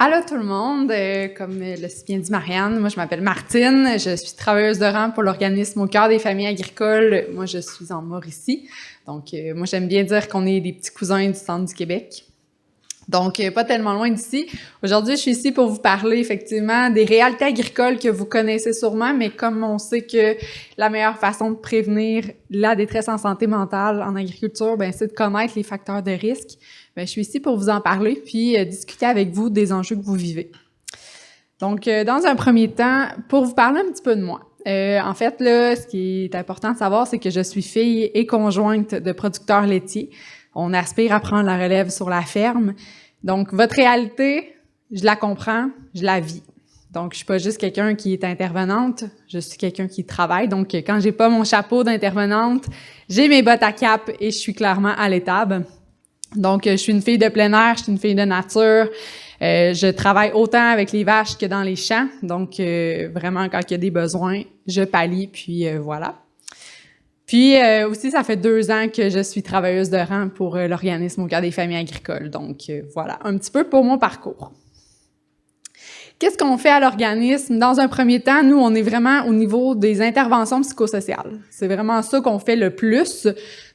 Allô tout le monde, comme l'a si bien dit Marianne, moi je m'appelle Martine, je suis travailleuse de rang pour l'organisme Au cœur des familles agricoles. Moi je suis en Mauricie, donc moi j'aime bien dire qu'on est des petits cousins du centre du Québec. Donc, pas tellement loin d'ici. Aujourd'hui, je suis ici pour vous parler effectivement des réalités agricoles que vous connaissez sûrement, mais comme on sait que la meilleure façon de prévenir la détresse en santé mentale en agriculture, ben c'est de connaître les facteurs de risque. Ben, je suis ici pour vous en parler puis discuter avec vous des enjeux que vous vivez. Donc, dans un premier temps, pour vous parler un petit peu de moi. En fait, là, ce qui est important de savoir, c'est que je suis fille et conjointe de producteurs laitiers. On aspire à prendre la relève sur la ferme. Donc, votre réalité, je la comprends, je la vis. Donc, je suis pas juste quelqu'un qui est intervenante, je suis quelqu'un qui travaille. Donc, quand j'ai pas mon chapeau d'intervenante, j'ai mes bottes à cap et je suis clairement à l'étable. Donc, je suis une fille de plein air, je suis une fille de nature. Je travaille autant avec les vaches que dans les champs. Donc, vraiment, quand il y a des besoins, je pallie, puis voilà. Puis aussi, ça fait 2 ans que je suis travailleuse de rang pour l'organisme Au cœur des familles agricoles. Donc, voilà, un petit peu pour mon parcours. Qu'est-ce qu'on fait à l'organisme? Dans un premier temps, nous, on est vraiment au niveau des interventions psychosociales. C'est vraiment ça qu'on fait le plus.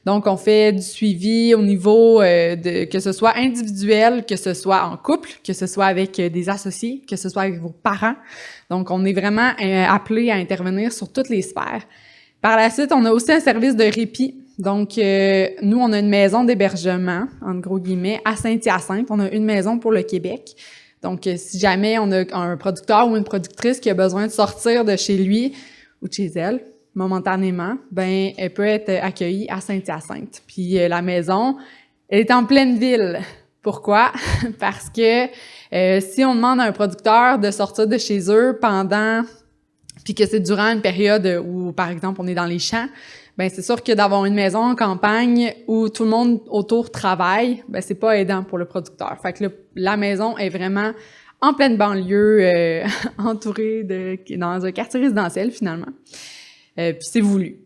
Donc, on fait du suivi au niveau que ce soit individuel, que ce soit en couple, que ce soit avec des associés, que ce soit avec vos parents. Donc, on est vraiment appelé à intervenir sur toutes les sphères. Par la suite, on a aussi un service de répit. Donc, nous, on a une maison d'hébergement, entre gros guillemets, à Saint-Hyacinthe. On a une maison pour le Québec. Donc, si jamais on a un producteur ou une productrice qui a besoin de sortir de chez lui ou de chez elle, momentanément, ben elle peut être accueillie à Saint-Hyacinthe. Puis la maison, elle est en pleine ville. Pourquoi? Parce que si on demande à un producteur de sortir de chez eux puis que c'est durant une période où, par exemple, on est dans les champs, ben c'est sûr que d'avoir une maison en campagne où tout le monde autour travaille, ben c'est pas aidant pour le producteur. Fait que la maison est vraiment en pleine banlieue, entourée dans un quartier résidentiel finalement. Puis c'est voulu.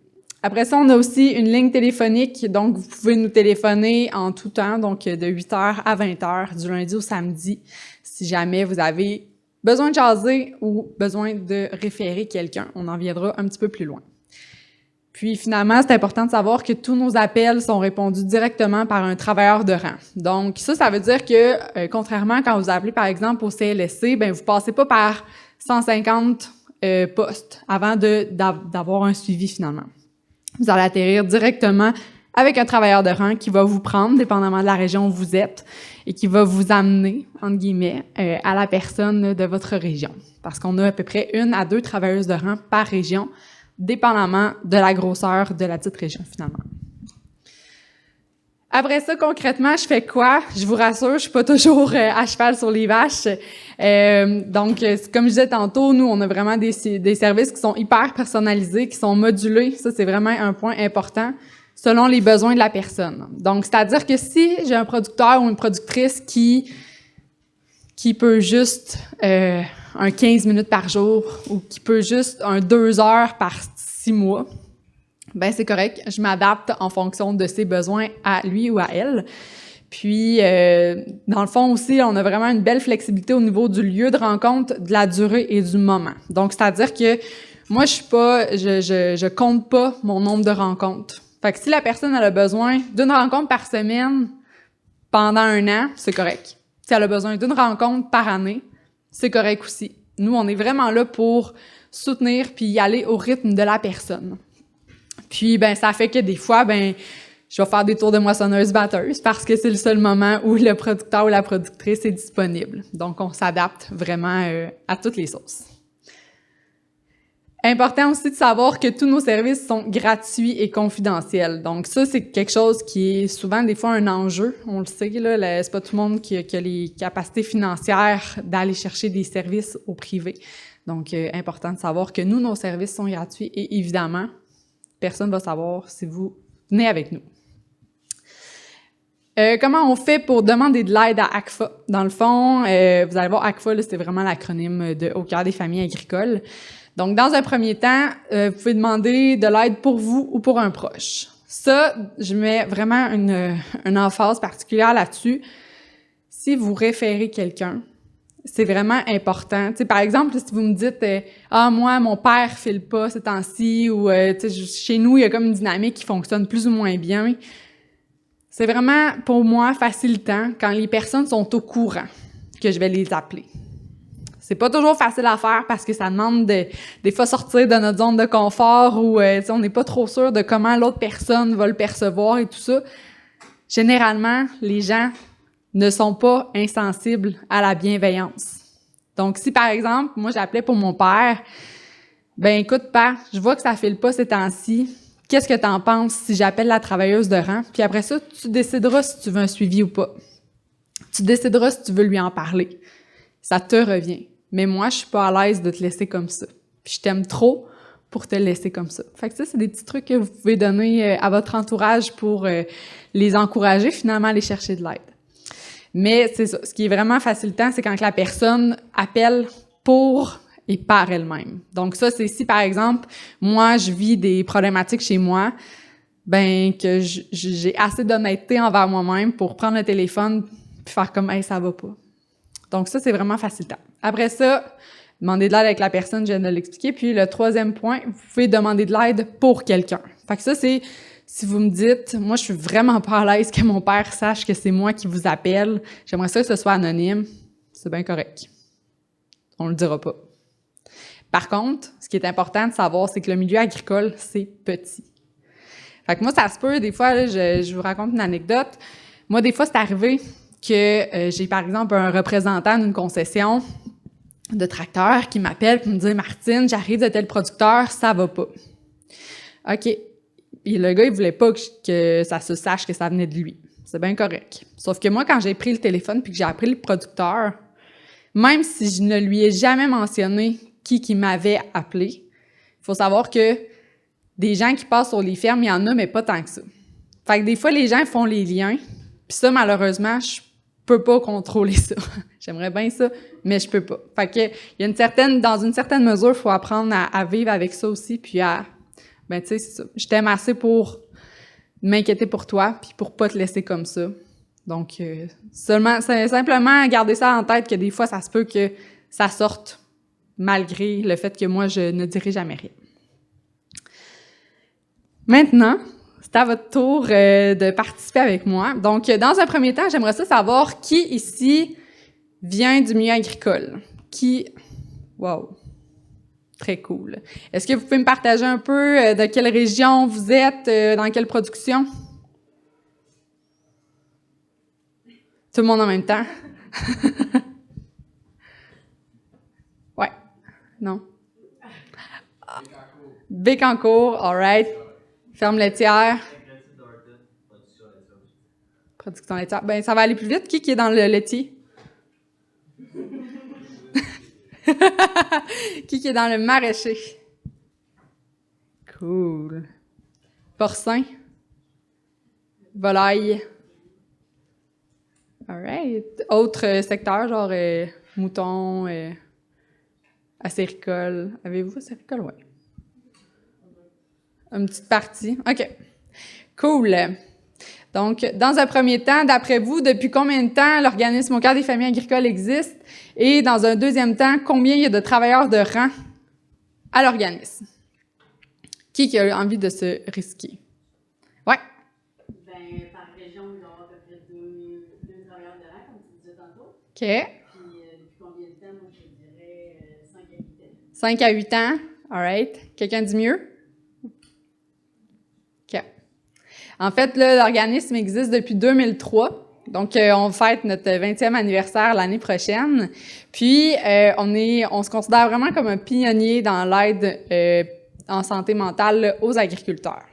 Après ça, on a aussi une ligne téléphonique, donc vous pouvez nous téléphoner en tout temps, donc de 8h à 20h, du lundi au samedi, si jamais vous avez besoin de jaser ou besoin de référer quelqu'un. On en viendra un petit peu plus loin. Puis finalement, c'est important de savoir que tous nos appels sont répondus directement par un travailleur de rang. Donc ça veut dire que, contrairement quand vous appelez par exemple au CLSC, ben vous passez pas par 150 postes avant d'avoir un suivi finalement. Vous allez atterrir directement avec un travailleur de rang qui va vous prendre, dépendamment de la région où vous êtes, et qui va vous amener, entre guillemets, à la personne de votre région. Parce qu'on a à peu près 1 à 2 travailleuses de rang par région, dépendamment de la grosseur de la petite région, finalement. Après ça, concrètement, je fais quoi? Je vous rassure, je suis pas toujours à cheval sur les vaches. Donc, comme je disais tantôt, nous, on a vraiment des services qui sont hyper personnalisés, qui sont modulés. Ça, c'est vraiment un point important, selon les besoins de la personne. Donc, c'est-à-dire que si j'ai un producteur ou une productrice qui peut juste un 15 minutes par jour ou qui peut juste un 2 heures par 6 mois, ben c'est correct, je m'adapte en fonction de ses besoins à lui ou à elle. Puis, dans le fond aussi, on a vraiment une belle flexibilité au niveau du lieu de rencontre, de la durée et du moment. Donc, c'est-à-dire que moi, je compte pas mon nombre de rencontres. Fait que si la personne elle a besoin d'une rencontre par semaine pendant 1 an, c'est correct. Si elle a besoin d'une rencontre par année, c'est correct aussi. Nous, on est vraiment là pour soutenir puis y aller au rythme de la personne. Puis, ben ça fait que des fois, ben je vais faire des tours de moissonneuse-batteuse parce que c'est le seul moment où le producteur ou la productrice est disponible. Donc, on s'adapte vraiment à toutes les sauces. Important aussi de savoir que tous nos services sont gratuits et confidentiels. Donc ça, c'est quelque chose qui est souvent des fois un enjeu. On le sait, là, c'est pas tout le monde qui a les capacités financières d'aller chercher des services au privé. Donc, important de savoir que nous, nos services sont gratuits et évidemment, personne va savoir si vous venez avec nous. Comment on fait pour demander de l'aide à ACFA? Dans le fond, vous allez voir, ACFA, là, c'est vraiment l'acronyme de Au cœur des familles agricoles. Donc, dans un premier temps, vous pouvez demander de l'aide pour vous ou pour un proche. Ça, je mets vraiment une emphase particulière là-dessus. Si vous référez quelqu'un, c'est vraiment important. Tu sais, par exemple, si vous me dites moi, mon père file pas ces temps-ci, ou tu sais, chez nous, il y a comme une dynamique qui fonctionne plus ou moins bien. C'est vraiment, pour moi, facilitant quand les personnes sont au courant que je vais les appeler. C'est pas toujours facile à faire parce que ça demande des fois sortir de notre zone de confort, ou on n'est pas trop sûr de comment l'autre personne va le percevoir et tout ça. Généralement, les gens ne sont pas insensibles à la bienveillance. Donc, si par exemple, moi j'appelais pour mon père, ben écoute, père, je vois que ça file pas ces temps-ci. Qu'est-ce que t'en penses si j'appelle la travailleuse de rang? Puis après ça, tu décideras si tu veux un suivi ou pas. Tu décideras si tu veux lui en parler. Ça te revient. Mais moi, je suis pas à l'aise de te laisser comme ça. Puis je t'aime trop pour te laisser comme ça. Fait que ça, c'est des petits trucs que vous pouvez donner à votre entourage pour les encourager finalement à aller chercher de l'aide. Mais c'est ça. Ce qui est vraiment facilitant, c'est quand la personne appelle pour et par elle-même. Donc ça, c'est si, par exemple, moi, je vis des problématiques chez moi, ben que j'ai assez d'honnêteté envers moi-même pour prendre le téléphone puis faire comme « Hey, ça va pas ». Donc ça, c'est vraiment facilitant. Après ça, demander de l'aide avec la personne, je viens de l'expliquer. Puis le troisième point, vous pouvez demander de l'aide pour quelqu'un. Fait que ça, c'est si vous me dites, moi, je suis vraiment pas à l'aise que mon père sache que c'est moi qui vous appelle, j'aimerais ça que ce soit anonyme, c'est bien correct. On le dira pas. Par contre, ce qui est important de savoir, c'est que le milieu agricole, c'est petit. Fait que moi, ça se peut, des fois, là, je vous raconte une anecdote. Moi, des fois, c'est arrivé que j'ai, par exemple, un représentant d'une concession de tracteur qui m'appelle pour me dire « Martine, j'arrive de tel producteur, ça va pas. » OK. Puis le gars, il voulait pas que ça se sache que ça venait de lui. C'est bien correct. Sauf que moi, quand j'ai pris le téléphone puis que j'ai appelé le producteur, même si je ne lui ai jamais mentionné qui m'avait appelé, il faut savoir que des gens qui passent sur les fermes, il y en a, mais pas tant que ça. Fait que des fois, les gens font les liens, puis ça, malheureusement, je peux pas contrôler ça. J'aimerais bien ça, mais je peux pas. Fait que il y a dans une certaine mesure, il faut apprendre à vivre avec ça aussi, puis ben tu sais, c'est ça. Je t'aime assez pour m'inquiéter pour toi, puis pour pas te laisser comme ça. Donc, c'est simplement garder ça en tête que des fois, ça se peut que ça sorte malgré le fait que moi, je ne dirai jamais rien. Maintenant, c'est à votre tour de participer avec moi. Donc, dans un premier temps, j'aimerais ça savoir qui ici vient du milieu agricole. Wow! Très cool. Est-ce que vous pouvez me partager un peu de quelle région vous êtes, dans quelle production? Tout le monde en même temps? Ouais. Non? Bécancour, all right. Ferme laitière. Production laitière. Ben, ça va aller plus vite. Qui est dans le laitier? Qui est dans le maraîcher? Cool. Porcin? Volaille? All right. Autre secteur, genre mouton, acéricole. Avez-vous acéricole? Oui. Une petite partie. OK. Cool. Donc, dans un premier temps, d'après vous, depuis combien de temps l'organisme au cœur des familles agricoles existe? Et dans un deuxième temps, combien il y a de travailleurs de rang à l'organisme? Qui a envie de se risquer? Ouais. Ben, par région, il y aura à peu près deux travailleurs de rang, comme tu disais tantôt. OK. Puis, depuis combien de temps? Moi, je dirais 5 à 8 ans. 5 à 8 ans. All right. Quelqu'un dit mieux? OK. En fait, là, l'organisme existe depuis 2003. Donc, on fête notre 20e anniversaire l'année prochaine. Puis, on se considère vraiment comme un pionnier dans l'aide en santé mentale aux agriculteurs.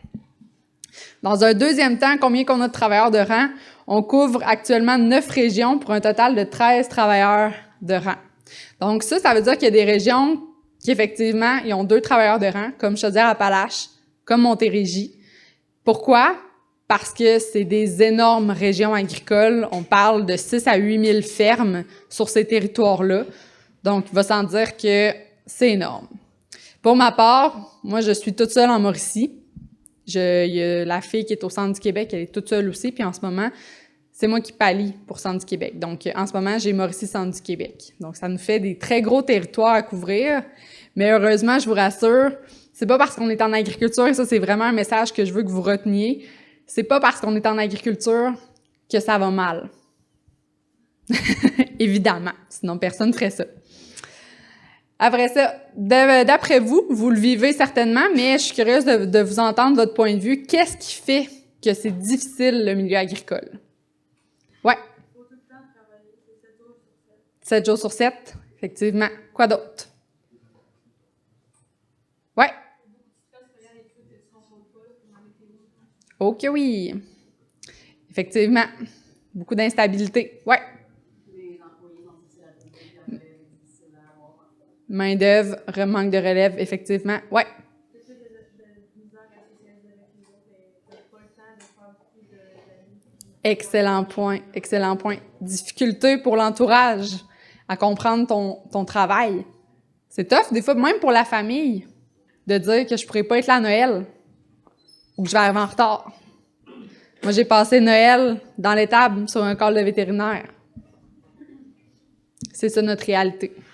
Dans un deuxième temps, combien qu'on a de travailleurs de rang? On couvre actuellement 9 régions pour un total de 13 travailleurs de rang. Donc, ça veut dire qu'il y a des régions qui, effectivement, ils ont 2 travailleurs de rang, comme Chaudière-Appalaches, comme Montérégie. Pourquoi? Parce que c'est des énormes régions agricoles. On parle de 6 à 8 000 fermes sur ces territoires-là. Donc, il va sans dire que c'est énorme. Pour ma part, moi, je suis toute seule en Mauricie. Il y a la fille qui est au centre du Québec, elle est toute seule aussi. Puis en ce moment, c'est moi qui pallie pour Centre du Québec. Donc, en ce moment, j'ai Mauricie Centre du Québec. Donc, ça nous fait des très gros territoires à couvrir. Mais heureusement, je vous rassure, c'est pas parce qu'on est en agriculture, et ça, c'est vraiment un message que je veux que vous reteniez, c'est pas parce qu'on est en agriculture que ça va mal. Évidemment, sinon personne ne ferait ça. Après ça, d'après vous, vous le vivez certainement, mais je suis curieuse de vous entendre votre point de vue. Qu'est-ce qui fait que c'est difficile, le milieu agricole? Ouais. Il faut tout le temps travailler, c'est 7 jours sur 7. 7 jours sur 7, effectivement. Quoi d'autre? Ouais. Ok, oui. Effectivement. Beaucoup d'instabilité. Ouais. Les employés sont difficiles à trouver, la relève est difficile à avoir. Main-d'œuvre, manque de relève, effectivement. Ouais. C'est sûr que de misère à socialiser avec les autres, et t'as pas le temps de faire beaucoup d'amis. Excellent point. Excellent point. Difficulté pour l'entourage à comprendre ton travail. C'est tough, des fois, même pour la famille, de dire que je pourrais pas être là à Noël ou que je vais arriver en retard. Moi, j'ai passé Noël dans l'étable sur un call de vétérinaire. C'est ça notre réalité. Puis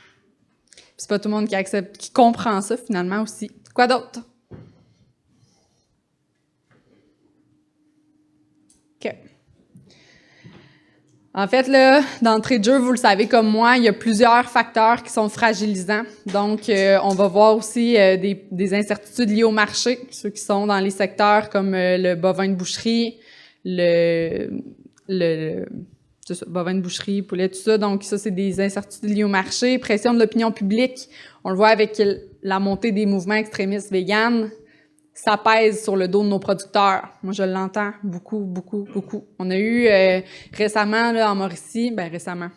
c'est pas tout le monde qui accepte, qui comprend ça finalement aussi. Quoi d'autre? OK. En fait, là, d'entrée de jeu, vous le savez comme moi, il y a plusieurs facteurs qui sont fragilisants. Donc, on va voir aussi des incertitudes liées au marché, ceux qui sont dans les secteurs comme le bovin de boucherie, c'est ça, bovin de boucherie, poulet, tout ça. Donc, ça, c'est des incertitudes liées au marché. Pression de l'opinion publique. On le voit avec la montée des mouvements extrémistes véganes. Ça pèse sur le dos de nos producteurs. Moi, je l'entends beaucoup, beaucoup, beaucoup. On a eu récemment, là, en Mauricie, récemment,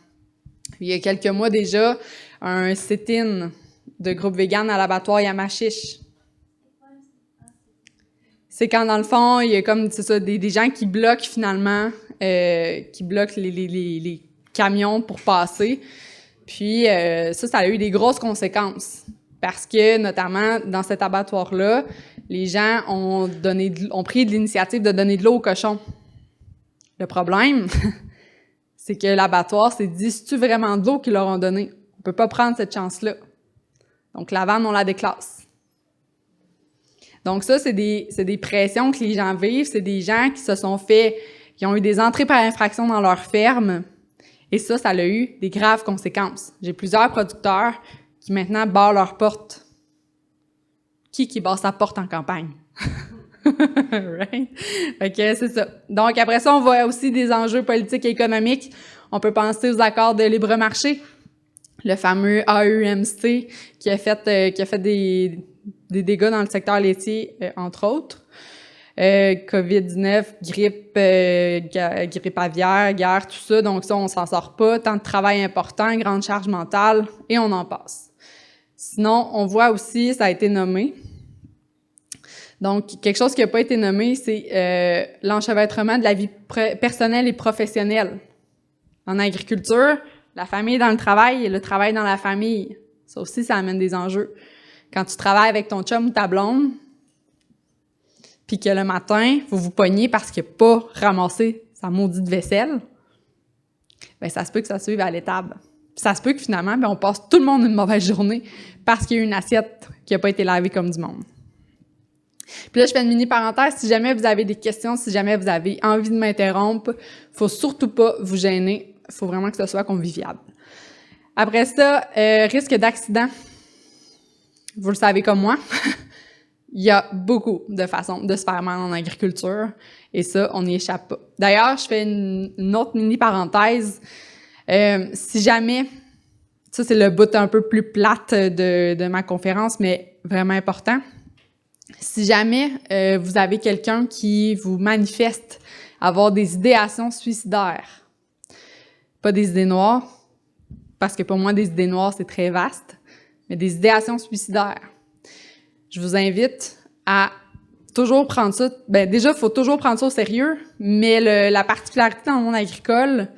il y a quelques mois déjà, un sit-in de groupe vegan à l'abattoir Yamachiche. C'est quand, dans le fond, il y a comme, c'est ça, des gens qui bloquent finalement, qui bloquent les camions pour passer. Puis ça a eu des grosses conséquences. Parce que, notamment, dans cet abattoir-là, les gens ont pris de l'initiative de donner de l'eau aux cochons. Le problème, c'est que l'abattoir s'est dit, c'est-tu vraiment de l'eau qu'ils leur ont donné? On peut pas prendre cette chance-là. Donc, la vanne, on la déclasse. Donc ça, c'est des pressions que les gens vivent. C'est des gens qui ont eu des entrées par infraction dans leur ferme. Et ça a eu des graves conséquences. J'ai plusieurs producteurs qui maintenant barrent leurs portes. Qui barre sa porte en campagne? Right? OK, c'est ça. Donc, après ça, on voit aussi des enjeux politiques et économiques. On peut penser aux accords de libre marché. Le fameux AEMC qui a fait des dégâts dans le secteur laitier, entre autres. COVID-19, grippe aviaire, guerre, tout ça. Donc ça, on s'en sort pas. Temps de travail important, grande charge mentale, et on en passe. Sinon, on voit aussi, ça a été nommé. Donc, quelque chose qui n'a pas été nommé, c'est l'enchevêtrement de la vie personnelle et professionnelle. En agriculture, la famille dans le travail et le travail dans la famille. Ça aussi, ça amène des enjeux. Quand tu travailles avec ton chum ou ta blonde, puis que le matin, vous vous pognez parce qu'il n'a pas ramassé sa maudite vaisselle, ça se peut que ça suive à l'étable. Puis ça se peut que finalement, on passe tout le monde une mauvaise journée parce qu'il y a une assiette qui n'a pas été lavée comme du monde. Puis là, je fais une mini parenthèse. Si jamais vous avez des questions, si jamais vous avez envie de m'interrompre, faut surtout pas vous gêner. Il faut vraiment que ce soit convivial. Après ça, risque d'accident. Vous le savez comme moi. Il y a beaucoup de façons de se faire mal en agriculture et ça, on n'y échappe pas. D'ailleurs, je fais une autre mini parenthèse. Si jamais, ça c'est le bout un peu plus plate de ma conférence, mais vraiment important. Si jamais vous avez quelqu'un qui vous manifeste avoir des idéations suicidaires, pas des idées noires, parce que pour moi, des idées noires, c'est très vaste, mais des idéations suicidaires. Je vous invite à toujours prendre ça. Déjà, il faut toujours prendre ça au sérieux, mais la particularité dans le monde agricole,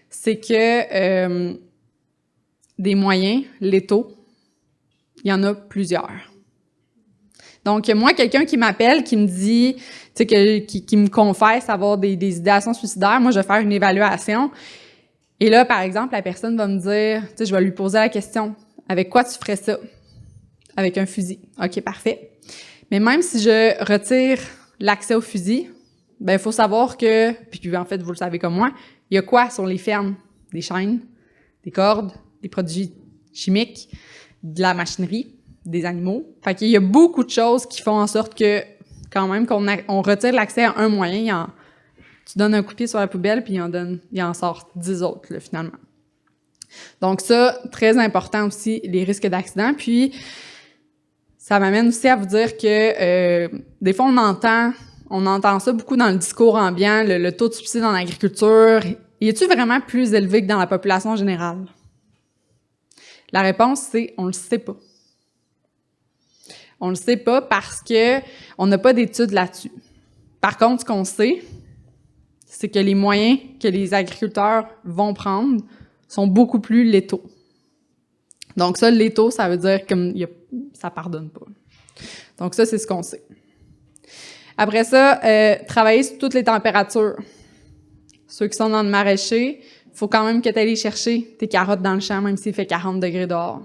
c'est que des moyens létaux, il y en a plusieurs. Donc, moi, quelqu'un qui m'appelle, qui me dit, tu sais, qui me confesse avoir des idéations suicidaires, moi, je vais faire une évaluation. Et là, par exemple, la personne va me dire, tu sais, je vais lui poser la question, avec quoi tu ferais ça? Avec un fusil. OK, parfait. Mais même si je retire l'accès au fusil, ben, il faut savoir que, puis en fait, vous le savez comme moi, il y a quoi sur les fermes? Des chaînes, des cordes, des produits chimiques, de la machinerie, des animaux. Fait qu'il y a beaucoup de choses qui font en sorte que, quand même, on retire l'accès à un moyen, tu donnes un coup de pied sur la poubelle, puis il en sort 10 autres, là, finalement. Donc ça, très important aussi, les risques d'accident. Puis, ça m'amène aussi à vous dire que des fois, on entend ça beaucoup dans le discours ambiant, le taux de suicide en agriculture. Y est-il vraiment plus élevé que dans la population générale? La réponse, c'est on le sait pas. On le sait pas parce que on n'a pas d'études là-dessus. Par contre, ce qu'on sait, c'est que les moyens que les agriculteurs vont prendre sont beaucoup plus létaux. Donc ça, létaux, ça veut dire que ça pardonne pas. Donc ça, c'est ce qu'on sait. Après ça, travailler sur toutes les températures. Ceux qui sont dans le maraîcher, il faut quand même que tu ailles chercher tes carottes dans le champ, même s'il fait 40 degrés dehors.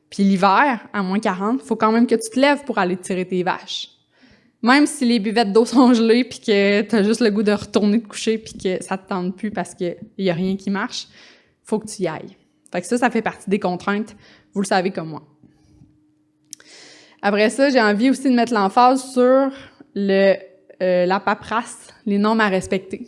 Puis l'hiver, à moins 40, il faut quand même que tu te lèves pour aller tirer tes vaches. Même si les buvettes d'eau sont gelées puis que tu as juste le goût de retourner te coucher puis que ça te tente plus parce qu'il y a rien qui marche, faut que tu y ailles. Fait que ça fait partie des contraintes, vous le savez comme moi. Après ça, j'ai envie aussi de mettre l'emphase sur la paperasse, les normes à respecter.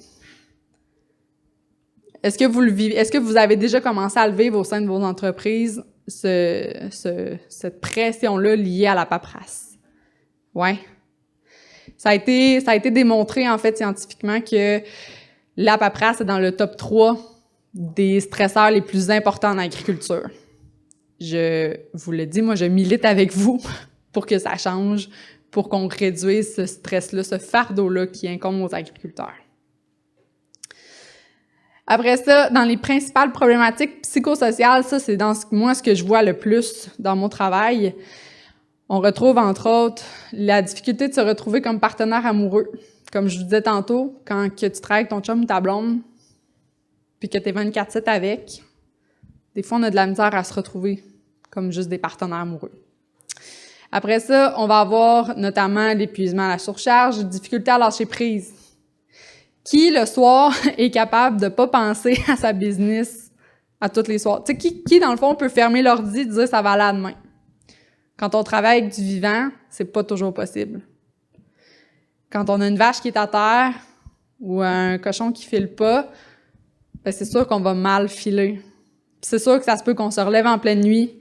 Est-ce que vous le vivez? Est-ce que vous avez déjà commencé à le vivre au sein de vos entreprises, cette pression-là liée à la paperasse? Ouais. Ça a été démontré, en fait, scientifiquement que la paperasse est dans le top 3 des stresseurs les plus importants en agriculture. Je vous le dis, moi, je milite avec vous pour que ça change, pour qu'on réduise ce stress-là, ce fardeau-là qui incombe aux agriculteurs. Après ça, dans les principales problématiques psychosociales, ça, c'est ce que je vois le plus dans mon travail. On retrouve, entre autres, la difficulté de se retrouver comme partenaire amoureux. Comme je vous disais tantôt, quand que tu travailles avec ton chum ou ta blonde, puis que tu es 24/7 avec, des fois, on a de la misère à se retrouver comme juste des partenaires amoureux. Après ça, on va avoir notamment l'épuisement à la surcharge, difficulté à lâcher prise. Qui, le soir, est capable de pas penser à sa business à tous les soirs? Tu sais, qui, dans le fond, peut fermer l'ordi et dire « ça va aller demain ». Quand on travaille avec du vivant, c'est pas toujours possible. Quand on a une vache qui est à terre ou un cochon qui file pas, ben c'est sûr qu'on va mal filer. C'est sûr que ça se peut qu'on se relève en pleine nuit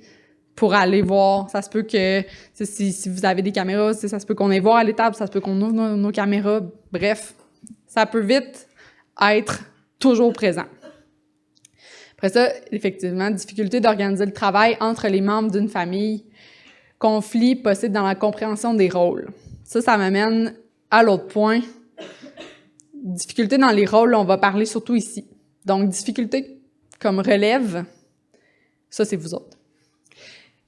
pour aller voir. Ça se peut que, si vous avez des caméras, ça se peut qu'on aille voir à l'étable, ça se peut qu'on ouvre nos caméras. Bref, ça peut vite être toujours présent. Après ça, effectivement, difficulté d'organiser le travail entre les membres d'une famille, conflit possible dans la compréhension des rôles. Ça m'amène à l'autre point. Difficulté dans les rôles, on va parler surtout ici. Donc, difficulté comme relève, ça, c'est vous autres.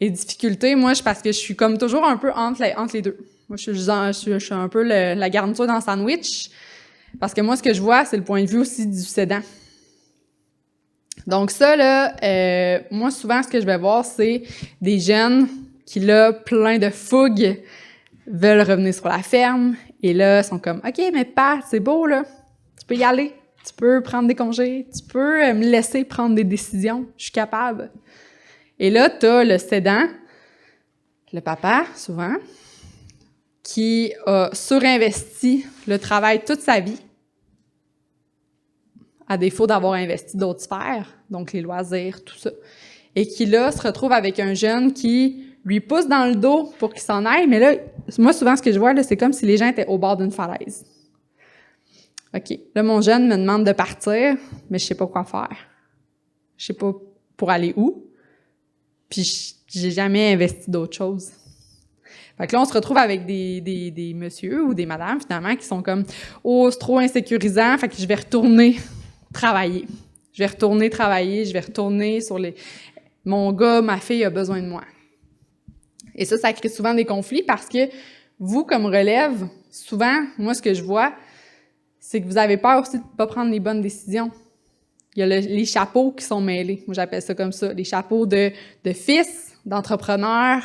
Et difficulté, moi, parce que je suis comme toujours un peu entre les deux. Moi, je suis un peu la garniture dans le sandwich, parce que moi, ce que je vois, c'est le point de vue aussi du cédant. Donc ça, là, moi, souvent, ce que je vais voir, c'est des jeunes qui, là, plein de fougue, veulent revenir sur la ferme, et là, sont comme « OK, mais Pat, c'est beau, là, tu peux y aller, tu peux prendre des congés, tu peux me laisser prendre des décisions, je suis capable. » Et là, t'as le cédant, le papa, souvent, qui a surinvesti le travail toute sa vie, à défaut d'avoir investi d'autres sphères, donc les loisirs, tout ça, et qui, là, se retrouve avec un jeune qui lui pousse dans le dos pour qu'il s'en aille, mais là, moi, souvent, ce que je vois, là, c'est comme si les gens étaient au bord d'une falaise. OK, là, mon jeune me demande de partir, mais je sais pas quoi faire. Je sais pas pour aller où, puis j'ai jamais investi d'autres choses. Fait que là, on se retrouve avec des messieurs ou des madames, finalement, qui sont comme « Oh, c'est trop insécurisant, fait que je vais retourner travailler. Je vais retourner sur les... Mon gars, ma fille a besoin de moi. » Et ça crée souvent des conflits parce que vous, comme relève, souvent, moi, ce que je vois, c'est que vous avez peur aussi de ne pas prendre les bonnes décisions. Il y a les chapeaux qui sont mêlés. Moi, j'appelle ça comme ça. Les chapeaux de fils, d'entrepreneurs,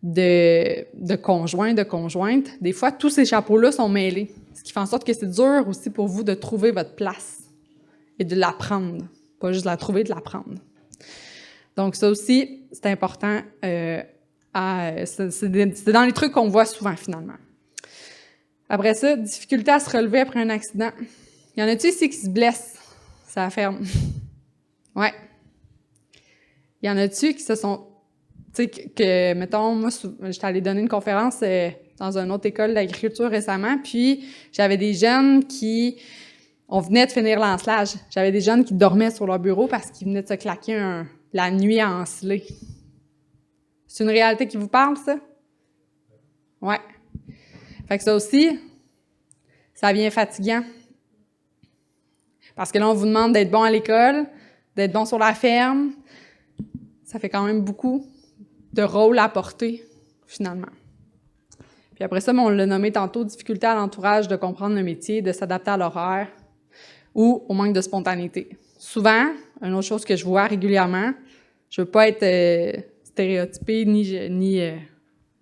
de conjoints, de conjointes. Des fois, tous ces chapeaux-là sont mêlés. Ce qui fait en sorte que c'est dur aussi pour vous de trouver votre place et de la prendre. Pas juste de la trouver, de la prendre. Donc, ça aussi, c'est important. C'est dans les trucs qu'on voit souvent, finalement. Après ça, difficulté à se relever après un accident. Il y en a-tu ici qui se blessent? Ça ferme. Ouais. Il y en a-tu qui se sont... Tu sais, mettons, moi, j'étais allée donner une conférence dans une autre école d'agriculture récemment, puis j'avais des jeunes qui... On venait de finir l'encelage. J'avais des jeunes qui dormaient sur leur bureau parce qu'ils venaient de se claquer la nuit à enceler. C'est une réalité qui vous parle, ça? Ouais. Fait que ça aussi, ça devient fatigant. Parce que là, on vous demande d'être bon à l'école, d'être bon sur la ferme. Ça fait quand même beaucoup de rôles à porter, finalement. Puis après ça, on l'a nommé tantôt, difficulté à l'entourage de comprendre le métier, de s'adapter à l'horaire ou au manque de spontanéité. Souvent, une autre chose que je vois régulièrement, je veux pas être stéréotypée ni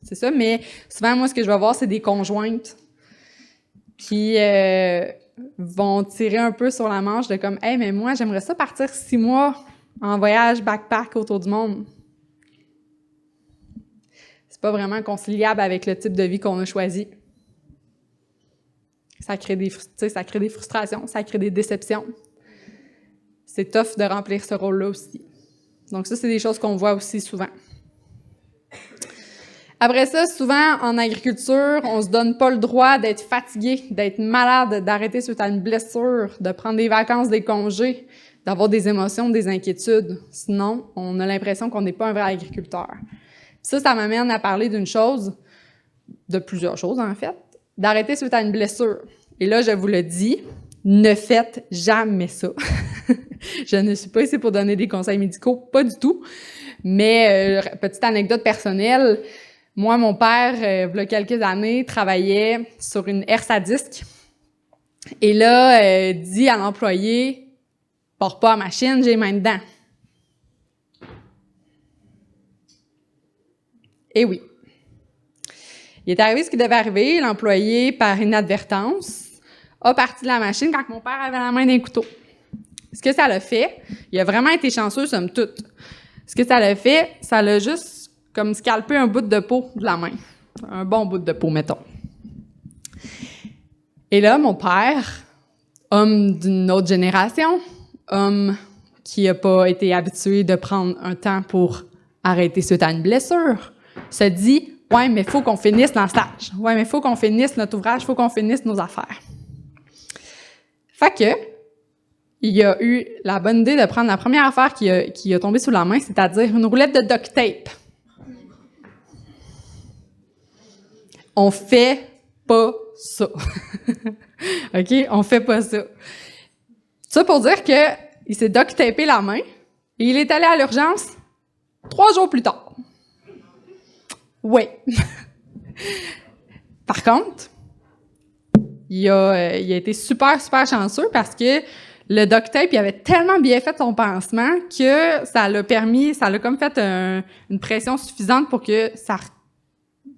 c'est ça, mais souvent, moi, ce que je vais voir, c'est des conjointes qui vont tirer un peu sur la manche de comme « Hey, mais moi, j'aimerais ça partir 6 mois en voyage backpack autour du monde. » C'est pas vraiment conciliable avec le type de vie qu'on a choisi. Ça crée des frustrations, ça crée des déceptions. C'est tough de remplir ce rôle-là aussi. Donc ça, c'est des choses qu'on voit aussi souvent. Après ça, souvent, en agriculture, on se donne pas le droit d'être fatigué, d'être malade, d'arrêter suite à une blessure, de prendre des vacances, des congés, d'avoir des émotions, des inquiétudes. Sinon, on a l'impression qu'on n'est pas un vrai agriculteur. Ça m'amène à parler d'une chose, de plusieurs choses en fait, d'arrêter suite à une blessure. Et là, je vous le dis, ne faites jamais ça. Je ne suis pas ici pour donner des conseils médicaux, pas du tout. Mais, petite anecdote personnelle, moi, mon père, il y a quelques années, travaillait sur une herse à disque. Et là, dit à l'employé, « Porte pas à machine, j'ai les mains dedans. » Et oui. Il est arrivé ce qui devait arriver. L'employé, par inadvertance, a parti de la machine quand mon père avait la main d'un couteau. Ce que ça l'a fait, il a vraiment été chanceux, somme toute. Ce que ça l'a fait, ça l'a juste comme scalpé un bout de peau de la main. Un bon bout de peau, mettons. Et là, mon père, homme d'une autre génération, homme qui n'a pas été habitué de prendre un temps pour arrêter suite à une blessure, se dit « Ouais, mais il faut qu'on finisse dans le stage. Ouais, mais il faut qu'on finisse notre ouvrage, il faut qu'on finisse nos affaires. » Fait que, il a eu la bonne idée de prendre la première affaire qui a tombé sous la main, c'est-à-dire une roulette de duct tape. On fait pas ça. OK? On fait pas ça. Ça pour dire que il s'est duct tapé la main et il est allé à l'urgence 3 jours plus tard. Oui. Par contre, il a été super chanceux parce que le duct tape, il avait tellement bien fait son pansement que ça l'a comme fait une pression suffisante pour que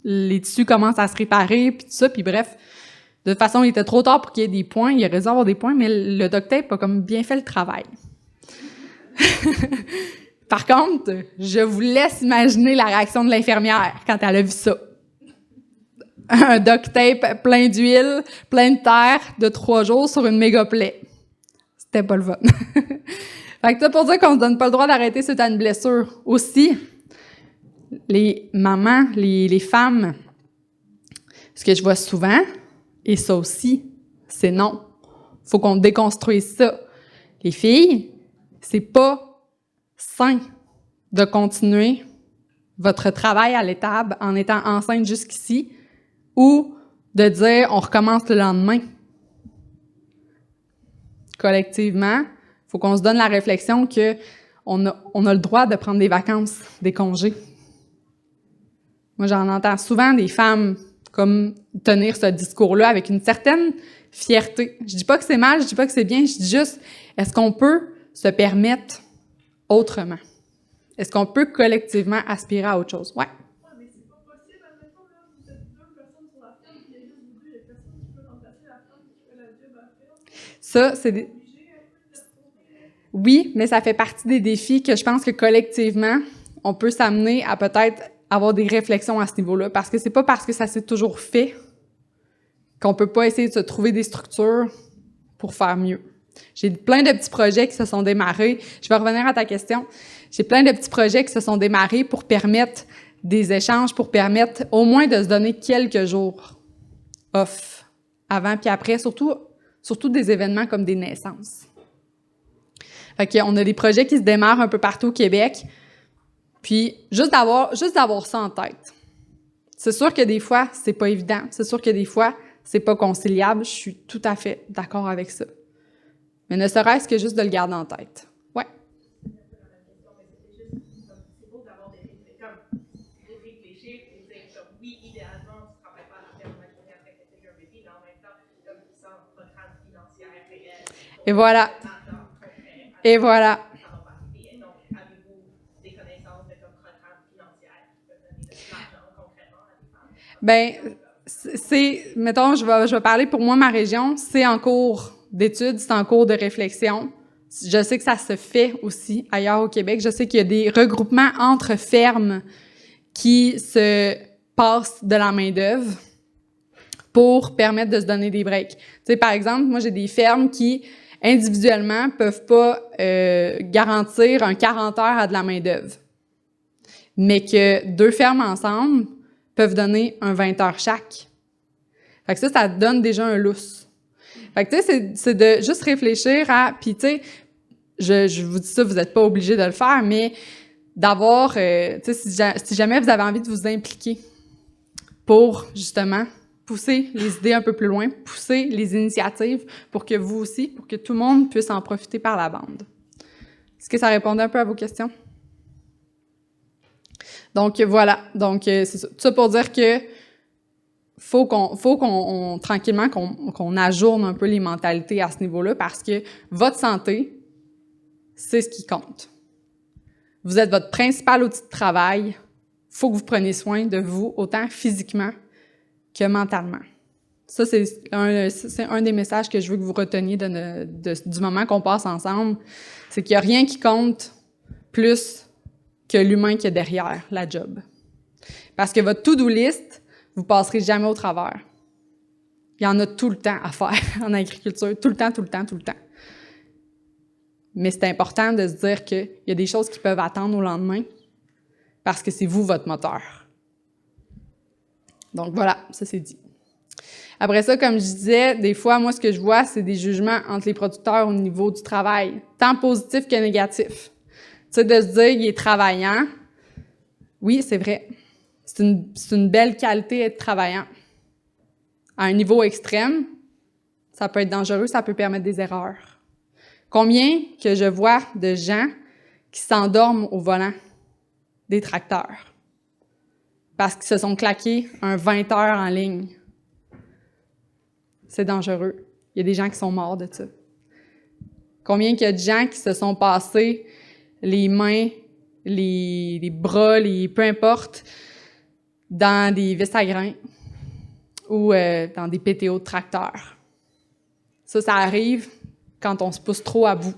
les tissus commencent à se réparer, puis tout ça, puis bref. De toute façon, il était trop tard pour qu'il y ait des points, il aurait dû avoir des points, mais le duct tape a comme bien fait le travail. Par contre, je vous laisse imaginer la réaction de l'infirmière quand elle a vu ça. Un duct tape plein d'huile, plein de terre, de 3 jours sur une méga plaie. C'était pas le fun. Fait que ça pour dire qu'on se donne pas le droit d'arrêter suite à une blessure. Aussi, les mamans, les femmes, ce que je vois souvent, et ça aussi, c'est non. Faut qu'on déconstruise ça. Les filles, c'est pas sain de continuer votre travail à l'étable en étant enceinte jusqu'ici ou de dire on recommence le lendemain. Collectivement, faut qu'on se donne la réflexion que on a le droit de prendre des vacances, des congés. Moi, j'en entends souvent des femmes comme tenir ce discours-là avec une certaine fierté. Je dis pas que c'est mal, je dis pas que c'est bien, je dis juste, est-ce qu'on peut se permettre autrement? Est-ce qu'on peut collectivement aspirer à autre chose? Ouais. Ouais, mais c'est pas possible, admettons, là, vous êtes 2 personnes sur la ferme, puis il y a juste vous deux, il y a personne qui peut remplacer la femme qui fait la job à la ferme. Ça, c'est des... Oui, mais ça fait partie des défis que je pense que collectivement, on peut s'amener à peut-être avoir des réflexions à ce niveau-là, parce que c'est pas parce que ça s'est toujours fait qu'on peut pas essayer de se trouver des structures pour faire mieux. J'ai plein de petits projets qui se sont démarrés. Je vais revenir à ta question. J'ai plein de petits projets qui se sont démarrés pour permettre des échanges, pour permettre au moins de se donner quelques jours off, avant puis après, surtout des événements comme des naissances. Fait qu'on a des projets qui se démarrent un peu partout au Québec, puis juste d'avoir ça en tête. C'est sûr que des fois, c'est pas évident. C'est sûr que des fois, c'est pas conciliable. Je suis tout à fait d'accord avec ça. Mais ne serait-ce que juste de le garder en tête. Ouais. C'est beau d'avoir des réfléchir et dire que oui, idéalement, tu ne travailles pas à la ferme après que tu aies un bébé, mais en même temps, comme sans contrainte financière réelle. Et voilà. Et voilà. Ça va passer. Donc, avez-vous des connaissances de comme contraintes financières qui peuvent donner de l'argent concrètement à des femmes? Ben, mettons, je vais parler pour moi, ma région, c'est en cours d'études, c'est en cours de réflexion. Je sais que ça se fait aussi ailleurs au Québec. Je sais qu'il y a des regroupements entre fermes qui se passent de la main-d'œuvre pour permettre de se donner des breaks. Tu sais, par exemple, moi, j'ai des fermes qui, individuellement, peuvent pas garantir un 40 heures à de la main-d'œuvre. Mais que 2 fermes ensemble peuvent donner un 20 heures chaque. Fait que ça donne déjà un lousse. Fait que tu sais, c'est de juste réfléchir à... Puis tu sais, je vous dis ça, vous n'êtes pas obligé de le faire, mais d'avoir... tu sais, si jamais vous avez envie de vous impliquer pour, justement, pousser les idées un peu plus loin, pousser les initiatives pour que vous aussi, pour que tout le monde puisse en profiter par la bande. Est-ce que ça répondait un peu à vos questions? Donc, voilà. Donc, c'est ça. Tout ça pour dire que faut qu'on tranquillement, qu'on ajourne un peu les mentalités à ce niveau-là parce que votre santé, c'est ce qui compte. Vous êtes votre principal outil de travail. Faut que vous preniez soin de vous, autant physiquement que mentalement. Ça, c'est un des messages que je veux que vous reteniez du moment qu'on passe ensemble. C'est qu'il n'y a rien qui compte plus que l'humain qui est derrière la job. Parce que votre to-do list, vous passerez jamais au travers. Il y en a tout le temps à faire en agriculture, tout le temps. Mais c'est important de se dire qu'il y a des choses qui peuvent attendre au lendemain parce que c'est vous, votre moteur. Donc voilà, ça c'est dit. Après ça, comme je disais, des fois, moi, ce que je vois, c'est des jugements entre les producteurs au niveau du travail, tant positif que négatif. Tu sais, de se dire, il est travaillant. Oui, c'est vrai. C'est une belle qualité d'être travaillant. À un niveau extrême, ça peut être dangereux, ça peut permettre des erreurs. Combien que je vois de gens qui s'endorment au volant des tracteurs parce qu'ils se sont claqués un 20 heures en ligne. C'est dangereux. Il y a des gens qui sont morts de ça. Combien qu'il y a de gens qui se sont passés les mains, les bras, peu importe, dans des vis à grains ou dans des PTO de tracteurs. Ça arrive quand on se pousse trop à bout.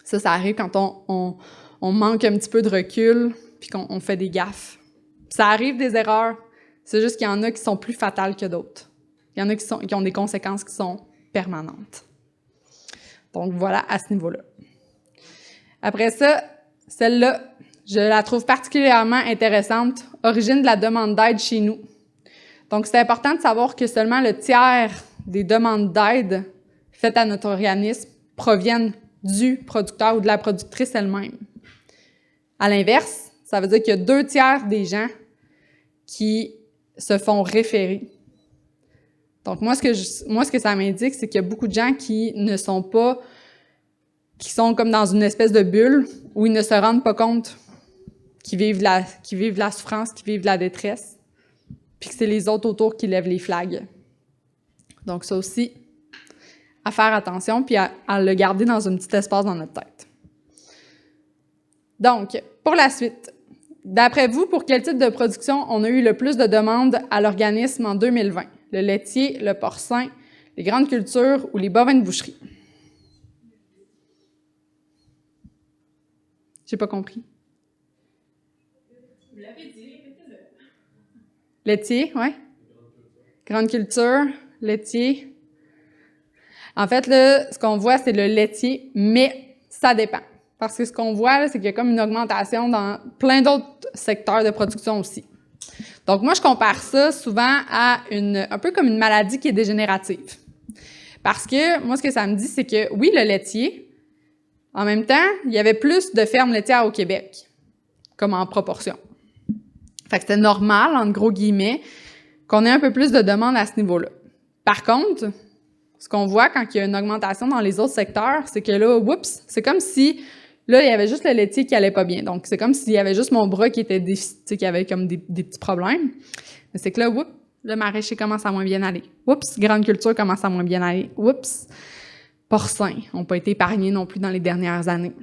Ça arrive quand on manque un petit peu de recul puis qu'on fait des gaffes. Ça arrive des erreurs. C'est juste qu'il y en a qui sont plus fatales que d'autres. Il y en a qui ont des conséquences qui sont permanentes. Donc voilà, à ce niveau-là. Après ça, celle-là, je la trouve particulièrement intéressante. Origine de la demande d'aide chez nous. Donc, c'est important de savoir que seulement le tiers des demandes d'aide faites à notre organisme proviennent du producteur ou de la productrice elle-même. À l'inverse, ça veut dire qu'il y a 2 tiers des gens qui se font référer. Donc, moi, ce que ça m'indique, c'est qu'il y a beaucoup de gens qui sont comme dans une espèce de bulle où ils ne se rendent pas compte qu'ils vivent la souffrance, qu'ils vivent la détresse. puis que c'est les autres autour qui lèvent les flags. Donc ça aussi, à faire attention, puis à le garder dans un petit espace dans notre tête. Donc, pour la suite, d'après vous, pour quel type de production on a eu le plus de demandes à l'organisme en 2020? Le laitier, le porcin, les grandes cultures ou les bovins de boucherie? J'ai pas compris. Vous l'avez dit, répétez-le. Laitier, oui. Grande culture, laitier. En fait, là, ce qu'on voit, c'est le laitier, mais ça dépend. Parce que ce qu'on voit, là, c'est qu'il y a comme une augmentation dans plein d'autres secteurs de production aussi. Donc, moi, je compare ça souvent à un peu comme une maladie qui est dégénérative. Parce que, moi, ce que ça me dit, c'est que, oui, le laitier, en même temps, il y avait plus de fermes laitières au Québec, comme en proportion. Fait que c'était normal, entre gros guillemets, qu'on ait un peu plus de demandes à ce niveau-là. Par contre, ce qu'on voit quand il y a une augmentation dans les autres secteurs, c'est que là, oups, c'est comme si, là, il y avait juste le laitier qui allait pas bien. Donc, c'est comme s'il y avait juste mon bras qui était déficit, qui avait comme des petits problèmes. Mais c'est que là, oups, le maraîcher commence à moins bien aller. Oups, grande culture commence à moins bien aller. Oups, porcins n'ont pas été épargnés non plus dans les dernières années.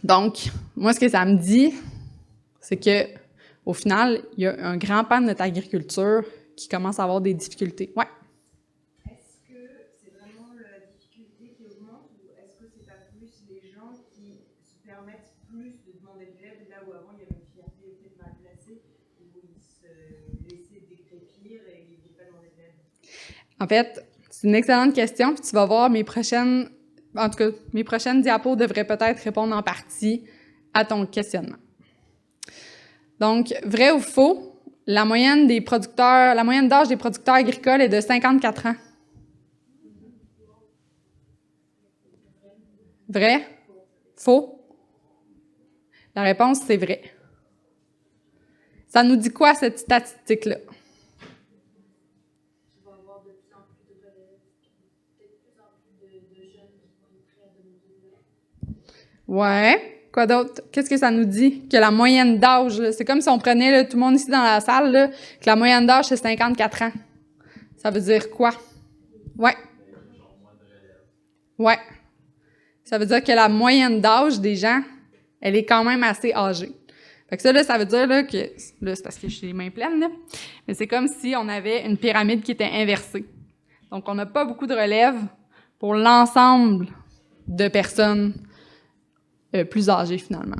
Donc, moi, ce que ça me dit, c'est que au final, il y a un grand pan de notre agriculture qui commence à avoir des difficultés. Ouais. Est-ce que c'est vraiment la difficulté qui augmente ou est-ce que c'est pas plus les gens qui se permettent plus de demander de l'aide là où avant il y avait une fierté peut-être mal placée où ils se laissaient décrépir et ils ne voulaient pas demander de l'aide? En fait, c'est une excellente question, puis tu vas voir mes prochaines diapos devraient peut-être répondre en partie à ton questionnement. Donc, vrai ou faux, la moyenne d'âge des producteurs agricoles est de 54 ans. Vrai? Faux? La réponse, c'est vrai. Ça nous dit quoi, cette statistique-là? Il va y avoir de plus en plus de relèves, peut-être de plus en plus de jeunes qui vont être prêts à donner de l'aide. Ouais. Quoi d'autre? Qu'est-ce que ça nous dit? Que la moyenne d'âge, là, c'est comme si on prenait là, tout le monde ici dans la salle, là, que la moyenne d'âge, c'est 54 ans. Ça veut dire quoi? Ouais. Ouais. Ça veut dire que la moyenne d'âge des gens, elle est quand même assez âgée. Fait que ça, là, ça veut dire là, que... Là, c'est parce que j'ai les mains pleines, là. Mais c'est comme si on avait une pyramide qui était inversée. Donc, on n'a pas beaucoup de relève pour l'ensemble de personnes plus âgées, finalement.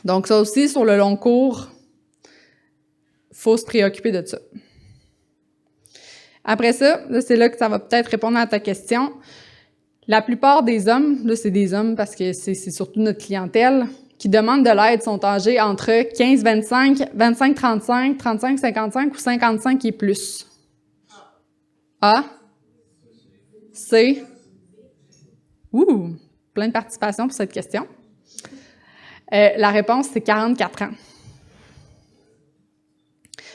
Donc, ça aussi, sur le long cours, faut se préoccuper de ça. Après ça, là, c'est là que ça va peut-être répondre à ta question. La plupart des hommes, là, c'est des hommes parce que c'est surtout notre clientèle, qui demandent de l'aide sont âgés entre 15-25, 25-35, 35-55 ou 55 et plus. A. C. Ouh! Plein de participation pour cette question. La réponse, c'est 44 ans.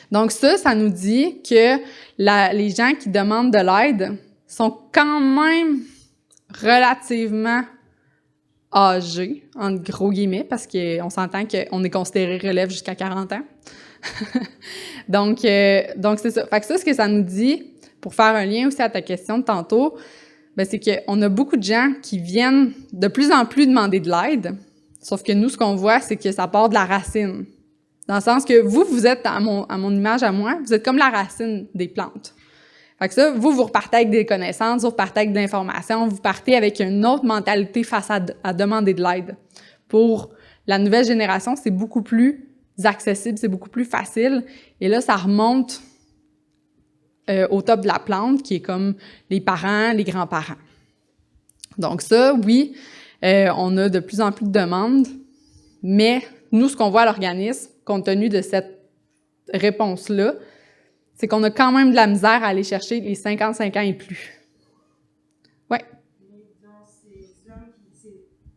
Donc ça nous dit que les gens qui demandent de l'aide sont quand même relativement âgés, entre gros guillemets, parce qu'on s'entend qu'on est considéré relève jusqu'à 40 ans. donc c'est ça. Fait que ça, ce que ça nous dit, pour faire un lien aussi à ta question de tantôt, ben c'est qu'on a beaucoup de gens qui viennent de plus en plus demander de l'aide, sauf que nous, ce qu'on voit, c'est que ça part de la racine. Dans le sens que vous êtes, à mon image à moi, vous êtes comme la racine des plantes. Fait que ça, vous repartez avec des connaissances, vous repartez avec de l'information, vous partez avec une autre mentalité face à demander de l'aide. Pour la nouvelle génération, c'est beaucoup plus accessible, c'est beaucoup plus facile. Et là, ça remonte au top de la plante, qui est comme les parents, les grands-parents. Donc ça, oui, on a de plus en plus de demandes, mais nous, ce qu'on voit à l'organisme, compte tenu de cette réponse-là, c'est qu'on a quand même de la misère à aller chercher les 55 ans et plus. Oui. Mais dans ces hommes,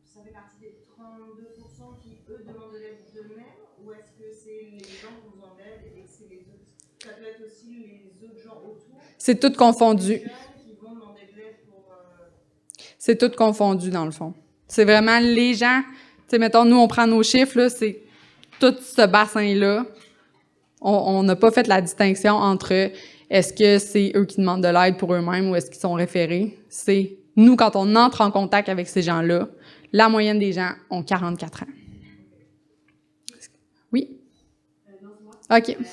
ça fait partie des 32% qui, eux, demandent de l'aide d'eux-mêmes, ou est-ce que c'est les gens qui ont besoin d'aide et que c'est les autres? Ça peut être aussi les autres gens autour. C'est tout confondu. Les jeunes qui vont demander de l'aide pour... C'est tout confondu, dans le fond. C'est vraiment les gens... Tu sais, mettons, nous, on prend nos chiffres, là, c'est tout ce bassin-là. On n'a pas fait la distinction entre est-ce que c'est eux qui demandent de l'aide pour eux-mêmes ou est-ce qu'ils sont référés. C'est nous, quand on entre en contact avec ces gens-là, la moyenne des gens ont 44 ans. Oui? Non, c'est moi. OK. Maintenant,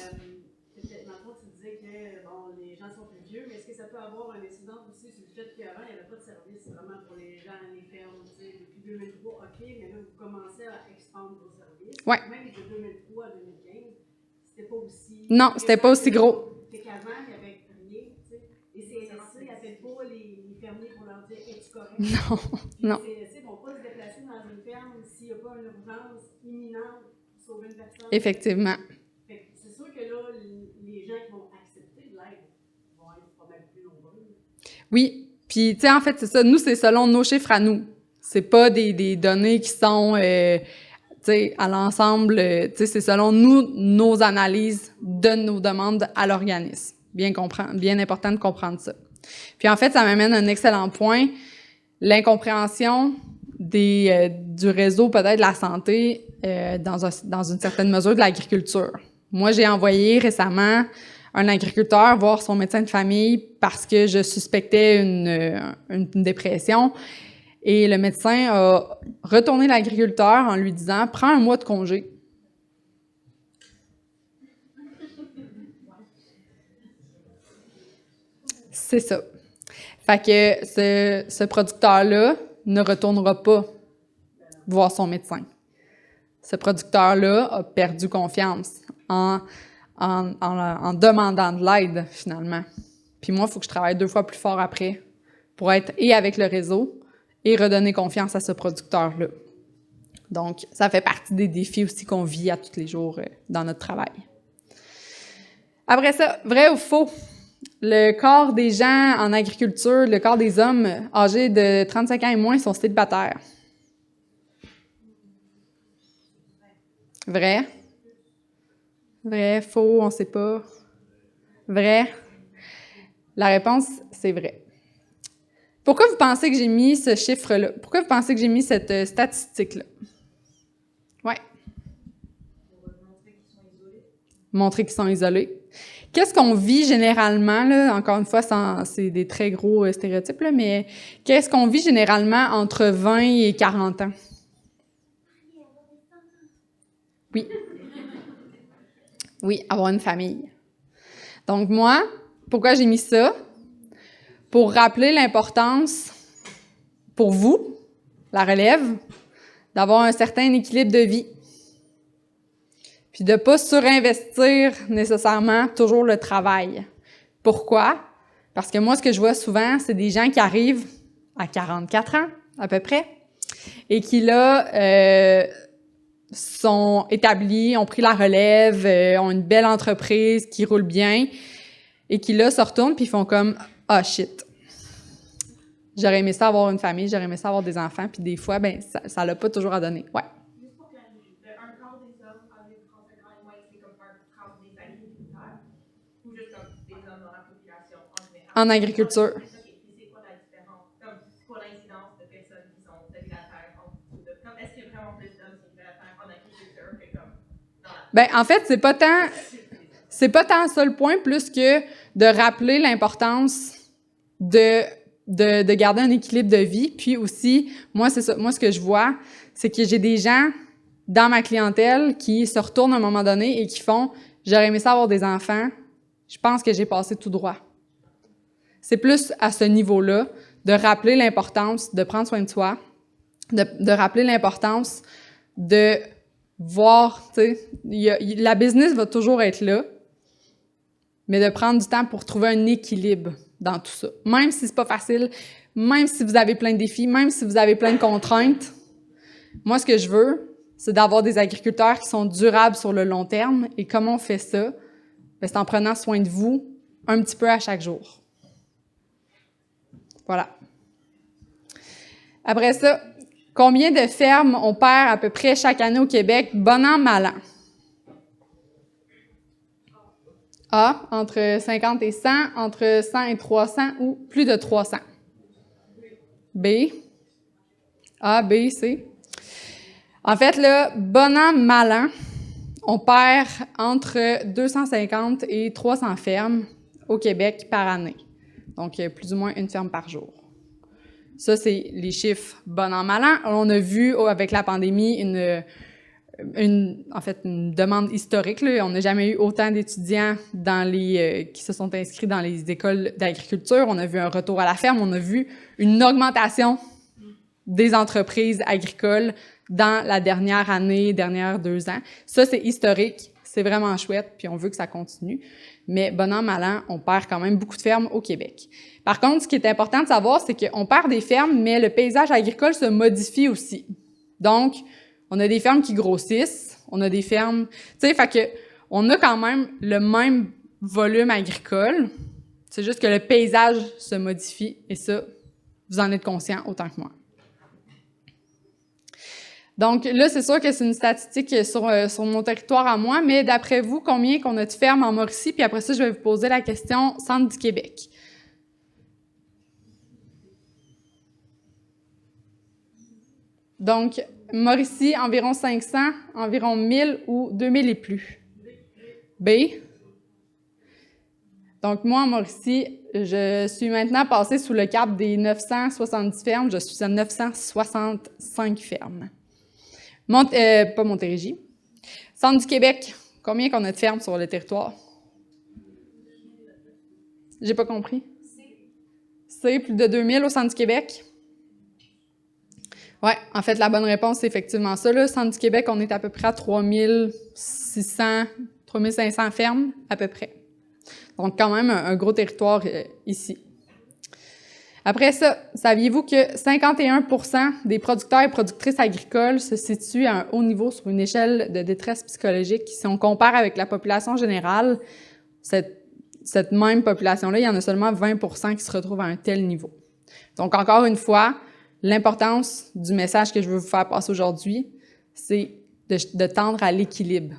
tu disais que bon, les gens sont plus vieux, mais est-ce que ça peut avoir un incident aussi sur le fait qu'avant, il n'y avait pas de service vraiment pour les gens, les fermes, tu sais, depuis 2003, OK, mais là, vous commencez à expandre vos services. Ouais. Même de 2003 à 2015, c'était pas aussi... Non, c'était pas aussi gros. Fait qu'avant, il n'y avait rien, tu sais. Et CSSC n'appelle pas les fermiers pour leur dire « Es-tu correct? » Non, non. Les CSSC ne vont pas se déplacer dans une ferme s'il n'y a pas une urgence imminente pour sauver une personne. Effectivement. Fait que c'est sûr que là, les gens qui vont accepter de l'aide vont être pas mal plus nombreux. Oui. Puis, tu sais, en fait, c'est ça. Nous, c'est selon nos chiffres à nous. C'est pas des données qui sont, tu sais, à l'ensemble. Tu sais, c'est selon nous, nos analyses de nos demandes à l'organisme. Bien important de comprendre ça. Puis, en fait, ça m'amène à un excellent point. L'incompréhension du réseau, peut-être de la santé, dans une certaine mesure de l'agriculture. Moi, j'ai envoyé récemment un agriculteur voir son médecin de famille parce que je suspectais une dépression. Et le médecin a retourné l'agriculteur en lui disant « Prends un mois de congé. » C'est ça. Fait que ce producteur-là ne retournera pas voir son médecin. Ce producteur-là a perdu confiance en demandant de l'aide, finalement. Puis moi, il faut que je travaille 2 fois plus fort après pour être et avec le réseau et redonner confiance à ce producteur-là. Donc, ça fait partie des défis aussi qu'on vit à tous les jours dans notre travail. Après ça, vrai ou faux? Le quart des gens en agriculture, le quart des hommes âgés de 35 ans et moins sont célibataires. Vrai? Vrai, faux, on ne sait pas. Vrai? La réponse, c'est vrai. Pourquoi vous pensez que j'ai mis ce chiffre-là? Pourquoi vous pensez que j'ai mis cette statistique-là? Ouais. Pour montrer qu'ils sont isolés. Montrer qu'ils sont isolés. Qu'est-ce qu'on vit généralement, là? Encore une fois, c'est des très gros stéréotypes, là, mais qu'est-ce qu'on vit généralement entre 20 et 40 ans? Oui. Oui, avoir une famille. Donc moi, pourquoi j'ai mis ça? Pour rappeler l'importance, pour vous, la relève, d'avoir un certain équilibre de vie. Puis de ne pas surinvestir nécessairement toujours le travail. Pourquoi? Parce que moi, ce que je vois souvent, c'est des gens qui arrivent à 44 ans, à peu près, et qui, là, sont établis, ont pris la relève, ont une belle entreprise qui roule bien, et qui, là, se retournent puis font comme « Ah, shit! J'aurais aimé ça avoir une famille, j'aurais aimé ça avoir des enfants, puis des fois, ben ça l'a pas toujours à donner. » Ouais. Juste pour clarifier, un quart des hommes âgés de 35 ans et moins, c'est comme un quart des agriculteurs ou juste comme des hommes dans la population en général? En agriculture. OK, puis c'est quoi la différence? Comme, c'est quoi l'incidence de personnes qui sont célibataires en dessous de... Comme, est-ce qu'il y a vraiment plus d'hommes célibataires en agriculture que comme dans la... Ben en fait, c'est pas tant ça le point, plus que de rappeler l'importance de garder un équilibre de vie. Puis aussi, moi, c'est ça. Moi, ce que je vois, c'est que j'ai des gens dans ma clientèle qui se retournent à un moment donné et qui font « J'aurais aimé ça avoir des enfants. Je pense que j'ai passé tout droit. » C'est plus à ce niveau-là de rappeler l'importance de prendre soin de soi, de rappeler l'importance de voir, tu sais, la business va toujours être là, mais de prendre du temps pour trouver un équilibre dans tout ça. Même si c'est pas facile, même si vous avez plein de défis, même si vous avez plein de contraintes, moi, ce que je veux, c'est d'avoir des agriculteurs qui sont durables sur le long terme. Et comment on fait ça? Ben, c'est en prenant soin de vous un petit peu à chaque jour. Voilà. Après ça, combien de fermes on perd à peu près chaque année au Québec? Bon an, mal an. A, entre 50 et 100, entre 100 et 300 ou plus de 300. B, A, B, C. En fait, là, bon an, mal an, on perd entre 250 et 300 fermes au Québec par année. Donc, plus ou moins une ferme par jour. Ça, c'est les chiffres bon an, mal an. On a vu avec la pandémie une demande historique, là. On n'a jamais eu autant d'étudiants qui se sont inscrits dans les écoles d'agriculture. On a vu un retour à la ferme. On a vu une augmentation des entreprises agricoles dans la dernière année, dernières 2 ans. Ça, c'est historique. C'est vraiment chouette, puis on veut que ça continue. Mais bon an, mal an, on perd quand même beaucoup de fermes au Québec. Par contre, ce qui est important de savoir, c'est qu'on perd des fermes, mais le paysage agricole se modifie aussi. Donc, on a des fermes qui grossissent, on a des fermes... Tu sais, fait que on a quand même le même volume agricole, c'est juste que le paysage se modifie, et ça, vous en êtes conscient autant que moi. Donc là, c'est sûr que c'est une statistique sur mon territoire à moi, mais d'après vous, combien qu'on a de fermes en Mauricie? Puis après ça, je vais vous poser la question centre du Québec. Donc, Mauricie, environ 500, environ 1000 ou 2000 et plus. B. Donc, moi, en Mauricie, je suis maintenant passée sous le cap des 970 fermes. Je suis à 965 fermes. Pas Montérégie. Centre du Québec, combien qu'on a de fermes sur le territoire? J'ai pas compris. C'est plus de 2000 au centre du Québec? Ouais, en fait, la bonne réponse, c'est effectivement ça. Là. Centre du Québec, on est à peu près à 3600, 3500 fermes, à peu près. Donc, quand même, un gros territoire ici. Après ça, saviez-vous que 51% des producteurs et productrices agricoles se situent à un haut niveau sur une échelle de détresse psychologique? Si on compare avec la population générale, cette même population-là, il y en a seulement 20% qui se retrouvent à un tel niveau. Donc, encore une fois, l'importance du message que je veux vous faire passer aujourd'hui, c'est de tendre à l'équilibre,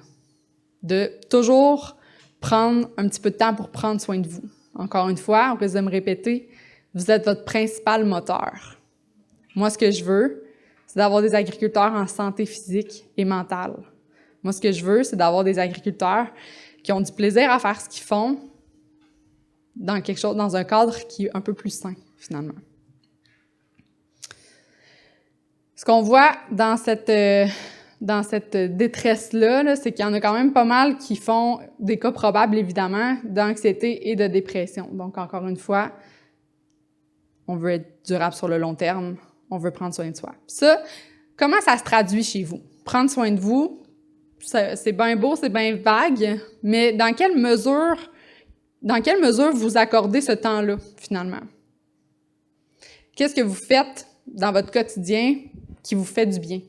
de toujours prendre un petit peu de temps pour prendre soin de vous. Encore une fois, on risque de me répéter, vous êtes votre principal moteur. Moi, ce que je veux, c'est d'avoir des agriculteurs en santé physique et mentale. Moi, ce que je veux, c'est d'avoir des agriculteurs qui ont du plaisir à faire ce qu'ils font dans un cadre qui est un peu plus sain, finalement. Ce qu'on voit dans cette détresse-là, c'est qu'il y en a quand même pas mal qui font des cas probables, évidemment, d'anxiété et de dépression. Donc, encore une fois, on veut être durable sur le long terme, on veut prendre soin de soi. Ça, comment ça se traduit chez vous? Prendre soin de vous, c'est bien beau, c'est bien vague, mais dans quelle mesure vous accordez ce temps-là, finalement? Qu'est-ce que vous faites dans votre quotidien qui vous fait du bien?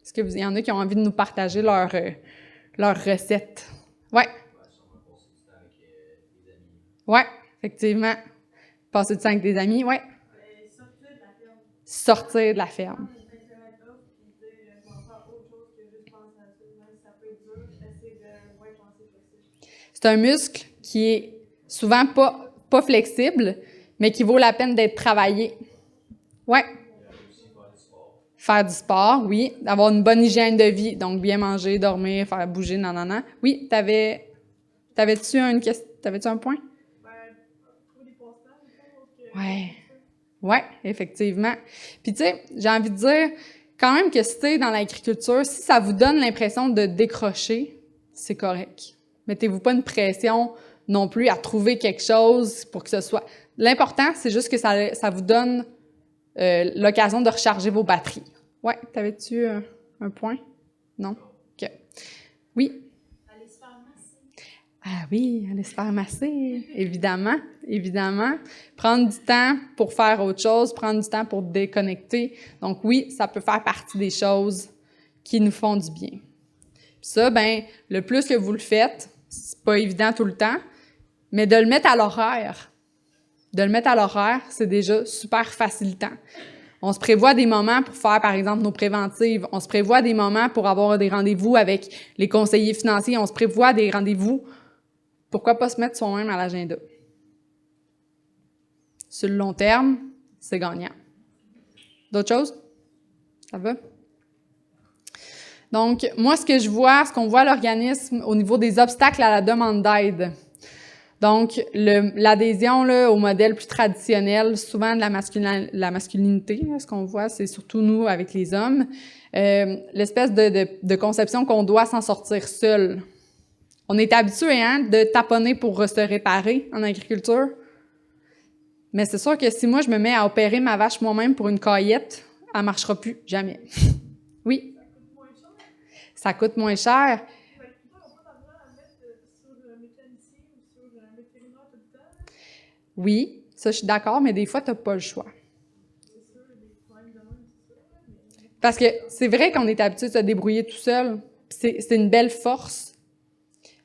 Est-ce qu'il y en a qui ont envie de nous partager leur recette? Ouais. Ouais, effectivement. Passer du temps avec des amis, ouais. Sortir de la ferme. Sortir de la ferme. C'est un muscle qui est souvent pas flexible, mais qui vaut la peine d'être travaillé. Ouais. Faire du sport, oui. Avoir une bonne hygiène de vie, donc bien manger, dormir, faire bouger, nanana. Oui, t'avais-tu un point? Ouais, effectivement. Puis tu sais, j'ai envie de dire, quand même que si t'es dans l'agriculture, si ça vous donne l'impression de décrocher, c'est correct. Mettez-vous pas une pression non plus à trouver quelque chose pour que ce soit... L'important, c'est juste que ça vous donne l'occasion de recharger vos batteries. Ouais, t'avais-tu un point? Non? OK. Oui? Aller se faire masser. Ah oui, aller se faire masser, évidemment, évidemment. Prendre du temps pour faire autre chose, prendre du temps pour déconnecter. Donc oui, ça peut faire partie des choses qui nous font du bien. Puis ça, ben, le plus que vous le faites, c'est pas évident tout le temps, mais de le mettre à l'horaire. De le mettre à l'horaire, c'est déjà super facilitant. On se prévoit des moments pour faire, par exemple, nos préventives. On se prévoit des moments pour avoir des rendez-vous avec les conseillers financiers. On se prévoit des rendez-vous. Pourquoi pas se mettre soi-même à l'agenda? Sur le long terme, c'est gagnant. D'autres choses? Ça va? Donc, moi, ce qu'on voit à l'organisme au niveau des obstacles à la demande d'aide. Donc, l'adhésion là, au modèle plus traditionnel, souvent de la masculinité, là, ce qu'on voit, c'est surtout nous avec les hommes, l'espèce de conception qu'on doit s'en sortir seul. On est habitué de taponner pour se réparer en agriculture. Mais c'est sûr que si moi, je me mets à opérer ma vache moi-même pour une caillette, elle ne marchera plus, jamais. Oui. Ça coûte moins cher. Oui, ça, je suis d'accord, mais des fois, tu n'as pas le choix. Parce que c'est vrai qu'on est habitué de se débrouiller tout seul. C'est une belle force.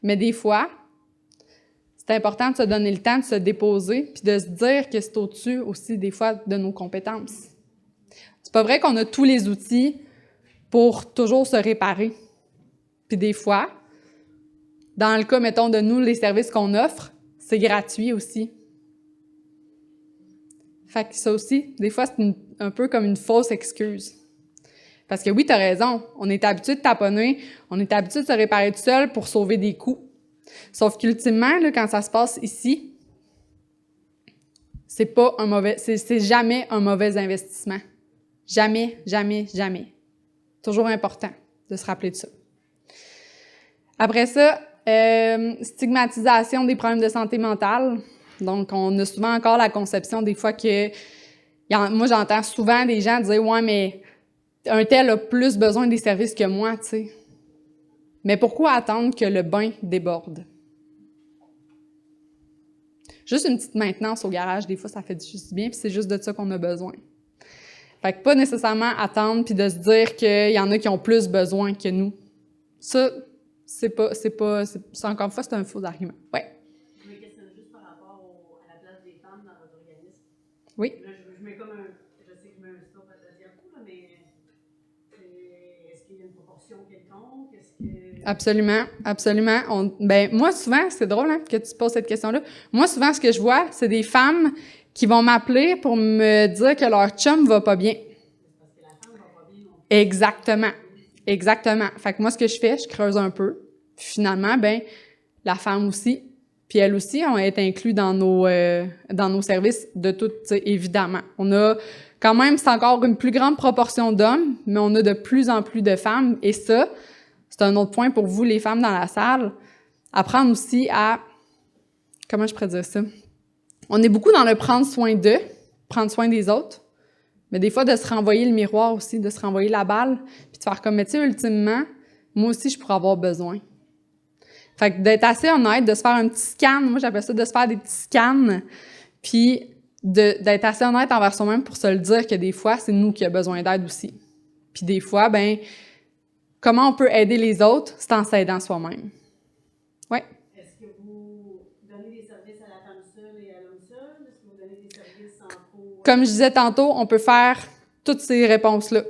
Mais des fois, c'est important de se donner le temps de se déposer puis de se dire que c'est au-dessus aussi, des fois, de nos compétences. C'est pas vrai qu'on a tous les outils pour toujours se réparer. Puis des fois, dans le cas, mettons, de nous, les services qu'on offre, c'est gratuit aussi. Fait que ça aussi, des fois, c'est un peu comme une fausse excuse. Parce que oui, t'as raison, on est habitué de taponner, on est habitué de se réparer tout seul pour sauver des coûts. Sauf qu'ultimement, là, quand ça se passe ici, c'est jamais un mauvais investissement. Jamais, jamais, jamais. Toujours important de se rappeler de ça. Après ça, stigmatisation des problèmes de santé mentale. Donc, on a souvent encore la conception des fois que... Moi, j'entends souvent des gens dire « Ouais, mais un tel a plus besoin des services que moi, tu sais. » Mais pourquoi attendre que le bain déborde? Juste une petite maintenance au garage, des fois, ça fait juste bien, puis c'est juste de ça qu'on a besoin. Fait que pas nécessairement attendre puis de se dire qu'il y en a qui ont plus besoin que nous. Ça, c'est encore une fois, c'est un faux argument. Ouais. Je me questionne juste par rapport à la place des femmes dans votre organisme. Oui. Là, je mets comme je sais que je mets un stop à deuxième coup, là, mais est-ce qu'il y a une proportion quelconque? Absolument, absolument. Moi, souvent, c'est drôle que tu poses cette question-là. Moi, souvent, ce que je vois, c'est des femmes qui vont m'appeler pour me dire que leur chum va pas bien. Parce que la femme va pas bien non plus. Exactement. Exactement. Fait que moi, ce que je fais, je creuse un peu. Puis finalement, la femme aussi, puis elle aussi, on est inclus dans nos services de tout, évidemment. On a quand même, c'est encore une plus grande proportion d'hommes, mais on a de plus en plus de femmes. Et ça, c'est un autre point pour vous, les femmes dans la salle. Apprendre aussi à... Comment je pourrais dire ça? On est beaucoup dans le prendre soin d'eux, prendre soin des autres, mais des fois, de se renvoyer le miroir aussi, de se renvoyer la balle, puis de faire comme, mais tu sais, ultimement, moi aussi, je pourrais avoir besoin. Fait que d'être assez honnête, de se faire un petit scan, moi, j'appelle ça de se faire des petits scans, puis d'être assez honnête envers soi-même pour se le dire que des fois, c'est nous qui avons besoin d'aide aussi. Puis des fois, comment on peut aider les autres, c'est en s'aidant soi-même. Ouais. Est-ce que vous donnez des services à la femme seule et à l'homme seul? Est-ce que vous donnez des services en faux? Comme je disais tantôt, on peut faire toutes ces réponses-là.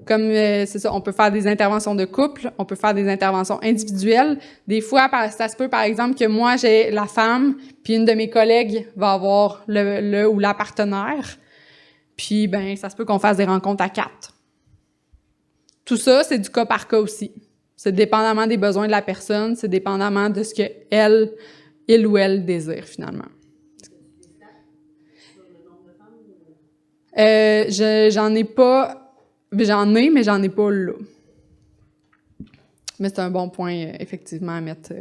Comme, c'est ça, on peut faire des interventions de couple, on peut faire des interventions individuelles. Des fois, ça se peut, par exemple, que moi, j'ai la femme, puis une de mes collègues va avoir le ou la partenaire. Puis, ça se peut qu'on fasse des rencontres à 4. Tout ça, c'est du cas par cas aussi. C'est dépendamment des besoins de la personne, c'est dépendamment de ce que il ou elle désire, finalement. J'en ai pas... J'en ai, mais j'en ai pas là. Mais c'est un bon point, effectivement, à mettre.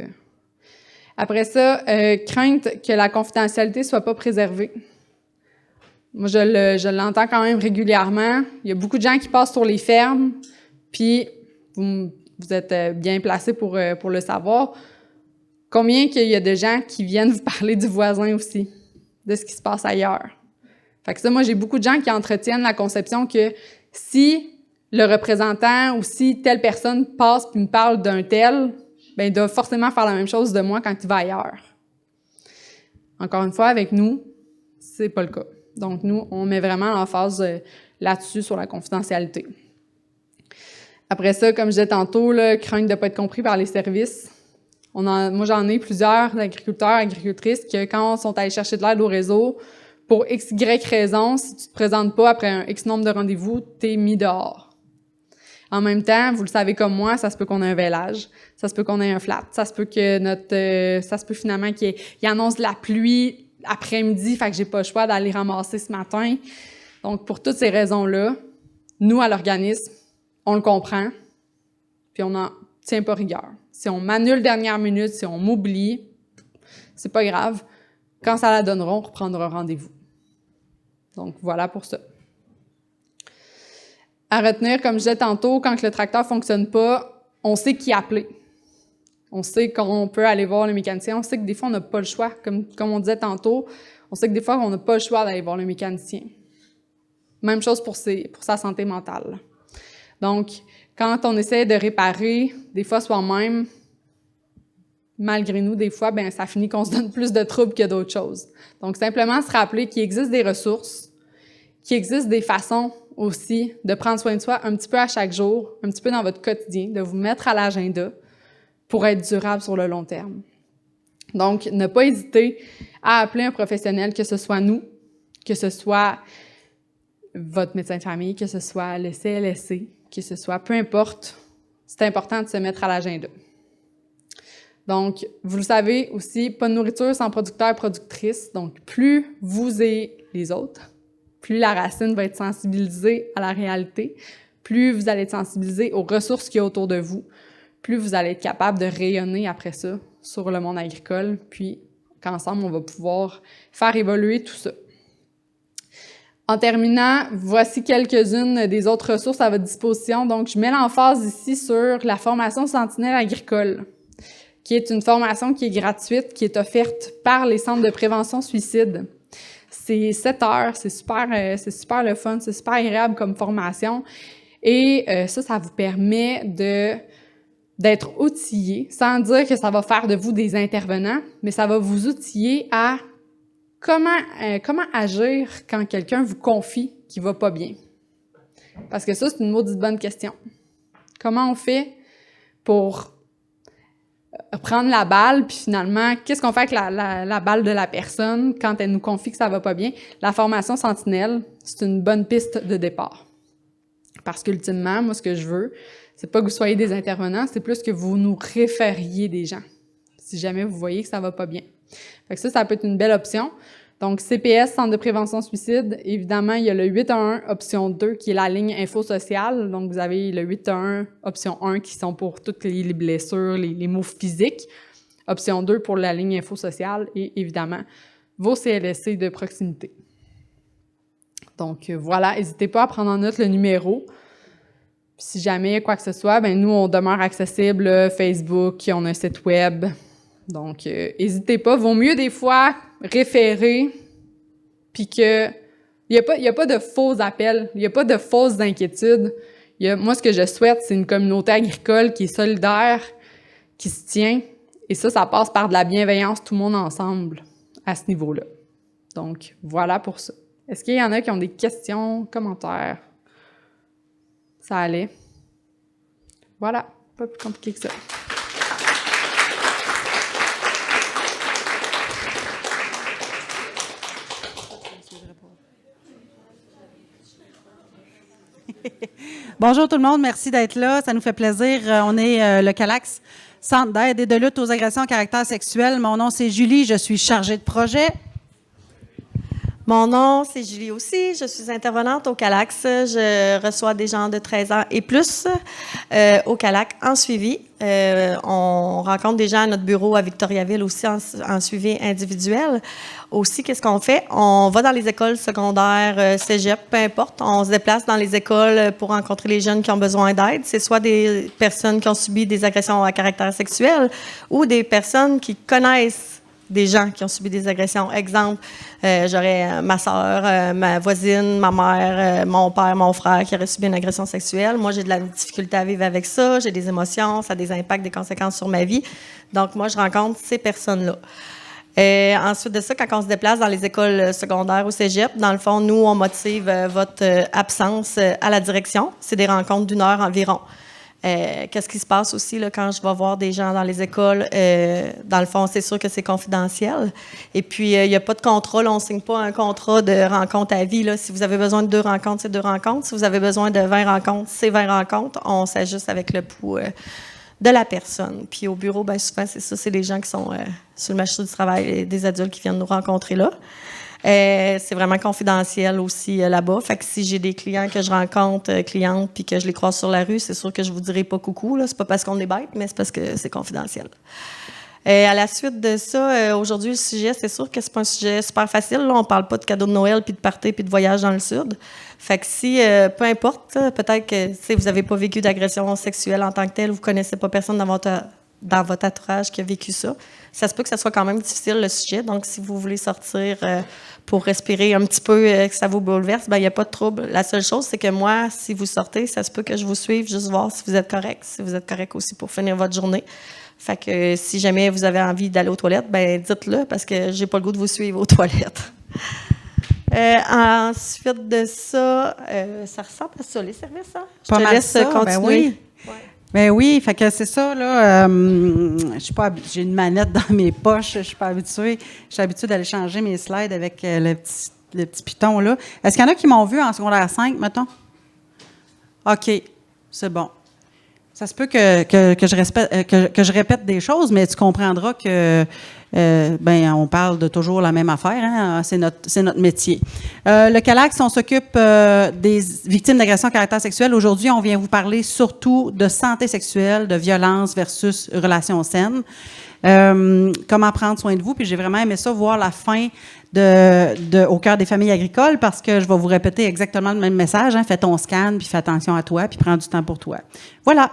Après ça, crainte que la confidentialité soit pas préservée. Moi, je l'entends quand même régulièrement. Il y a beaucoup de gens qui passent sur les fermes, puis vous êtes bien placés pour le savoir. Combien qu'il y a de gens qui viennent vous parler du voisin aussi, de ce qui se passe ailleurs. Fait que ça, moi, j'ai beaucoup de gens qui entretiennent la conception que si le représentant ou si telle personne passe puis me parle d'un tel, il doit forcément faire la même chose de moi quand il va ailleurs. Encore une fois, avec nous, c'est pas le cas. Donc, nous, on met vraiment l'emphase là-dessus sur la confidentialité. Après ça, comme je disais tantôt, crainte de ne pas être compris par les services. Moi, j'en ai plusieurs agriculteurs, agricultrices qui, quand ils sont allés chercher de l'aide au réseau, pour XY raison, si tu te présentes pas après un X nombre de rendez-vous, t'es mis dehors. En même temps, vous le savez comme moi, ça se peut qu'on ait un vélage, ça se peut qu'on ait un flat, ça se peut que ça se peut finalement qu'il annonce de la pluie après-midi, fait que j'ai pas le choix d'aller ramasser ce matin. Donc, pour toutes ces raisons-là, nous, à l'organisme, on le comprend, puis on n'en tient pas rigueur. Si on m'annule dernière minute, si on m'oublie, c'est pas grave. Quand ça la donnera, on reprendra rendez-vous. Donc, voilà pour ça. À retenir, comme je disais tantôt, quand le tracteur fonctionne pas, on sait qui appeler. On sait qu'on peut aller voir le mécanicien. On sait que des fois, on n'a pas le choix. Comme on disait tantôt, on sait que des fois, on n'a pas le choix d'aller voir le mécanicien. Même chose pour sa santé mentale. Donc, quand on essaie de réparer, des fois soi-même, malgré nous, des fois, ça finit qu'on se donne plus de troubles que d'autres choses. Donc, simplement se rappeler qu'il existe des ressources, qu'il existe des façons aussi de prendre soin de soi un petit peu à chaque jour, un petit peu dans votre quotidien, de vous mettre à l'agenda pour être durable sur le long terme. Donc, ne pas hésiter à appeler un professionnel, que ce soit nous, que ce soit votre médecin de famille, que ce soit le CLSC, que ce soit, peu importe, c'est important de se mettre à l'agenda. Donc, vous le savez aussi, pas de nourriture sans producteur et productrice. Donc, plus vous et les autres, plus la racine va être sensibilisée à la réalité, plus vous allez être sensibilisé aux ressources qu'il y a autour de vous, plus vous allez être capable de rayonner après ça sur le monde agricole, puis qu'ensemble, on va pouvoir faire évoluer tout ça. En terminant, voici quelques-unes des autres ressources à votre disposition. Donc, je mets l'emphase ici sur la formation Sentinelle agricole, qui est une formation qui est gratuite, qui est offerte par les centres de prévention suicide. C'est 7 heures, c'est super le fun, c'est super agréable comme formation. Et ça vous permet d'être outillé, sans dire que ça va faire de vous des intervenants, mais ça va vous outiller à comment agir quand quelqu'un vous confie qu'il va pas bien. Parce que ça, c'est une maudite bonne question. Comment on fait pour prendre la balle, puis finalement, qu'est-ce qu'on fait avec la balle de la personne quand elle nous confie que ça va pas bien? La formation Sentinelle, c'est une bonne piste de départ. Parce qu'ultimement, moi, ce que je veux, c'est pas que vous soyez des intervenants, c'est plus que vous nous référiez des gens, si jamais vous voyez que ça va pas bien. Fait que ça peut être une belle option. Donc, CPS, Centre de prévention suicide, évidemment, il y a le 811 option 2 qui est la ligne info sociale. Donc, vous avez le 811 option 1 qui sont pour toutes les blessures, les maux physiques. Option 2 pour la ligne info sociale et évidemment, vos CLSC de proximité. Donc, voilà, n'hésitez pas à prendre en note le numéro. Si jamais il y a quoi que ce soit, nous, on demeure accessible, Facebook, on a un site web. Donc, n'hésitez pas. Vaut mieux des fois référer, puis que il y a pas de faux appels, il y a pas de fausses inquiétudes. Moi, ce que je souhaite, c'est une communauté agricole qui est solidaire, qui se tient, et ça passe par de la bienveillance, tout le monde ensemble, à ce niveau-là. Donc, voilà pour ça. Est-ce qu'il y en a qui ont des questions, commentaires? Ça allait? Voilà, pas plus compliqué que ça. Bonjour tout le monde, merci d'être là. Ça nous fait plaisir. On est le CALAX, Centre d'aide et de lutte aux agressions à caractère sexuel. Mon nom, c'est Julie. Je suis chargée de projet. Mon nom, c'est Julie aussi. Je suis intervenante au CALAX. Je reçois des gens de 13 ans et plus au CALAX en suivi. On rencontre des gens à notre bureau à Victoriaville aussi en suivi individuel. Aussi, qu'est-ce qu'on fait? On va dans les écoles secondaires, cégep, peu importe. On se déplace dans les écoles pour rencontrer les jeunes qui ont besoin d'aide. C'est soit des personnes qui ont subi des agressions à caractère sexuel ou des personnes qui connaissent des gens qui ont subi des agressions. Exemple, j'aurais ma soeur, ma voisine, ma mère, mon père, mon frère qui auraient subi une agression sexuelle. Moi, j'ai de la difficulté à vivre avec ça. J'ai des émotions, ça a des impacts, des conséquences sur ma vie. Donc, moi, je rencontre ces personnes-là. Ensuite de ça, quand on se déplace dans les écoles secondaires ou cégep, dans le fond, nous, on motive votre absence à la direction. C'est des rencontres d'1 heure environ. Qu'est-ce qui se passe aussi là, quand je vais voir des gens dans les écoles? Dans le fond, c'est sûr que c'est confidentiel. Et puis, il n'y a pas de contrat. Là, on ne signe pas un contrat de rencontre à vie. Là. Si vous avez besoin de 2 rencontres, c'est 2 rencontres. Si vous avez besoin de 20 rencontres, c'est 20 rencontres. On s'ajuste avec le pouls de la personne. Puis au bureau, bien souvent, c'est ça. C'est les gens qui sont sur le marché du travail, et des adultes qui viennent nous rencontrer là. C'est vraiment confidentiel aussi là-bas. Fait que si j'ai des clients que je rencontre, clientes, puis que je les croise sur la rue, c'est sûr que je vous dirai pas coucou. Là. C'est pas parce qu'on est bête, mais c'est parce que c'est confidentiel. À la suite de ça, aujourd'hui, le sujet, c'est sûr que c'est pas un sujet super facile. Là. On parle pas de cadeaux de Noël, puis de party, puis de voyage dans le Sud. Fait que si, peu importe, peut-être que si vous avez pas vécu d'agression sexuelle en tant que telle, vous connaissez pas personne dans votre entourage qui a vécu ça, ça se peut que ça soit quand même difficile, le sujet. Donc, si vous voulez sortir pour respirer un petit peu, que ça vous bouleverse, il n'y a pas de trouble. La seule chose, c'est que moi, si vous sortez, ça se peut que je vous suive, juste voir si vous êtes correct, si vous êtes correct aussi pour finir votre journée. Fait que si jamais vous avez envie d'aller aux toilettes, dites-le, parce que j'ai pas le goût de vous suivre aux toilettes. Ensuite de ça, ça ressemble à ça, les services, hein? Je te laisse continuer. Ben oui. Ouais. Ben oui, fait que c'est ça, là. Je suis pas j'ai une manette dans mes poches, je suis pas habituée. Je suis habituée d'aller changer mes slides avec le petit piton, là. Est-ce qu'il y en a qui m'ont vu en secondaire 5, mettons? OK, c'est bon. Ça se peut que je répète des choses, mais tu comprendras que on parle de toujours la même affaire. Hein? C'est notre métier. Le CALACS, on s'occupe des victimes d'agression à caractère sexuel. Aujourd'hui, on vient vous parler surtout de santé sexuelle, de violence versus relations saines. Comment prendre soin de vous. Puis j'ai vraiment aimé ça, voir la fin au cœur des familles agricoles, parce que je vais vous répéter exactement le même message. Hein? Fais ton scan, puis fais attention à toi, puis prends du temps pour toi. Voilà.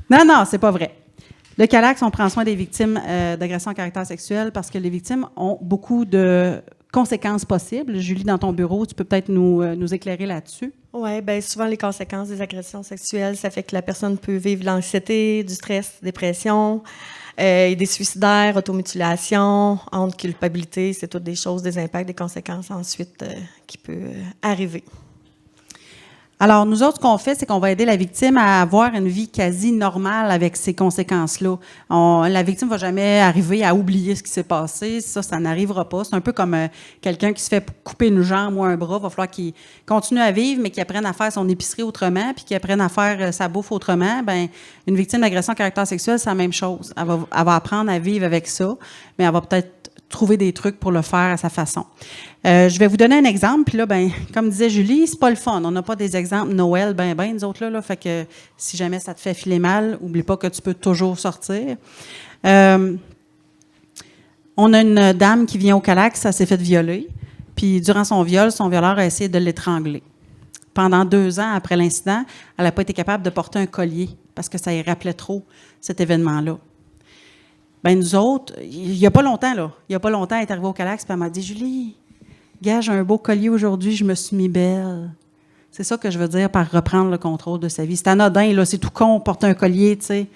Non, c'est pas vrai. Le CALACS, on prend soin des victimes d'agression à caractère sexuel parce que les victimes ont beaucoup de conséquences possibles. Julie, dans ton bureau, tu peux peut-être nous éclairer là-dessus. Oui, bien souvent, les conséquences des agressions sexuelles, ça fait que la personne peut vivre de l'anxiété, du stress, dépression, des suicidaires, automutilation, honte, culpabilité. C'est toutes des choses, des impacts, des conséquences ensuite qui peuvent arriver. Alors, nous autres, ce qu'on fait, c'est qu'on va aider la victime à avoir une vie quasi normale avec ces conséquences-là. La victime ne va jamais arriver à oublier ce qui s'est passé. Ça n'arrivera pas. C'est un peu comme quelqu'un qui se fait couper une jambe ou un bras. Il va falloir qu'il continue à vivre, mais qu'il apprenne à faire son épicerie autrement, puis qu'il apprenne à faire sa bouffe autrement. Une victime d'agression à caractère sexuel, c'est la même chose. Elle va apprendre à vivre avec ça, mais elle va peut-être trouver des trucs pour le faire à sa façon. Je vais vous donner un exemple, puis là, comme disait Julie, c'est pas le fun. On n'a pas des exemples Noël, nous autres, là. Fait que si jamais ça te fait filer mal, oublie pas que tu peux toujours sortir. On a une dame qui vient au CALACS, ça s'est fait violer, puis durant son viol, son violeur a essayé de l'étrangler. Pendant 2 ans après l'incident, elle n'a pas été capable de porter un collier parce que ça y rappelait trop, cet événement-là. Nous autres, il n'y a pas longtemps, elle est arrivée au CALACS, puis elle m'a dit « Julie, gars, j'ai un beau collier aujourd'hui, je me suis mis belle. » C'est ça que je veux dire par reprendre le contrôle de sa vie. C'est anodin, là, c'est tout con, porter un collier, tu sais.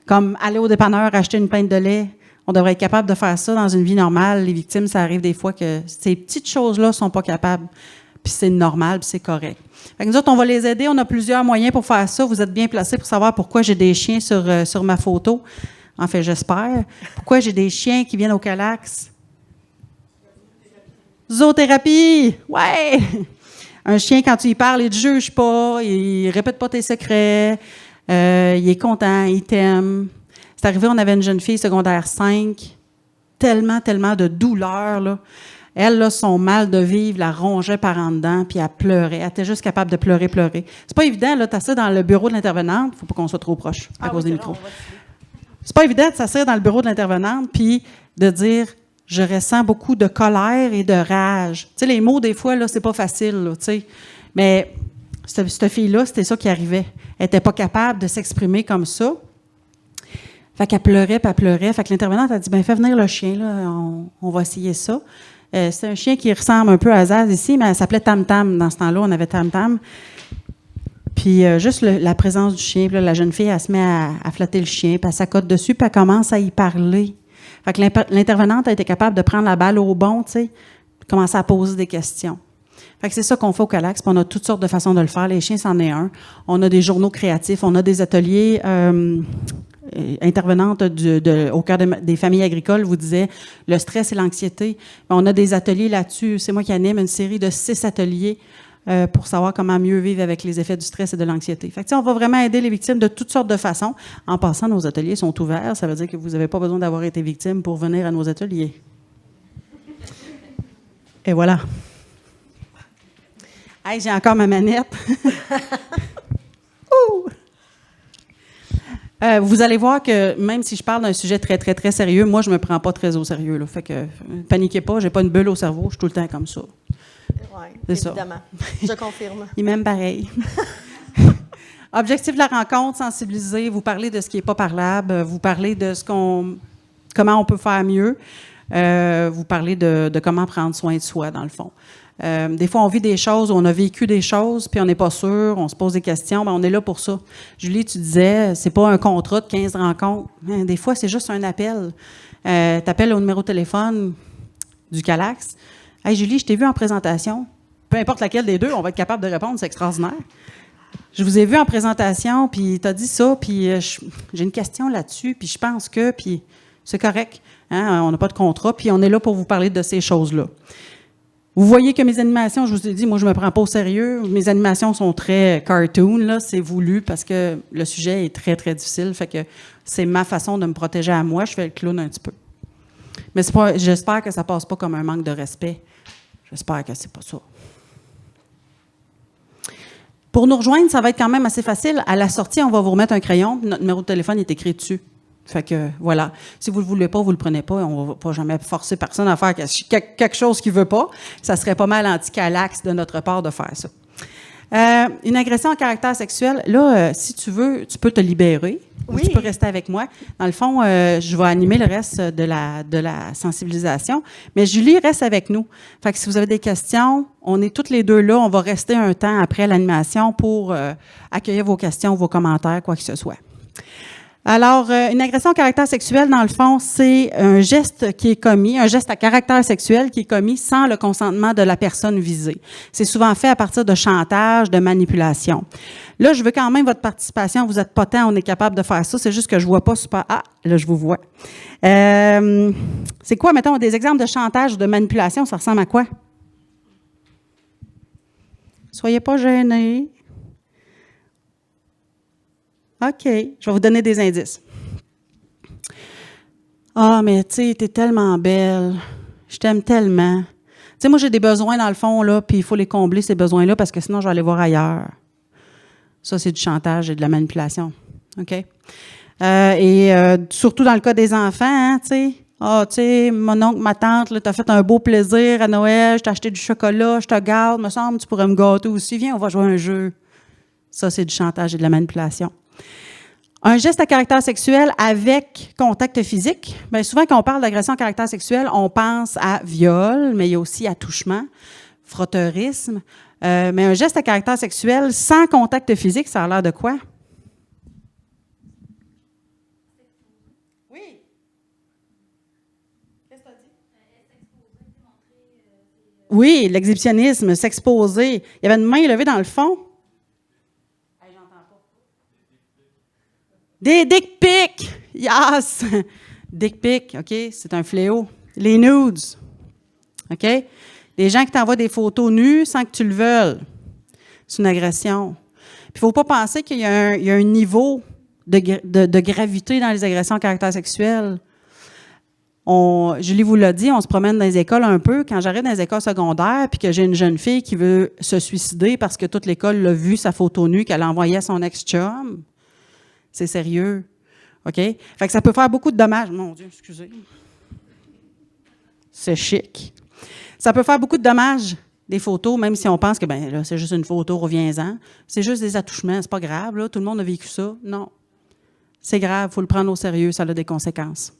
Comme aller au dépanneur, acheter une pinte de lait. On devrait être capable de faire ça dans une vie normale. Les victimes, ça arrive des fois que ces petites choses-là ne sont pas capables. Puis c'est normal, puis c'est correct. Fait que nous autres, on va les aider. On a plusieurs moyens pour faire ça. Vous êtes bien placés pour savoir pourquoi j'ai des chiens sur ma photo. En fait, j'espère. Pourquoi j'ai des chiens qui viennent au CALACS? Zoothérapie! Ouais! Un chien, quand tu y parles, il ne te juge pas, il ne répète pas tes secrets, il est content, il t'aime. C'est arrivé, on avait une jeune fille secondaire 5, tellement de douleur, là. Elle, là, son mal de vivre la rongeait par en dedans, puis elle pleurait. Elle était juste capable de pleurer. C'est pas évident, là, t'as ça dans le bureau de l'intervenante. Faut pas qu'on soit trop proche à cause des micros. C'est pas évident de s'asseoir dans le bureau de l'intervenante puis de dire « je ressens beaucoup de colère et de rage ». Tu sais, les mots, des fois, là, c'est pas facile, là, tu sais. Mais cette fille-là, c'était ça qui arrivait. Elle était pas capable de s'exprimer comme ça. Fait qu'elle pleurait, puis elle pleurait. Fait que l'intervenante a dit « fais venir le chien, là, on va essayer ça ». C'est un chien qui ressemble un peu à Zaz ici, mais elle s'appelait Tam Tam. Dans ce temps-là, on avait Tam Tam. Puis juste la présence du chien, puis là, la jeune fille, elle se met à flatter le chien, puis elle s'accote dessus, puis elle commence à y parler. Fait que l'intervenante a été capable de prendre la balle au bon, tu sais, puis commencer à poser des questions. Fait que c'est ça qu'on fait au Calax, puis on a toutes sortes de façons de le faire. Les chiens, c'en est un. On a des journaux créatifs, on a des ateliers. Intervenante au cœur des familles agricoles vous disait le stress et l'anxiété. On a des ateliers là-dessus. C'est moi qui anime une série de 6 ateliers pour savoir comment mieux vivre avec les effets du stress et de l'anxiété. Fait que, on va vraiment aider les victimes de toutes sortes de façons. En passant, nos ateliers sont ouverts. Ça veut dire que vous n'avez pas besoin d'avoir été victime pour venir à nos ateliers. Et voilà. Hey, j'ai encore ma manette. Ouh! Vous allez voir que même si je parle d'un sujet très, très, très sérieux, moi, je me prends pas très au sérieux. Là. Fait que paniquez pas, j'ai pas une bulle au cerveau, je suis tout le temps comme ça. Oui, Ça. évidemment. Je confirme. Il m'aime pareil. Objectif de la rencontre, sensibiliser, vous parlez de ce qui n'est pas parlable, vous parlez de comment on peut faire mieux, vous parlez de comment prendre soin de soi, dans le fond. Des fois, on vit des choses, on a vécu des choses, puis on n'est pas sûr, on se pose des questions, bien, on est là pour ça. Julie, tu disais, c'est pas un contrat de 15 rencontres. Des fois, c'est juste un appel. Tu appelles au numéro de téléphone du Calax. « Hey, Julie, je t'ai vu en présentation. » Peu importe laquelle des deux, on va être capable de répondre, c'est extraordinaire. « Je vous ai vu en présentation, puis tu as dit ça, puis j'ai une question là-dessus, puis je pense que, puis c'est correct. Hein, on n'a pas de contrat, puis on est là pour vous parler de ces choses-là. » Vous voyez que mes animations, je vous ai dit, moi, je me prends pas au sérieux. Mes animations sont très cartoon, là. C'est voulu parce que le sujet est très, très difficile. Fait que c'est ma façon de me protéger à moi. Je fais le clown un petit peu. Mais j'espère que ça passe pas comme un manque de respect. J'espère que c'est pas ça. Pour nous rejoindre, ça va être quand même assez facile. À la sortie, on va vous remettre un crayon. Notre numéro de téléphone est écrit dessus. Fait que, voilà. Si vous ne le voulez pas, vous ne le prenez pas. On ne va pas jamais forcer personne à faire quelque chose qu'il ne veut pas. Ça serait pas mal anti-Calax de notre part de faire ça. Une agression à caractère sexuel, là, si tu veux, tu peux te libérer. Oui. Tu peux rester avec moi. Dans le fond, je vais animer le reste de la sensibilisation. Mais Julie reste avec nous. Fait que si vous avez des questions, on est toutes les deux là. On va rester un temps après l'animation pour accueillir vos questions, vos commentaires, quoi que ce soit. Alors, une agression à caractère sexuel, dans le fond, c'est un geste qui est commis, un geste à caractère sexuel qui est commis sans le consentement de la personne visée. C'est souvent fait à partir de chantage, de manipulation. Là, je veux quand même votre participation. Vous êtes pas tant, on est capable de faire ça. C'est juste que je vois pas super. Ah, là, je vous vois. C'est quoi, mettons, des exemples de chantage ou de manipulation? Ça ressemble à quoi? Soyez pas gênés. OK, je vais vous donner des indices. Ah, mais tu sais, t'es tellement belle. Je t'aime tellement. Tu sais, moi, j'ai des besoins dans le fond, là, puis il faut les combler, ces besoins-là, parce que sinon, je vais aller voir ailleurs. Ça, c'est du chantage et de la manipulation. OK? Surtout dans le cas des enfants, hein, tu sais. Ah, tu sais, mon oncle, ma tante, là, t'as fait un beau plaisir à Noël, je t'ai acheté du chocolat, je te garde, me semble, tu pourrais me gâter aussi. Viens, on va jouer à un jeu. Ça, c'est du chantage et de la manipulation. Un geste à caractère sexuel avec contact physique. Bien, souvent, quand on parle d'agression à caractère sexuel, on pense à viol, mais il y a aussi attouchement, frotteurisme. Mais un geste à caractère sexuel sans contact physique, ça a l'air de quoi? Oui. Qu'est-ce que tu as dit? Oui, l'exhibitionnisme, s'exposer. Il y avait une main levée dans le fond. Des dick pics! Yes! Dick pics, OK? C'est un fléau. Les nudes. OK? Les gens qui t'envoient des photos nues sans que tu le veuilles. C'est une agression. Puis il ne faut pas penser qu'il y a un niveau de gravité dans les agressions à caractère sexuel. Julie vous l'a dit, on se promène dans les écoles un peu. Quand j'arrive dans les écoles secondaires puis que j'ai une jeune fille qui veut se suicider parce que toute l'école l'a vu, sa photo nue qu'elle envoyait à son ex-chum, c'est sérieux. OK? Fait que ça peut faire beaucoup de dommages. Mon Dieu, excusez. C'est chic. Ça peut faire beaucoup de dommages, des photos, même si on pense que, ben là, c'est juste une photo, reviens-en. C'est juste des attouchements, c'est pas grave, là. Tout le monde a vécu ça. Non. C'est grave, il faut le prendre au sérieux, ça a des conséquences.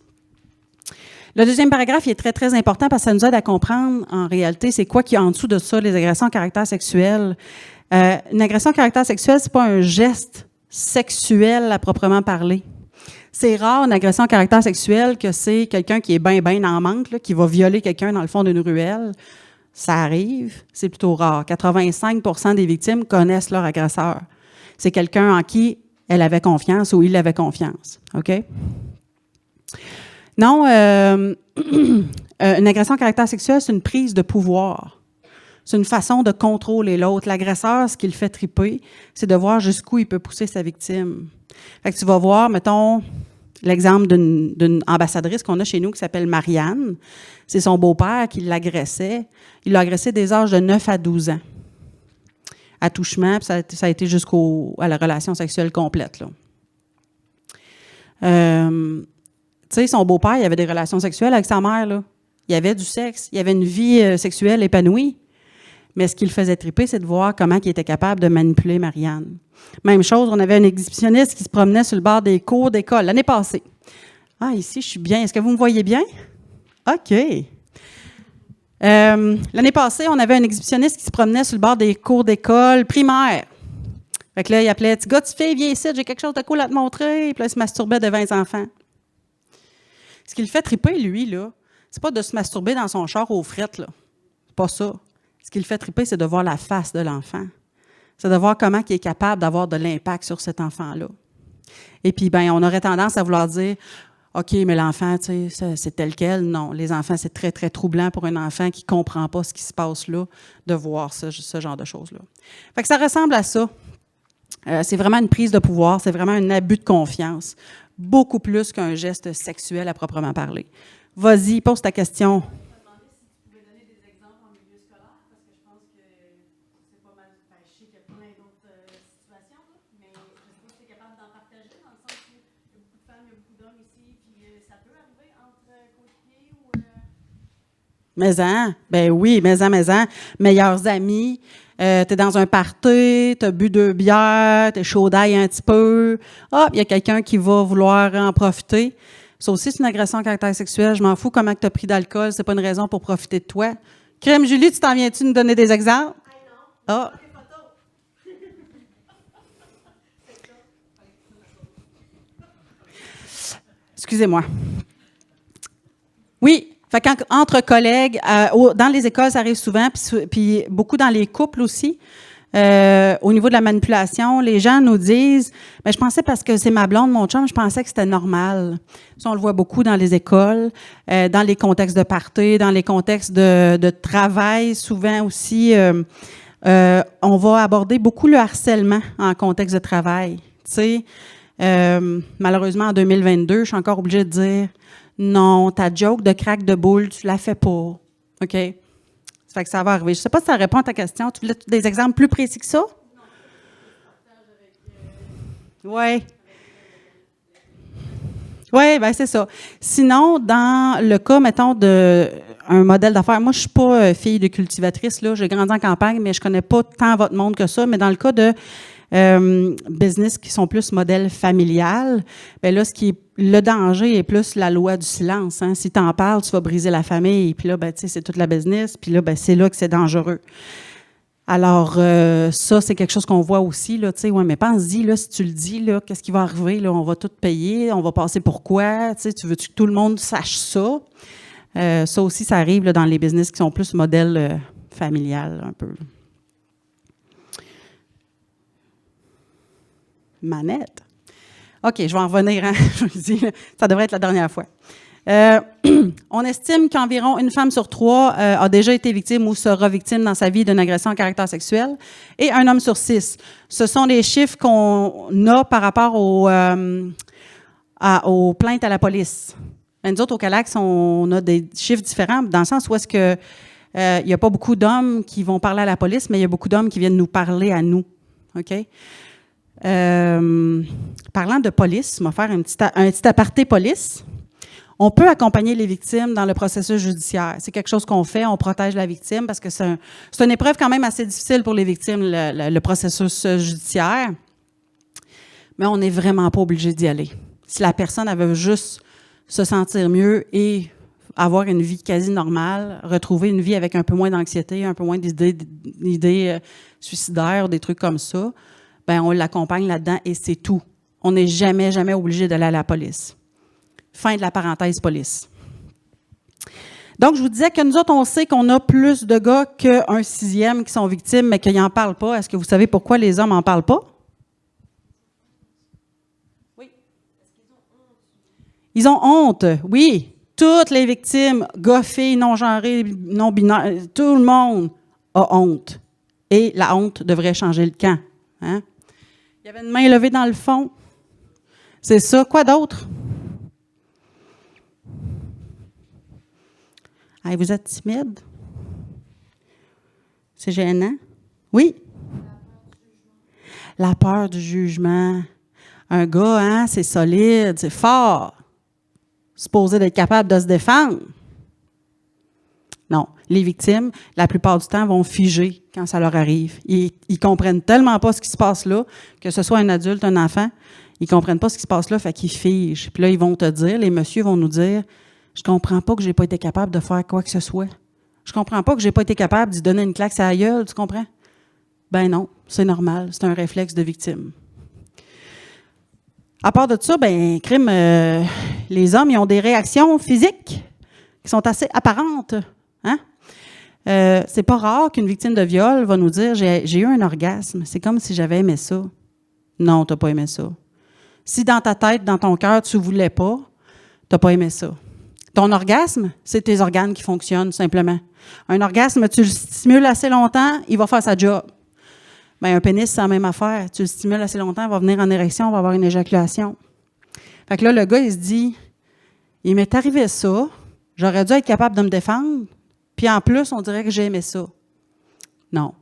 Le deuxième paragraphe, il est très, très important parce que ça nous aide à comprendre, en réalité, c'est quoi qu'il y a en dessous de ça, les agressions à caractère sexuel. Une agression à caractère sexuel, c'est pas un geste sexuel à proprement parler. C'est rare, une agression à caractère sexuel, que c'est quelqu'un qui est bien en manque, là, qui va violer quelqu'un dans le fond d'une ruelle. Ça arrive, c'est plutôt rare. 85% des victimes connaissent leur agresseur. C'est quelqu'un en qui elle avait confiance ou il avait confiance. OK? Non, une agression à caractère sexuel, c'est une prise de pouvoir. C'est une façon de contrôler l'autre. L'agresseur, ce qui le fait triper, c'est de voir jusqu'où il peut pousser sa victime. Fait que tu vas voir, mettons, l'exemple d'une ambassadrice qu'on a chez nous qui s'appelle Marianne. C'est son beau-père qui l'agressait. Il l'a agressé des âges de 9 à 12 ans. Attouchement, puis ça a été jusqu'à la relation sexuelle complète, là. Tu sais, son beau-père, il avait des relations sexuelles avec sa mère, là. Il y avait du sexe, il y avait une vie sexuelle épanouie. Mais ce qui le faisait triper, c'est de voir comment il était capable de manipuler Marianne. Même chose, on avait un exhibitionniste qui se promenait sur le bord des cours d'école l'année passée. Ah, ici, je suis bien. Est-ce que vous me voyez bien? OK. L'année passée, on avait un exhibitionniste qui se promenait sur le bord des cours d'école primaire. Fait que là, il appelait « Petit gars, tu fais, viens ici, j'ai quelque chose de cool à te montrer. » Puis là, il se masturbait devant les enfants. Ce qui le fait triper, lui, là, c'est pas de se masturber dans son char aux frettes, là. C'est pas ça. Ce qui le fait triper, c'est de voir la face de l'enfant. C'est de voir comment il est capable d'avoir de l'impact sur cet enfant-là. Et puis, bien, on aurait tendance à vouloir dire « OK, mais l'enfant, tu sais, c'est tel quel. » Non, les enfants, c'est très, très troublant pour un enfant qui ne comprend pas ce qui se passe là, de voir ce genre de choses-là. Fait que ça ressemble à ça. C'est vraiment une prise de pouvoir, c'est vraiment un abus de confiance, beaucoup plus qu'un geste sexuel à proprement parler. Vas-y, pose ta question. Mais-en, ben oui, mais-en. Meilleurs amis, t'es dans un party, t'as bu 2 bières, t'es chaud d'ail un petit peu. Hop, il y a quelqu'un qui va vouloir en profiter. Ça aussi, c'est une agression à caractère sexuel. Je m'en fous comment tu as pris d'alcool, c'est pas une raison pour profiter de toi. Crème Julie, tu t'en viens-tu nous donner des exemples? Ah. Excusez-moi. Oui. Fait qu'entre collègues, dans les écoles, ça arrive souvent, puis beaucoup dans les couples aussi. Au niveau de la manipulation, les gens nous disent « je pensais parce que c'est ma blonde, mon chum, je pensais que c'était normal. » Ça, on le voit beaucoup dans les écoles, dans les contextes de party, dans les contextes de travail, souvent aussi. On va aborder beaucoup le harcèlement en contexte de travail. Tu sais, malheureusement, en 2022, je suis encore obligée de dire non, ta joke de crack de boule, tu la fais pas. OK? Ça fait que ça va arriver. Je ne sais pas si ça répond à ta question. Tu voulais des exemples plus précis que ça? Oui. Oui, bien, c'est ça. Sinon, dans le cas, mettons, d'un modèle d'affaires, moi, je ne suis pas fille de cultivatrice, là. J'ai grandi en campagne, mais je ne connais pas tant votre monde que ça. Mais dans le cas de business qui sont plus modèle familial, bien là, le danger est plus la loi du silence. Hein. Si tu en parles, tu vas briser la famille. Puis là, ben, tu sais, c'est toute la business. Puis là, ben, c'est là que c'est dangereux. Alors, ça, c'est quelque chose qu'on voit aussi, là, tu sais, ouais, mais pense-y, là, si tu le dis, là, qu'est-ce qui va arriver, là, on va tout payer, on va passer pour quoi, tu sais, tu veux que tout le monde sache ça? Ça aussi, ça arrive, là, dans les business qui sont plus modèle familial, un peu. Manette. OK, je vais en revenir, hein? Je vous dis, ça devrait être la dernière fois. On estime qu'environ une femme sur 3 a déjà été victime ou sera victime dans sa vie d'une agression à caractère sexuel et un homme sur 6. Ce sont les chiffres qu'on a par rapport aux plaintes à la police. Nous autres, au Calax, on a des chiffres différents dans le sens où est-ce que il n'y a pas beaucoup d'hommes qui vont parler à la police, mais il y a beaucoup d'hommes qui viennent nous parler à nous. OK? Parlant de police, on va faire un petit aparté police. On peut accompagner les victimes dans le processus judiciaire. C'est quelque chose qu'on fait, on protège la victime parce que c'est une épreuve quand même assez difficile pour les victimes, le processus judiciaire. Mais on n'est vraiment pas obligé d'y aller. Si la personne elle veut juste se sentir mieux et avoir une vie quasi normale, retrouver une vie avec un peu moins d'anxiété, un peu moins d'idées suicidaires, des trucs comme ça, ben on l'accompagne là-dedans et c'est tout. On n'est jamais, jamais obligé d'aller à la police. Fin de la parenthèse police. Donc, je vous disais que nous autres, on sait qu'on a plus de gars qu'un sixième qui sont victimes, mais qu'ils n'en parlent pas. Est-ce que vous savez pourquoi les hommes n'en parlent pas? Oui. Ils ont honte, oui. Toutes les victimes, gars, filles, non-genrés, non-binaires, tout le monde a honte. Et la honte devrait changer le camp. Hein? Il y avait une main levée dans le fond. C'est ça. Quoi d'autre? Hey, vous êtes timide? C'est gênant? Oui? La peur du jugement. Un gars, hein, c'est solide, c'est fort. Supposé d'être capable de se défendre. Non. Les victimes, la plupart du temps, vont figer quand ça leur arrive. Ils comprennent tellement pas ce qui se passe là, que ce soit un adulte, un enfant, ils comprennent pas ce qui se passe là, fait qu'ils figent. Puis là, ils vont te dire, les messieurs vont nous dire, je comprends pas que j'ai pas été capable de faire quoi que ce soit. Je comprends pas que j'ai pas été capable d'y donner une claque à la gueule, tu comprends? Ben non, c'est normal, c'est un réflexe de victime. À part de ça, ben crime, les hommes, ils ont des réactions physiques qui sont assez apparentes. Hein? C'est pas rare qu'une victime de viol va nous dire « j'ai eu un orgasme, c'est comme si j'avais aimé ça ». Non, t'as pas aimé ça. Si dans ta tête, dans ton cœur, tu voulais pas, t'as pas aimé ça. Ton orgasme, c'est tes organes qui fonctionnent, simplement. Un orgasme, tu le stimules assez longtemps, il va faire sa job. Bien, un pénis, c'est la même affaire. Tu le stimules assez longtemps, il va venir en érection, il va avoir une éjaculation. Fait que là, le gars, il se dit, il m'est arrivé ça, j'aurais dû être capable de me défendre, puis en plus, on dirait que j'ai aimé ça. Non.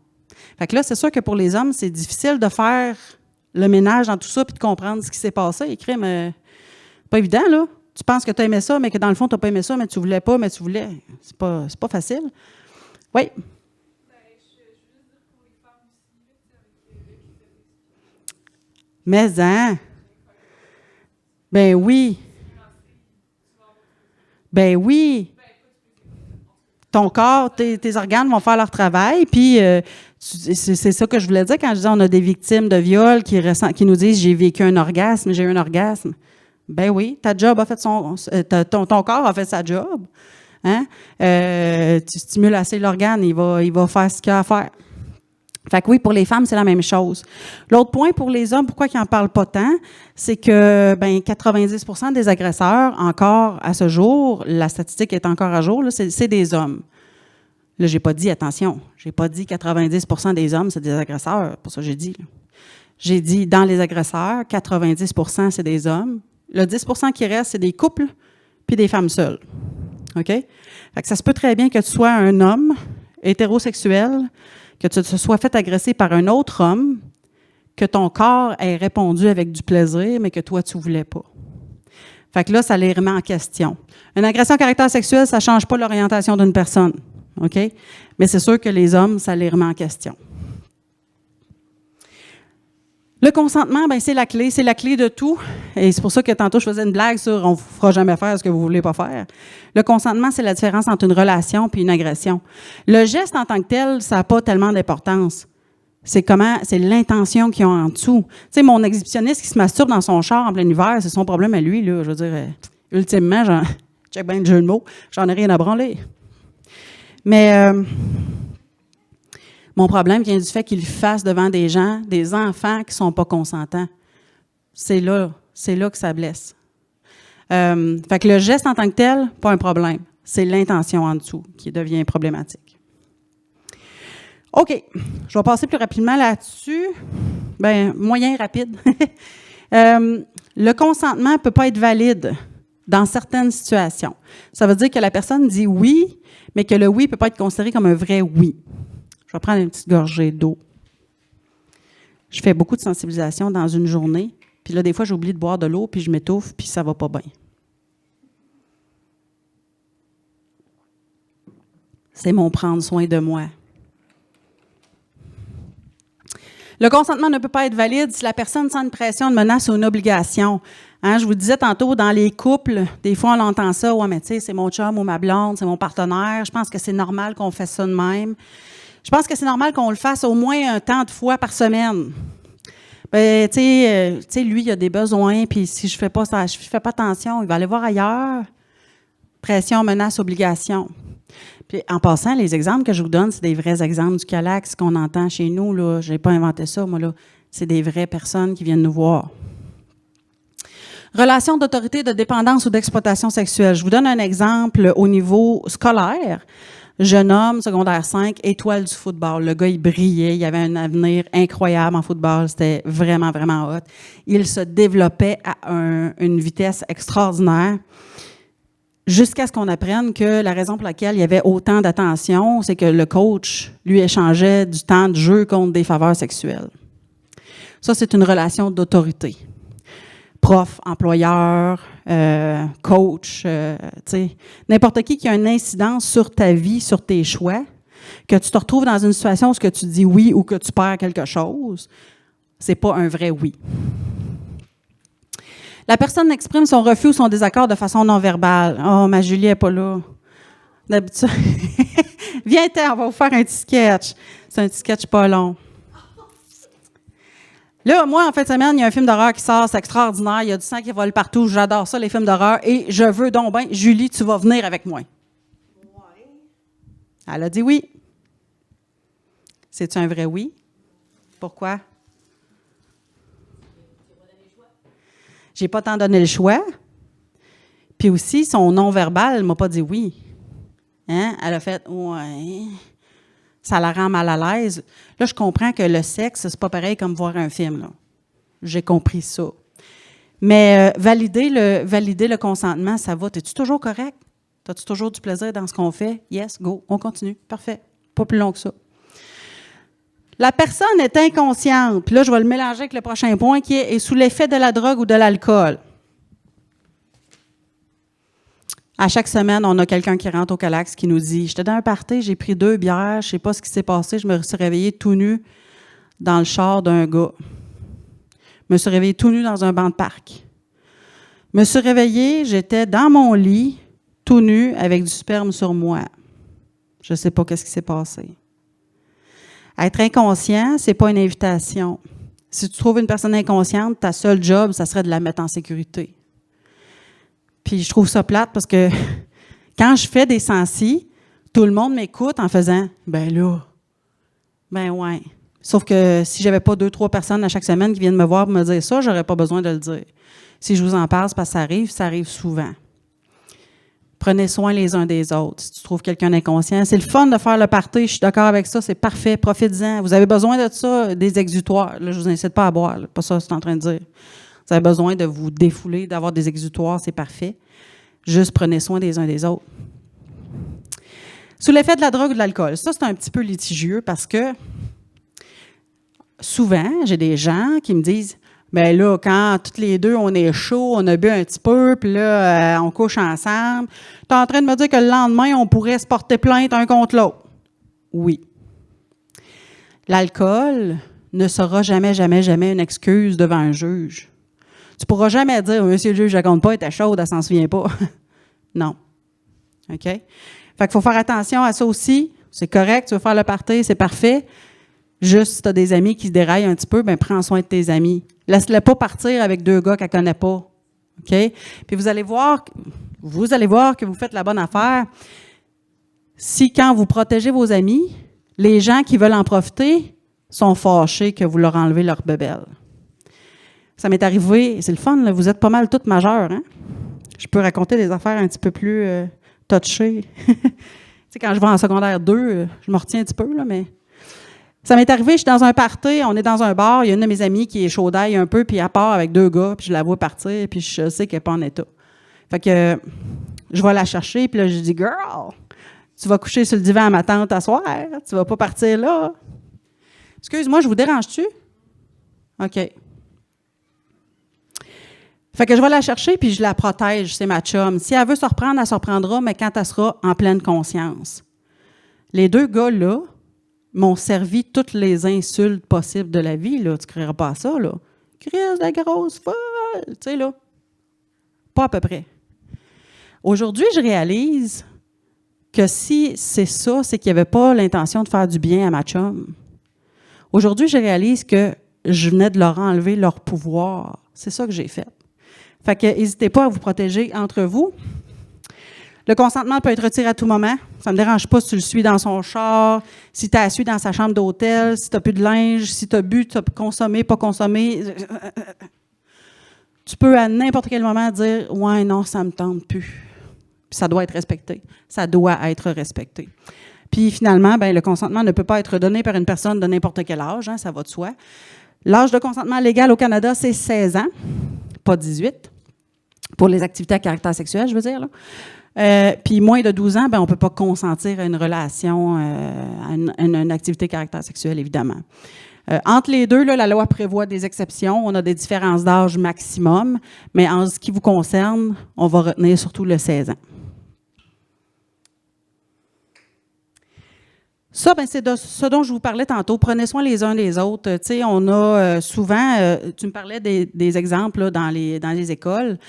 Fait que là, c'est sûr que pour les hommes, c'est difficile de faire le ménage dans tout ça puis de comprendre ce qui s'est passé. Écrit, mais pas évident, là. Tu penses que tu as aimé ça, mais que dans le fond, tu n'as pas aimé ça, mais tu voulais pas, mais tu voulais. C'est pas facile. Oui? Ben, je veux juste dire pour les femmes aussi, là, avec Mais, hein? Ben oui. Ben oui. Ton corps, tes organes vont faire leur travail, puis c'est ça que je voulais dire quand je disais on a des victimes de viol qui nous disent « j'ai vécu un orgasme, j'ai eu un orgasme ». Ben oui, ta job a fait ton corps a fait sa job. Hein? Tu stimules assez l'organe, il va faire ce qu'il a à faire. Fait que oui, pour les femmes, c'est la même chose. L'autre point pour les hommes, pourquoi ils n'en parlent pas tant, c'est que 90% des agresseurs, encore à ce jour, la statistique est encore à jour, là, c'est des hommes. Là, j'ai pas dit, attention, j'ai pas dit 90% des hommes, c'est des agresseurs, pour ça que j'ai dit. Là. J'ai dit, dans les agresseurs, 90% c'est des hommes. Le 10% qui reste, c'est des couples puis des femmes seules. OK? Fait que ça se peut très bien que tu sois un homme hétérosexuel, que tu te sois fait agresser par un autre homme, que ton corps ait répondu avec du plaisir, mais que toi, tu ne voulais pas. Fait que là, ça les remet en question. Une agression à caractère sexuel, ça ne change pas l'orientation d'une personne. OK? Mais c'est sûr que les hommes, ça les remet en question. Le consentement, c'est la clé de tout. Et c'est pour ça que tantôt, je faisais une blague sur « on ne vous fera jamais faire ce que vous ne voulez pas faire ». Le consentement, c'est la différence entre une relation et une agression. Le geste en tant que tel, ça n'a pas tellement d'importance. C'est l'intention qu'ils ont en dessous. Tu sais, mon exhibitionniste qui se masturbe dans son char en plein hiver, c'est son problème à lui, là. Je veux dire, ultimement, check bien le jeu de mots, j'en ai rien à branler. Mais mon problème vient du fait qu'il le fasse devant des gens, des enfants qui ne sont pas consentants. C'est là que ça blesse. Fait que le geste en tant que tel, pas un problème. C'est l'intention en dessous qui devient problématique. OK. Je vais passer plus rapidement là-dessus. Moyen rapide. Le consentement ne peut pas être valide dans certaines situations. Ça veut dire que la personne dit oui, mais que le oui ne peut pas être considéré comme un vrai oui. Je vais prendre une petite gorgée d'eau. Je fais beaucoup de sensibilisation dans une journée. Puis là, des fois, j'oublie de boire de l'eau, puis je m'étouffe, puis ça va pas bien. C'est mon prendre soin de moi. Le consentement ne peut pas être valide si la personne sent une pression, une menace ou une obligation. Hein, je vous disais tantôt, dans les couples, des fois, on entend ça. « Ouais, mais tu sais, c'est mon chum ou ma blonde, c'est mon partenaire. Je pense que c'est normal qu'on fasse ça de même. » Je pense que c'est normal qu'on le fasse au moins un temps de fois par semaine. Tu sais, lui, il a des besoins, puis si je fais pas attention, il va aller voir ailleurs. Pression, menace, obligation. Puis en passant, les exemples que je vous donne, c'est des vrais exemples du CALAC, ce qu'on entend chez nous, là. Je n'ai pas inventé ça, moi, là. C'est des vraies personnes qui viennent nous voir. Relation d'autorité, de dépendance ou d'exploitation sexuelle. Je vous donne un exemple au niveau scolaire. Jeune homme, secondaire 5, étoile du football. Le gars, il brillait, il avait un avenir incroyable en football. C'était vraiment, vraiment hot. Il se développait à une vitesse extraordinaire jusqu'à ce qu'on apprenne que la raison pour laquelle il y avait autant d'attention, c'est que le coach lui échangeait du temps de jeu contre des faveurs sexuelles. Ça, c'est une relation d'autorité. Prof, employeur, coach, tu sais, n'importe qui a une incidence sur ta vie, sur tes choix, que tu te retrouves dans une situation où ce que tu dis oui ou que tu perds quelque chose, c'est pas un vrai oui. La personne exprime son refus ou son désaccord de façon non verbale. « Oh, ma Julie n'est pas là. » D'habitude, « Viens-t'en, on va vous faire un petit sketch. » C'est un petit sketch pas long. Là, moi, en fin de semaine, il y a un film d'horreur qui sort, c'est extraordinaire, il y a du sang qui vole partout, j'adore ça, les films d'horreur, et je veux donc bien, Julie, tu vas venir avec moi. Ouais. Elle a dit oui. C'est-tu un vrai oui? Pourquoi? J'ai pas tant donné le choix. Puis aussi, son non-verbal, elle m'a pas dit oui. Hein? Elle a fait « ouais ». Ça la rend mal à l'aise. Là, je comprends que le sexe, c'est pas pareil comme voir un film, là. J'ai compris ça. Mais valider le consentement, ça va. Es-tu toujours correct? As-tu toujours du plaisir dans ce qu'on fait? Yes, go, on continue. Parfait. Pas plus long que ça. La personne est inconsciente. Puis là, je vais le mélanger avec le prochain point qui est sous l'effet de la drogue ou de l'alcool. À chaque semaine, on a quelqu'un qui rentre au CALAX qui nous dit « J'étais dans un party, j'ai pris 2 bières, je ne sais pas ce qui s'est passé, je me suis réveillée tout nu dans le char d'un gars. Je me suis réveillée tout nu dans un banc de parc. Je me suis réveillée, j'étais dans mon lit, tout nu, avec du sperme sur moi. Je ne sais pas ce qui s'est passé. » Être inconscient, ce n'est pas une invitation. Si tu trouves une personne inconsciente, ta seule job, ça serait de la mettre en sécurité. Puis je trouve ça plate parce que quand je fais des sensis, tout le monde m'écoute en faisant « ben là, ben ouais ». Sauf que si j'avais pas 2-3 personnes à chaque semaine qui viennent me voir pour me dire ça, j'aurais pas besoin de le dire. Si je vous en parle, c'est parce que ça arrive souvent. Prenez soin les uns des autres. Si tu trouves quelqu'un d'inconscient, c'est le fun de faire le party, je suis d'accord avec ça, c'est parfait, profitez-en. Vous avez besoin de ça, des exutoires. Là, je vous incite pas à boire, là, pas ça que je suis en train de dire. Vous avez besoin de vous défouler, d'avoir des exutoires, c'est parfait. Juste prenez soin des uns des autres. Sous l'effet de la drogue ou de l'alcool, ça, c'est un petit peu litigieux parce que souvent, j'ai des gens qui me disent « bien là, quand toutes les deux, on est chaud, on a bu un petit peu, puis là, on couche ensemble, tu es en train de me dire que le lendemain, on pourrait se porter plainte un contre l'autre. » Oui. L'alcool ne sera jamais, jamais, jamais une excuse devant un juge. Tu ne pourras jamais dire « Monsieur le juge, je ne compte pas, elle était chaude, elle ne s'en souvient pas. » Non. OK? Fait qu'il faut faire attention à ça aussi. C'est correct, tu veux faire le party, c'est parfait. Juste, si tu as des amis qui se déraillent un petit peu, bien, prends soin de tes amis. Laisse-les pas partir avec 2 gars qu'elle ne connaît pas. OK? Puis vous allez voir que vous faites la bonne affaire. Si, quand vous protégez vos amis, les gens qui veulent en profiter sont fâchés que vous leur enlevez leur bébelle. Ça m'est arrivé, c'est le fun, là, vous êtes pas mal toutes majeures, hein? Je peux raconter des affaires un petit peu plus touchées. Tu sais, quand je vais en secondaire 2, je me retiens un petit peu, là, mais ça m'est arrivé, je suis dans un party, on est dans un bar, il y a une de mes amies qui est chaudaille un peu, puis elle part avec 2 gars, puis je la vois partir, puis je sais qu'elle n'est pas en état. Fait que je vais la chercher, puis là, je dis « Girl, tu vas coucher sur le divan à ma tante à soir, tu vas pas partir là. » « Excuse-moi, je vous dérange-tu? » « OK. » Fait que je vais la chercher, puis je la protège, c'est ma chum. Si elle veut se reprendre, elle se reprendra, mais quand elle sera en pleine conscience. Les 2 gars-là m'ont servi toutes les insultes possibles de la vie, là. Tu ne crieras pas à ça, là. Crise de grosse folle! Tu sais, là. Pas à peu près. Aujourd'hui, je réalise que si c'est ça, c'est qu'il n'y avait pas l'intention de faire du bien à ma chum. Aujourd'hui, je réalise que je venais de leur enlever leur pouvoir. C'est ça que j'ai fait. Fait que n'hésitez pas à vous protéger entre vous. Le consentement peut être retiré à tout moment. Ça ne me dérange pas si tu le suis dans son char, si tu as su dans sa chambre d'hôtel, si tu n'as plus de linge, si tu as bu, tu as consommé, pas consommé. Tu peux à n'importe quel moment dire « Ouais, non, ça ne me tente plus ». Puis ça doit être respecté. Ça doit être respecté. Puis finalement, ben, le consentement ne peut pas être donné par une personne de n'importe quel âge, hein, ça va de soi. L'âge de consentement légal au Canada, c'est 16 ans, pas 18, pour les activités à caractère sexuel, je veux dire, là. Puis moins de 12 ans, ben, on ne peut pas consentir à une relation, à une activité à caractère sexuel, évidemment. Entre les deux, là, la loi prévoit des exceptions. On a des différences d'âge maximum, mais en ce qui vous concerne, on va retenir surtout le 16 ans. Ça, ben, c'est de ce dont je vous parlais tantôt. Prenez soin les uns des autres. Tu sais, on a souvent, tu me parlais des exemples là, dans les écoles.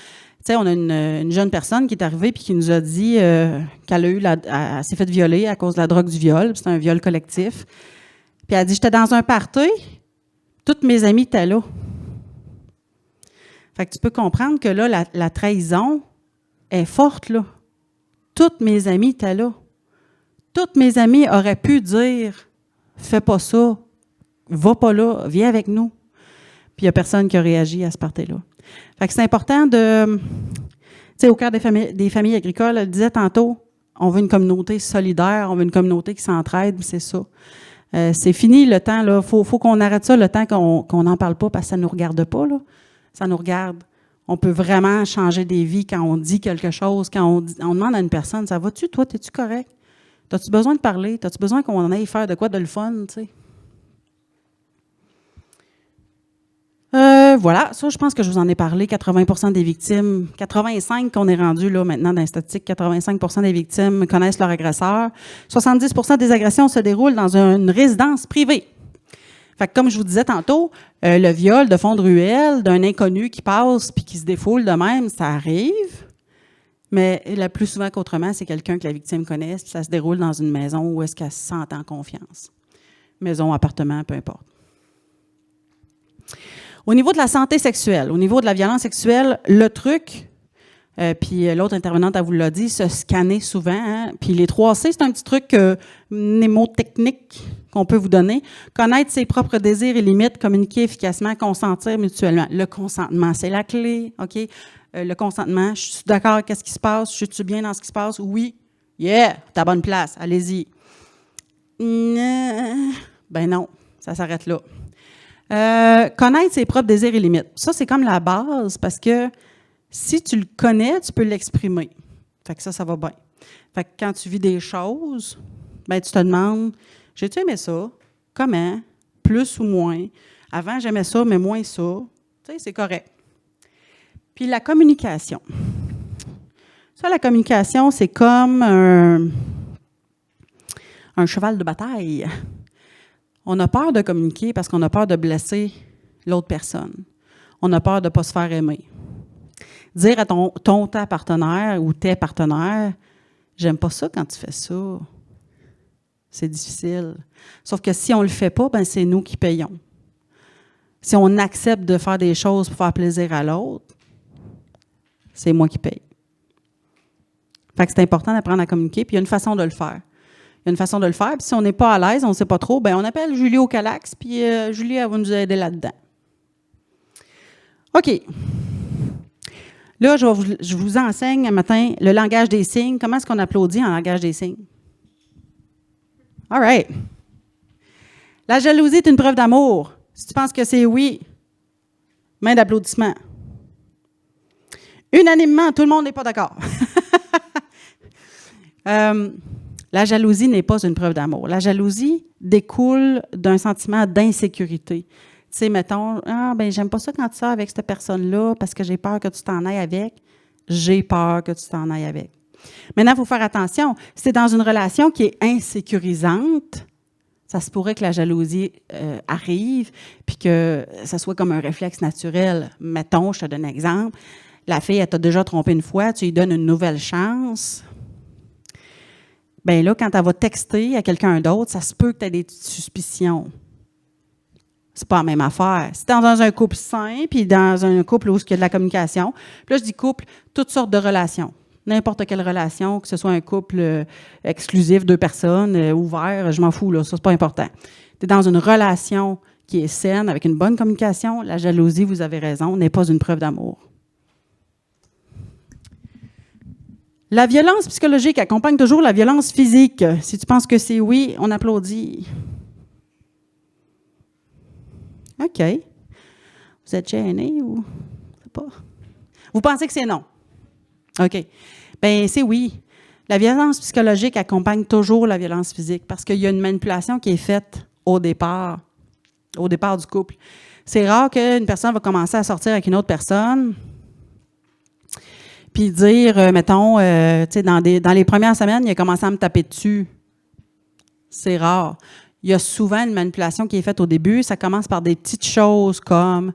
Tu sais, on a une jeune personne qui est arrivée et qui nous a dit qu'elle a eu elle s'est fait violer à cause de la drogue du viol. C'est un viol collectif. Puis elle a dit, j'étais dans un party, toutes mes amies étaient là. Fait que tu peux comprendre que là, la trahison est forte, là. Toutes mes amies étaient là. Toutes mes amies auraient pu dire, fais pas ça, va pas là, viens avec nous. Puis il n'y a personne qui a réagi à ce party-là. Fait que c'est important de, tu sais, au cœur des familles agricoles, elle disait tantôt, on veut une communauté solidaire, on veut une communauté qui s'entraide, c'est ça. C'est fini le temps, là. Faut qu'on arrête ça, le temps qu'on n'en parle pas, parce que ça ne nous regarde pas, là. Ça nous regarde. On peut vraiment changer des vies quand on dit quelque chose, quand on demande à une personne, ça va-tu, toi, es-tu correct? T'as-tu besoin de parler? T'as-tu besoin qu'on aille faire de quoi de le fun, tu sais? Voilà, ça, je pense que je vous en ai parlé. 80% des victimes, 85 qu'on est rendu là maintenant dans les statistiques, 85% des victimes connaissent leur agresseur. 70% des agressions se déroulent dans une résidence privée. Fait que comme je vous disais tantôt, le viol de fond de ruelle d'un inconnu qui passe puis qui se défoule de même, ça arrive. Mais le plus souvent qu'autrement, c'est quelqu'un que la victime connaît, puis ça se déroule dans une maison où est-ce qu'elle se sent en confiance. Maison, appartement, peu importe. Au niveau de la santé sexuelle, au niveau de la violence sexuelle, le truc, puis l'autre intervenante, elle vous l'a dit, se scanner souvent. Hein, puis les 3C, c'est un petit truc mnémotechnique qu'on peut vous donner. Connaître ses propres désirs et limites, communiquer efficacement, consentir mutuellement. Le consentement, c'est la clé, OK? Le consentement, je suis d'accord, qu'est-ce qui se passe? Je suis bien dans ce qui se passe? Oui. Yeah, t'as bonne place, allez-y. Ben non, ça s'arrête là. Connaître ses propres désirs et limites. Ça, c'est comme la base parce que si tu le connais, tu peux l'exprimer. Fait que ça va bien. Fait que quand tu vis des choses, ben tu te demandes, j'ai-tu aimé ça? Comment? Plus ou moins? Avant, j'aimais ça, mais moins ça. Tu sais, c'est correct. Puis la communication. Ça, la communication, c'est comme un cheval de bataille. On a peur de communiquer parce qu'on a peur de blesser l'autre personne. On a peur de ne pas se faire aimer. Dire à ta partenaire ou tes partenaires, j'aime pas ça quand tu fais ça. C'est difficile. Sauf que si on ne le fait pas, ben c'est nous qui payons. Si on accepte de faire des choses pour faire plaisir à l'autre, c'est moi qui paye. Fait que c'est important d'apprendre à communiquer, puis il y a une façon de le faire. Il y a une façon de le faire, puis si on n'est pas à l'aise, on ne sait pas trop, bien on appelle Julie au Calax, puis Julie, elle va nous aider là-dedans. OK. Là, je vous enseigne un matin le langage des signes. Comment est-ce qu'on applaudit en langage des signes? All right. La jalousie est une preuve d'amour. Si tu penses que c'est oui, main d'applaudissement. Unanimement, tout le monde n'est pas d'accord. La jalousie n'est pas une preuve d'amour. La jalousie découle d'un sentiment d'insécurité. Tu sais, mettons, j'aime pas ça quand tu sors avec cette personne-là parce que j'ai peur que tu t'en ailles avec. J'ai peur que tu t'en ailles avec. Maintenant, il faut faire attention. Si c'est dans une relation qui est insécurisante, ça se pourrait que la jalousie arrive puis que ça soit comme un réflexe naturel. Mettons, je te donne un exemple. La fille, elle t'a déjà trompé une fois, tu lui donnes une nouvelle chance. Bien là, quand elle va texter à quelqu'un d'autre, ça se peut que tu aies des petites suspicions. C'est pas la même affaire. Si tu es dans un couple sain, puis dans un couple où il y a de la communication, puis là, je dis couple, toutes sortes de relations. N'importe quelle relation, que ce soit un couple exclusif, 2 personnes, ouvert, je m'en fous, là, ça, c'est pas important. Tu es dans une relation qui est saine, avec une bonne communication. La jalousie, vous avez raison, n'est pas une preuve d'amour. La violence psychologique accompagne toujours la violence physique. Si tu penses que c'est oui, on applaudit. OK. Vous êtes gêné ou... Je sais pas. Vous pensez que c'est non? OK. Bien, c'est oui. La violence psychologique accompagne toujours la violence physique parce qu'il y a une manipulation qui est faite au départ du couple. C'est rare qu'une personne va commencer à sortir avec une autre personne puis dire, mettons, tu sais, dans les premières semaines, il a commencé à me taper dessus. C'est rare. Il y a souvent une manipulation qui est faite au début. Ça commence par des petites choses comme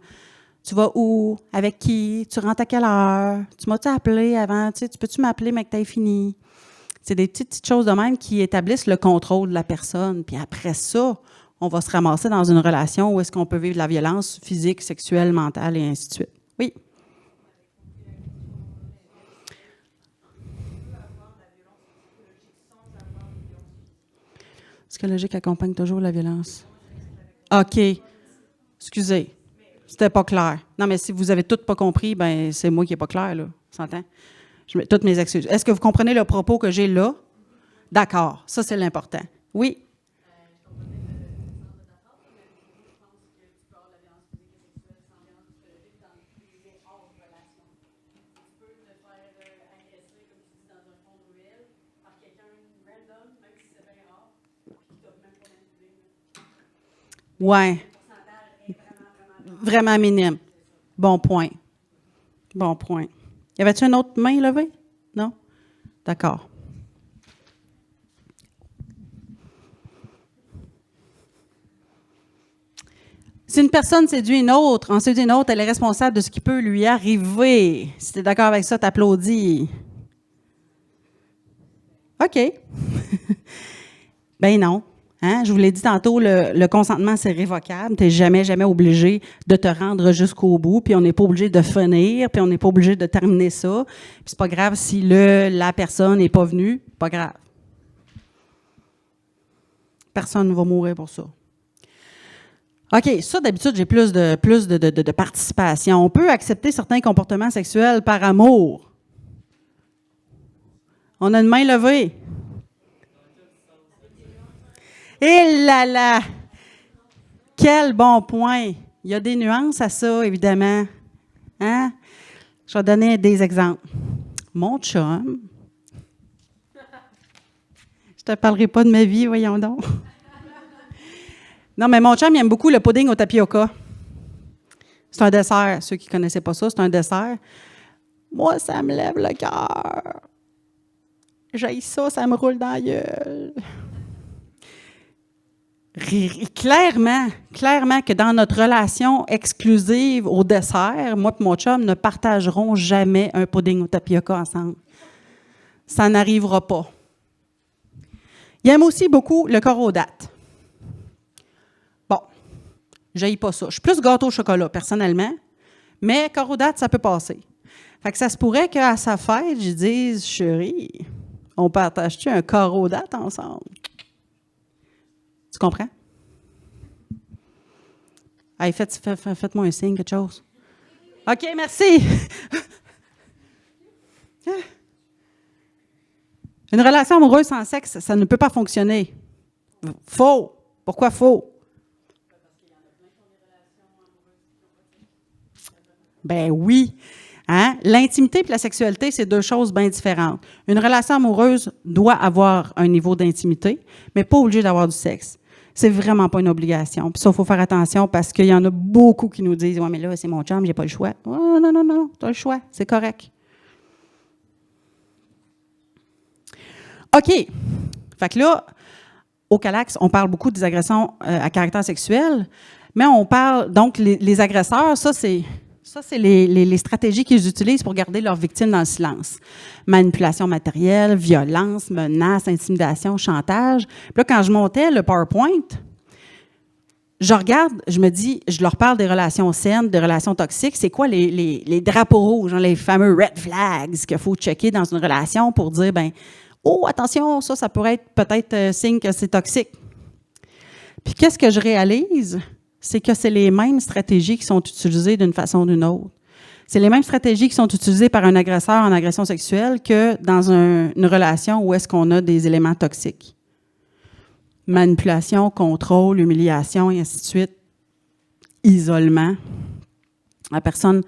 tu vas où? Avec qui? Tu rentres à quelle heure? Tu m'as-tu appelé avant? Tu sais, tu peux-tu m'appeler, mais que tu aies fini? C'est des petites choses de même qui établissent le contrôle de la personne. Puis après ça, on va se ramasser dans une relation où est-ce qu'on peut vivre de la violence physique, sexuelle, mentale et ainsi de suite. Oui? Psychologique accompagne toujours la violence. OK. Excusez. C'était pas clair. Non, mais si vous avez tout pas compris, ben c'est moi qui n'ai pas clair, là. On s'entend? Je mets toutes mes excuses. Est-ce que vous comprenez le propos que j'ai là? D'accord. Ça, c'est l'important. Oui? Ouais. Vraiment minime. Bon point. Bon point. Y avait-tu une autre main levée? Non? D'accord. Si une personne séduit une autre, en séduit une autre, elle est responsable de ce qui peut lui arriver. Si tu es d'accord avec ça, t'applaudis. OK. Ben non. Hein? Je vous l'ai dit tantôt, le consentement, c'est révocable. Tu n'es jamais obligé de te rendre jusqu'au bout, puis on n'est pas obligé de finir, puis on n'est pas obligé de terminer ça. Puis c'est pas grave si la personne n'est pas venue, pas grave. Personne ne va mourir pour ça. OK, ça, d'habitude, j'ai plus de participation. On peut accepter certains comportements sexuels par amour. On a une main levée. Et là là! Quel bon point! Il y a des nuances à ça, évidemment. Hein? Je vais donner des exemples. Mon chum. Je te parlerai pas de ma vie, voyons donc. Non, mais mon chum, il aime beaucoup le pudding au tapioca. C'est un dessert. Ceux qui ne connaissaient pas ça, c'est un dessert. Moi, ça me lève le cœur. J'haïs ça, ça me roule dans la gueule. Clairement que dans notre relation exclusive au dessert, moi et mon chum ne partagerons jamais un pudding au tapioca ensemble. Ça n'arrivera pas. Il aime aussi beaucoup le corps aux dattes. Bon, j'haïs pas ça. Je suis plus gâteau au chocolat, personnellement, mais corps aux dattes, ça peut passer. Fait que ça se pourrait qu'à sa fête, je dise, chérie, on partage-tu un corps aux dattes ensemble? Tu comprends? Hey, faites-moi un signe, quelque chose. OK, merci. Une relation amoureuse sans sexe, ça ne peut pas fonctionner. Faux. Pourquoi faux? Ben oui. Hein? L'intimité et la sexualité, c'est 2 choses bien différentes. Une relation amoureuse doit avoir un niveau d'intimité, mais pas obligé d'avoir du sexe. C'est vraiment pas une obligation. Puis ça, il faut faire attention parce qu'il y en a beaucoup qui nous disent « Ouais, mais là, c'est mon chum, j'ai pas le choix. » Oh, non, tu as le choix. C'est correct. OK. Fait que là, au Calax, on parle beaucoup des agressions à caractère sexuel, mais on parle, donc, les agresseurs, ça, c'est les stratégies qu'ils utilisent pour garder leurs victimes dans le silence. Manipulation matérielle, violence, menace, intimidation, chantage. Puis là, quand je montais le PowerPoint, je regarde, je me dis, je leur parle des relations saines, des relations toxiques. C'est quoi les drapeaux rouges, hein, les fameux red flags qu'il faut checker dans une relation pour dire, ben, oh, attention, ça pourrait être peut-être signe que c'est toxique. Puis qu'est-ce que je réalise? C'est que c'est les mêmes stratégies qui sont utilisées d'une façon ou d'une autre. C'est les mêmes stratégies qui sont utilisées par un agresseur en agression sexuelle que dans une relation où est-ce qu'on a des éléments toxiques. Manipulation, contrôle, humiliation, et ainsi de suite. Isolement. La personne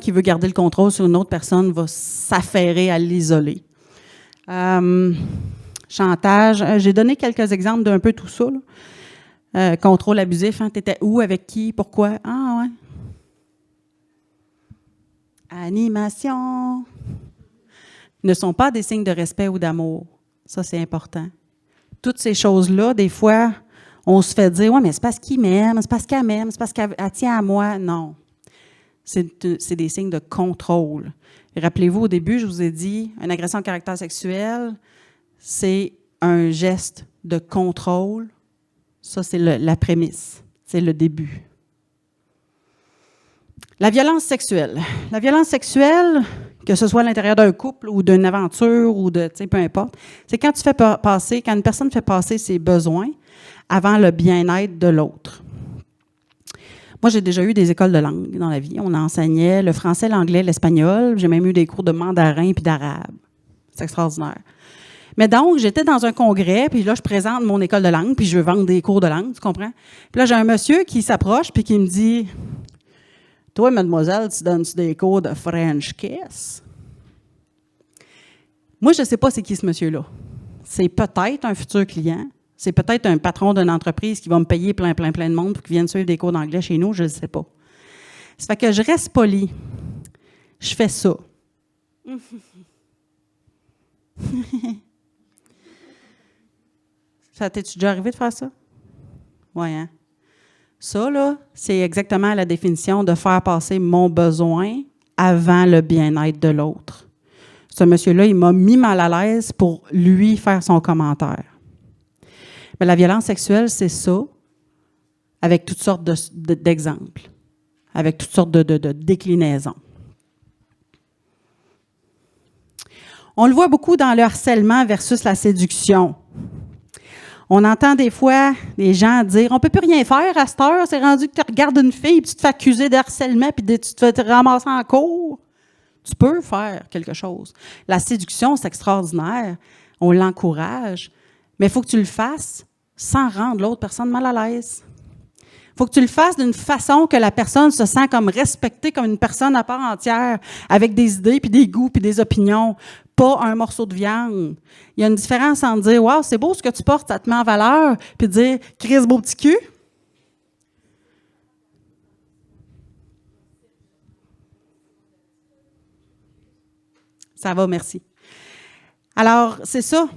qui veut garder le contrôle sur une autre personne va s'affairer à l'isoler. Chantage. J'ai donné quelques exemples d'un peu tout ça. Contrôle abusif. Hein, t'étais où, avec qui, pourquoi? Ah, ouais. Animation. Ne sont pas des signes de respect ou d'amour. Ça, c'est important. Toutes ces choses-là, des fois, on se fait dire « Ouais, mais c'est parce qu'il m'aime, c'est parce qu'elle m'aime, c'est parce qu'elle tient à moi. » Non. C'est des signes de contrôle. Et rappelez-vous, au début, je vous ai dit, une agression de caractère sexuel, c'est un geste de contrôle. Ça, c'est la prémisse. C'est le début. La violence sexuelle. La violence sexuelle, que ce soit à l'intérieur d'un couple ou d'une aventure ou de, tu sais, peu importe, c'est quand quand une personne fait passer ses besoins avant le bien-être de l'autre. Moi, j'ai déjà eu des écoles de langue dans la vie. On enseignait le français, l'anglais, l'espagnol. J'ai même eu des cours de mandarin puis d'arabe. C'est extraordinaire. Mais donc, j'étais dans un congrès, puis là, je présente mon école de langue, puis je veux vendre des cours de langue, tu comprends? Puis là, j'ai un monsieur qui s'approche puis qui me dit... Toi, mademoiselle, tu donnes-tu des cours de French kiss? Moi, je ne sais pas c'est qui ce monsieur-là. C'est peut-être un futur client. C'est peut-être un patron d'une entreprise qui va me payer plein de monde pour qu'il vienne suivre des cours d'anglais chez nous. Je ne le sais pas. Ça fait que je reste polie. Je fais ça. Ça t'es-tu déjà arrivé de faire ça? Oui, hein? Ça, là, c'est exactement la définition de faire passer mon besoin avant le bien-être de l'autre. Ce monsieur-là, il m'a mis mal à l'aise pour lui faire son commentaire. Mais la violence sexuelle, c'est ça, avec toutes sortes d'exemples, avec toutes sortes de déclinaisons. On le voit beaucoup dans le harcèlement versus la séduction. On entend des fois des gens dire « On ne peut plus rien faire à cette heure, c'est rendu que tu regardes une fille et tu te fais accuser de harcèlement puis tu te fais te ramasser en cours. » Tu peux faire quelque chose. La séduction, c'est extraordinaire. On l'encourage. Mais il faut que tu le fasses sans rendre l'autre personne mal à l'aise. Il faut que tu le fasses d'une façon que la personne se sent comme respectée comme une personne à part entière, avec des idées, puis des goûts, puis des opinions. Pas un morceau de viande. Il y a une différence entre dire « Wow, c'est beau ce que tu portes, ça te met en valeur », puis dire « Chris, beau petit cul ». Ça va, merci. Alors, c'est ça.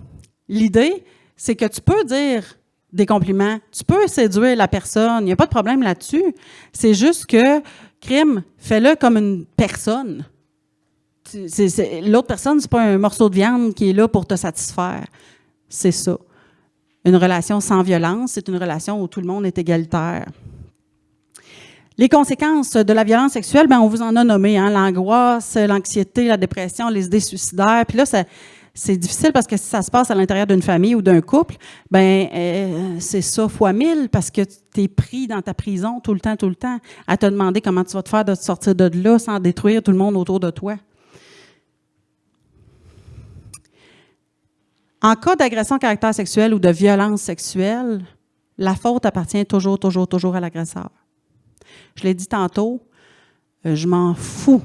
L'idée, c'est que tu peux dire des compliments, tu peux séduire la personne, il n'y a pas de problème là-dessus. C'est juste que, crime, fais-le comme une personne. L'autre personne, c'est pas un morceau de viande qui est là pour te satisfaire. C'est ça. Une relation sans violence, c'est une relation où tout le monde est égalitaire. Les conséquences de la violence sexuelle, bien, on vous en a nommé, hein, l'angoisse, l'anxiété, la dépression, les idées suicidaires. Puis là, c'est difficile parce que si ça se passe à l'intérieur d'une famille ou d'un couple, bien, c'est ça fois 1000 parce que tu es pris dans ta prison tout le temps, à te demander comment tu vas te faire de te sortir de là sans détruire tout le monde autour de toi. En cas d'agression à caractère sexuel ou de violence sexuelle, la faute appartient toujours à l'agresseur. Je l'ai dit tantôt, je m'en fous.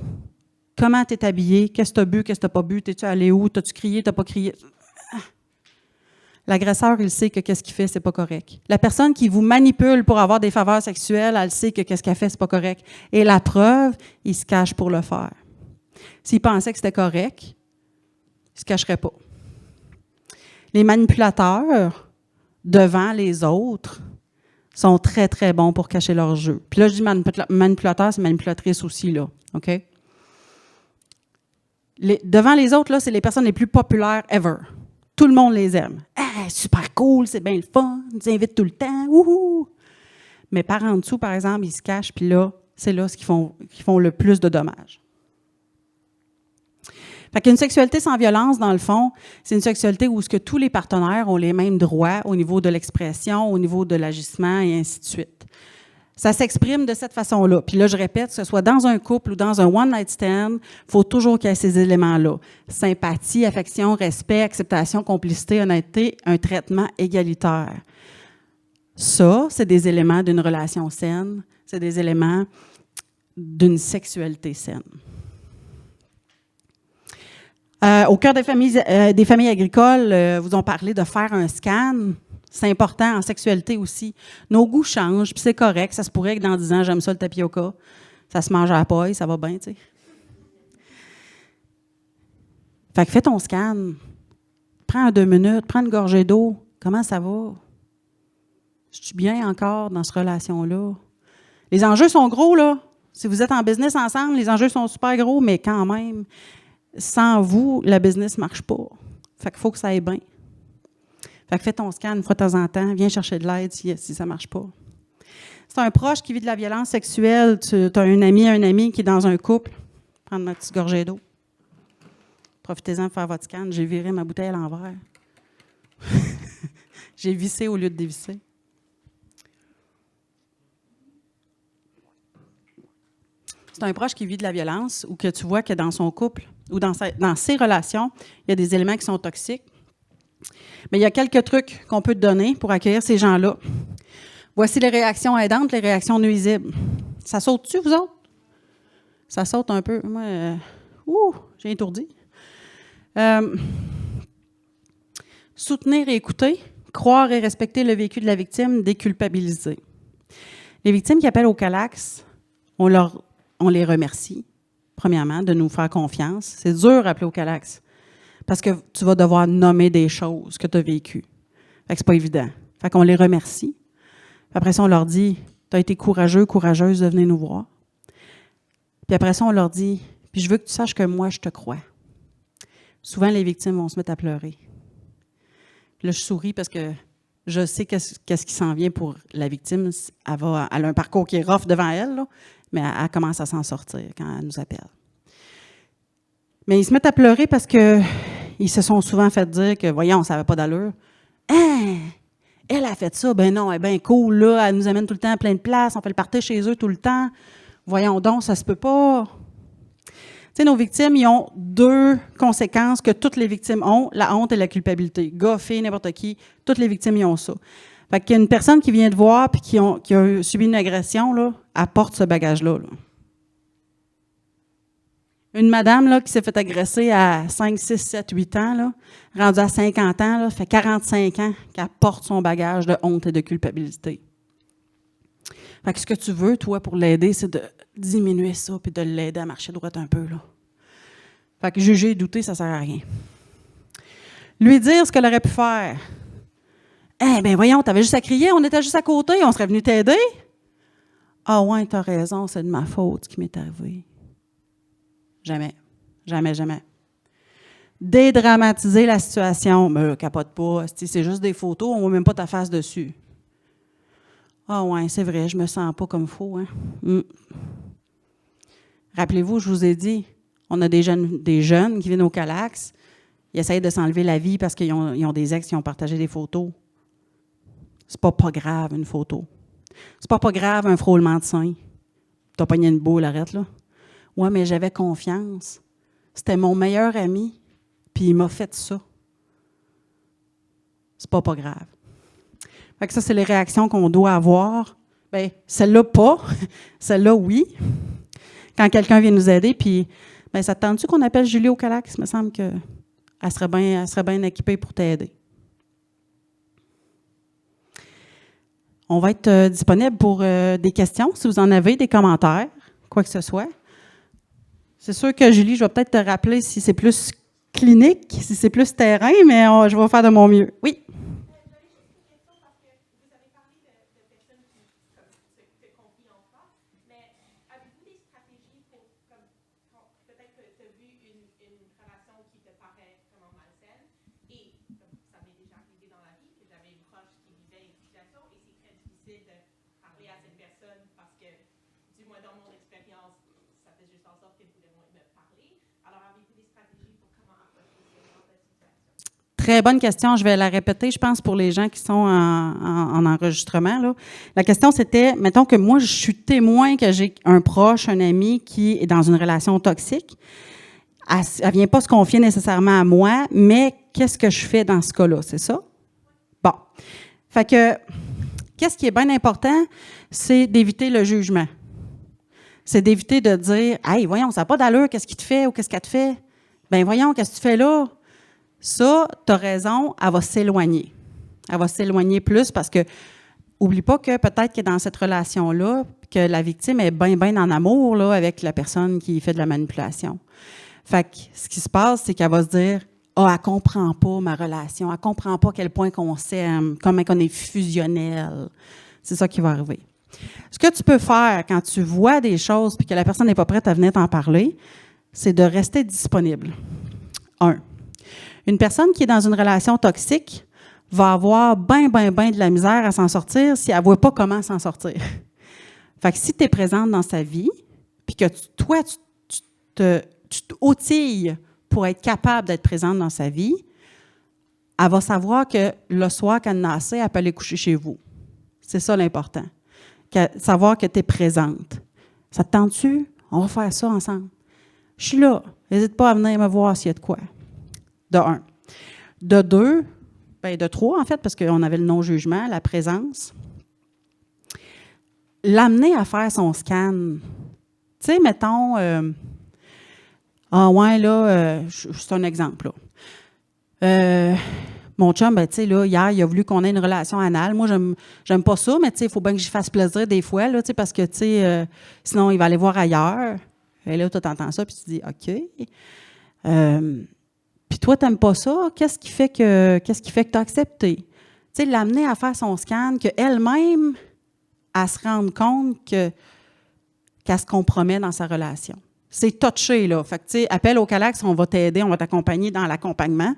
Comment tu es habillé? Qu'est-ce que tu as bu? Qu'est-ce que tu n'as pas bu? T'es-tu allé où? T'as-tu crié? T'as pas crié? L'agresseur, il sait que qu'est-ce qu'il fait, c'est pas correct. La personne qui vous manipule pour avoir des faveurs sexuelles, elle sait que qu'est-ce qu'elle fait, c'est pas correct. Et la preuve, il se cache pour le faire. S'il pensait que c'était correct, il se cacherait pas. Les manipulateurs, devant les autres, sont très bons pour cacher leur jeu. Puis là, je dis manipulateur, c'est manipulatrice aussi, là. OK? Devant les autres, là, c'est les personnes les plus populaires ever. Tout le monde les aime. Ah, super cool, c'est bien le fun, ils nous invitent tout le temps. Wouhou! Mais par en dessous, par exemple, ils se cachent, puis là, c'est là ce qu'ils font le plus de dommages. Fait qu'une sexualité sans violence, dans le fond, c'est une sexualité où ce que tous les partenaires ont les mêmes droits au niveau de l'expression, au niveau de l'agissement et ainsi de suite. Ça s'exprime de cette façon-là. Puis là, je répète, que ce soit dans un couple ou dans un one-night stand, il faut toujours qu'il y ait ces éléments-là. Sympathie, affection, respect, acceptation, complicité, honnêteté, un traitement égalitaire. Ça, c'est des éléments d'une relation saine, c'est des éléments d'une sexualité saine. Au cœur des familles agricoles, vous ont parlé de faire un scan. C'est important en sexualité aussi. Nos goûts changent, puis c'est correct. Ça se pourrait que dans 10 ans, j'aime ça le tapioca. Ça se mange à la paille, ça va bien, tu sais. Fait que fais ton scan. Prends 2 minutes, prends une gorgée d'eau. Comment ça va? Je suis bien encore dans cette relation-là. Les enjeux sont gros, là. Si vous êtes en business ensemble, les enjeux sont super gros, mais quand même, sans vous, le business ne marche pas. Fait qu'il faut que ça aille bien. Fait que fais ton scan une fois de temps en temps, viens chercher de l'aide si ça ne marche pas. C'est un proche qui vit de la violence sexuelle, tu as un ami qui est dans un couple, prendre ma petite gorgée d'eau. Profitez-en de faire votre scan. J'ai viré ma bouteille à l'envers. J'ai vissé au lieu de dévisser. C'est un proche qui vit de la violence ou que tu vois que dans son couple ou dans ses relations, il y a des éléments qui sont toxiques. Mais il y a quelques trucs qu'on peut te donner pour accueillir ces gens-là. Voici les réactions aidantes, les réactions nuisibles. Ça saute-tu, vous autres? Ça saute un peu. Moi, j'ai étourdi. Soutenir et écouter, croire et respecter le vécu de la victime, déculpabiliser. Les victimes qui appellent au Calax, on les remercie, premièrement, de nous faire confiance. C'est dur d'appeler au Calax parce que tu vas devoir nommer des choses que tu as vécues. Fait que c'est pas évident. Fait qu'on les remercie. Puis après ça, on leur dit, tu as été courageux, courageuse de venir nous voir. Puis après ça, on leur dit, puis je veux que tu saches que moi, je te crois. Souvent, les victimes vont se mettre à pleurer. Puis là, je souris parce que je sais qu'est-ce qui s'en vient pour la victime. Elle a un parcours qui est rough devant elle, là, mais elle commence à s'en sortir quand elle nous appelle. Mais ils se mettent à pleurer parce qu'ils se sont souvent fait dire que, voyons, ça n'avait pas d'allure. Hein? Elle a fait ça, ben non, elle est bien cool, là, elle nous amène tout le temps à plein de places, on fait le party chez eux tout le temps. Voyons donc, ça se peut pas. Tu sais, nos victimes, ils ont 2 conséquences que toutes les victimes ont, la honte et la culpabilité. Gars, filles, n'importe qui, toutes les victimes, ils ont ça. Fait qu'il y a une personne qui vient te voir et qui a subi une agression, là, elle porte ce bagage-là. Là. Une madame là, qui s'est fait agresser à 5, 6, 7, 8 ans, là, rendue à 50 ans, là, fait 45 ans qu'elle porte son bagage de honte et de culpabilité. Fait que ce que tu veux, toi, pour l'aider, c'est de diminuer ça puis de l'aider à marcher droit un peu. Là. Fait que juger et douter, ça ne sert à rien. Lui dire ce qu'elle aurait pu faire. Eh bien, voyons, tu avais juste à crier, on était juste à côté, on serait venu t'aider. Ah ouais, tu as raison, c'est de ma faute ce qui m'est arrivé. Jamais. Jamais, jamais. Dédramatiser la situation. Mais capote pas, c'est juste des photos, on ne voit même pas ta face dessus. Ah ouais, c'est vrai, je me sens pas comme il faut. Hein? Rappelez-vous, je vous ai dit, on a des jeunes qui viennent au Calax, ils essayent de s'enlever la vie parce qu'ils ont des ex qui ont partagé des photos. C'est pas grave, une photo. C'est pas grave, un frôlement de sein. T'as pogné une boule, arrête, là. Ouais, mais j'avais confiance. C'était mon meilleur ami, puis il m'a fait ça. C'est pas grave. Fait que ça, c'est les réactions qu'on doit avoir. Bien, celle-là, pas. Celle-là, oui. Quand quelqu'un vient nous aider, puis, bien, ça te tente-tu qu'on appelle Julie au Calax? Il me semble qu'elle serait bien équipée pour t'aider. On va être disponible pour des questions, si vous en avez, des commentaires, quoi que ce soit. C'est sûr que, Julie, je vais peut-être te rappeler si c'est plus clinique, si c'est plus terrain, mais je vais faire de mon mieux. Oui? Ça m'est déjà arrivé dans la vie que j'avais une proche qui vivait une situation et c'est très difficile de parler à en sorte qu'elle voulait moins me parler. Alors, avez-vous des stratégies pour comment approcher ce genre de situation? Très bonne question. Je vais la répéter, je pense, pour les gens qui sont en enregistrement, là. La question, c'était, mettons que moi, je suis témoin que j'ai un proche, un ami qui est dans une relation toxique. Elle ne vient pas se confier nécessairement à moi, mais qu'est-ce que je fais dans ce cas-là, c'est ça? Bon. Fait que, qu'est-ce qui est bien important, c'est d'éviter le jugement. C'est d'éviter de dire « Hey, voyons, ça n'a pas d'allure, qu'est-ce qu'il te fait ou qu'est-ce qu'elle te fait? Ben voyons, qu'est-ce que tu fais là? » Ça, tu as raison, elle va s'éloigner. Elle va s'éloigner plus parce que, oublie pas que peut-être que dans cette relation-là, que la victime est bien en amour là, avec la personne qui fait de la manipulation. Fait que ce qui se passe, c'est qu'elle va se dire « Ah, elle comprend pas ma relation, elle comprend pas à quel point qu'on s'aime, comment qu'on est fusionnel. » C'est ça qui va arriver. Ce que tu peux faire quand tu vois des choses et que la personne n'est pas prête à venir t'en parler, c'est de rester disponible. Une personne qui est dans une relation toxique va avoir bien de la misère à s'en sortir si elle ne voit pas comment s'en sortir. Fait que si tu es présente dans sa vie, puis que toi, tu t'outilles pour être capable d'être présente dans sa vie, elle va savoir que le soir, quand elle en a assez, elle peut aller coucher chez vous. C'est ça l'important. Savoir que tu es présente. Ça te tente-tu? On va faire ça ensemble. Je suis là. N'hésite pas à venir me voir s'il y a de quoi. De 1. De 2, de 3 en fait, parce qu'on avait le non-jugement, la présence. L'amener à faire son scan. Tu sais, mettons, c'est un exemple, là. Mon chum, tu sais, là, hier, il a voulu qu'on ait une relation anale. Moi, j'aime pas ça, mais tu sais, il faut bien que j'y fasse plaisir des fois, là, tu sais, parce que, tu sais, sinon, il va aller voir ailleurs. Et là, tu entends ça, puis tu te dis, OK. Puis toi, tu n'aimes pas ça. Qu'est-ce qui fait que tu as accepté? Tu sais, l'amener à faire son scan, qu'elle-même, elle se rende compte qu'elle se compromet dans sa relation. C'est touché, là. Fait que, tu sais, appelle au Calax, on va t'aider, on va t'accompagner dans l'accompagnement.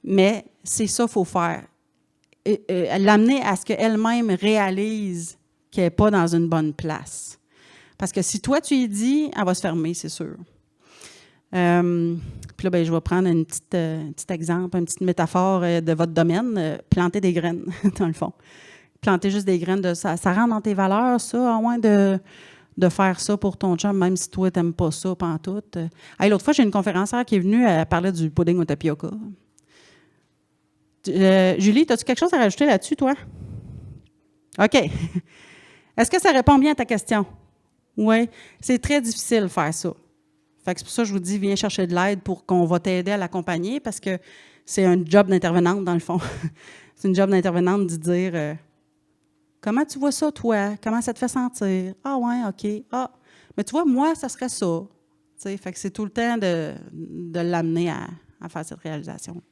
Mais c'est ça qu'il faut faire. L'amener à ce qu'elle-même réalise qu'elle n'est pas dans une bonne place. Parce que si toi, tu lui dis, elle va se fermer, c'est sûr. Puis là, je vais prendre un petit exemple, une petite métaphore de votre domaine. Planter des graines, dans le fond. Planter juste des graines, ça rentre dans tes valeurs, ça, à moins de faire ça pour ton chum, même si toi, tu n'aimes pas ça, pantoute. L'autre fois, j'ai une conférencière qui est venue, elle parlait du pudding au tapioca. Julie, as-tu quelque chose à rajouter là-dessus, toi? OK. Est-ce que ça répond bien à ta question? Oui. C'est très difficile de faire ça. Fait que c'est pour ça que je vous dis, viens chercher de l'aide pour qu'on va t'aider à l'accompagner parce que c'est un job d'intervenante, dans le fond. C'est une job d'intervenante de dire comment tu vois ça, toi? Comment ça te fait sentir? Ah, ouais, OK. Ah, mais tu vois, moi, ça serait ça. T'sais, fait que c'est tout le temps de l'amener à faire cette réalisation.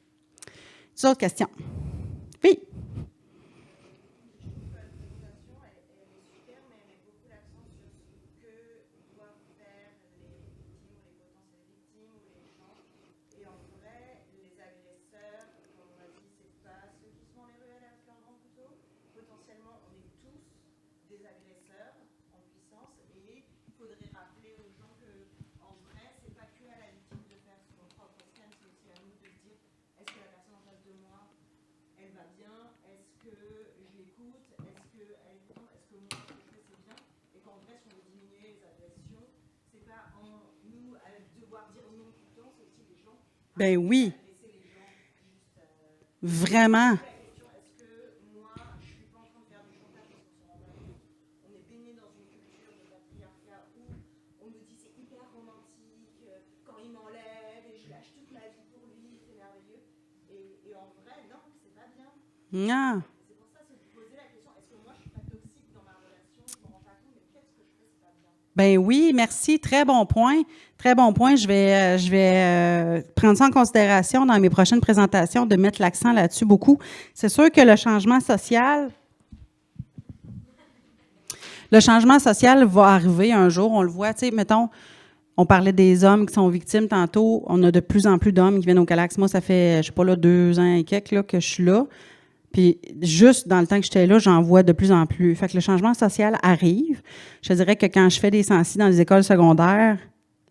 D'autres questions? Oui. Ben oui. Vraiment. Non. C'est pour ça que vous posez la question, est-ce que moi je suis pas toxique dans ma relation, je me rends pas compte, mais qu'est-ce que je fais, c'est pas bien? Ben oui, merci. Très bon point. Très bon point. Je vais prendre ça en considération dans mes prochaines présentations, de mettre l'accent là-dessus beaucoup. C'est sûr que le changement social va arriver un jour. On le voit, tu sais, mettons, on parlait des hommes qui sont victimes tantôt. On a de plus en plus d'hommes qui viennent au Calax. Moi, ça fait, je sais pas, là, 2 ans et quelques là, que je suis là. Puis juste dans le temps que j'étais là, j'en vois de plus en plus. Fait que le changement social arrive. Je te dirais que quand je fais des sensi dans les écoles secondaires,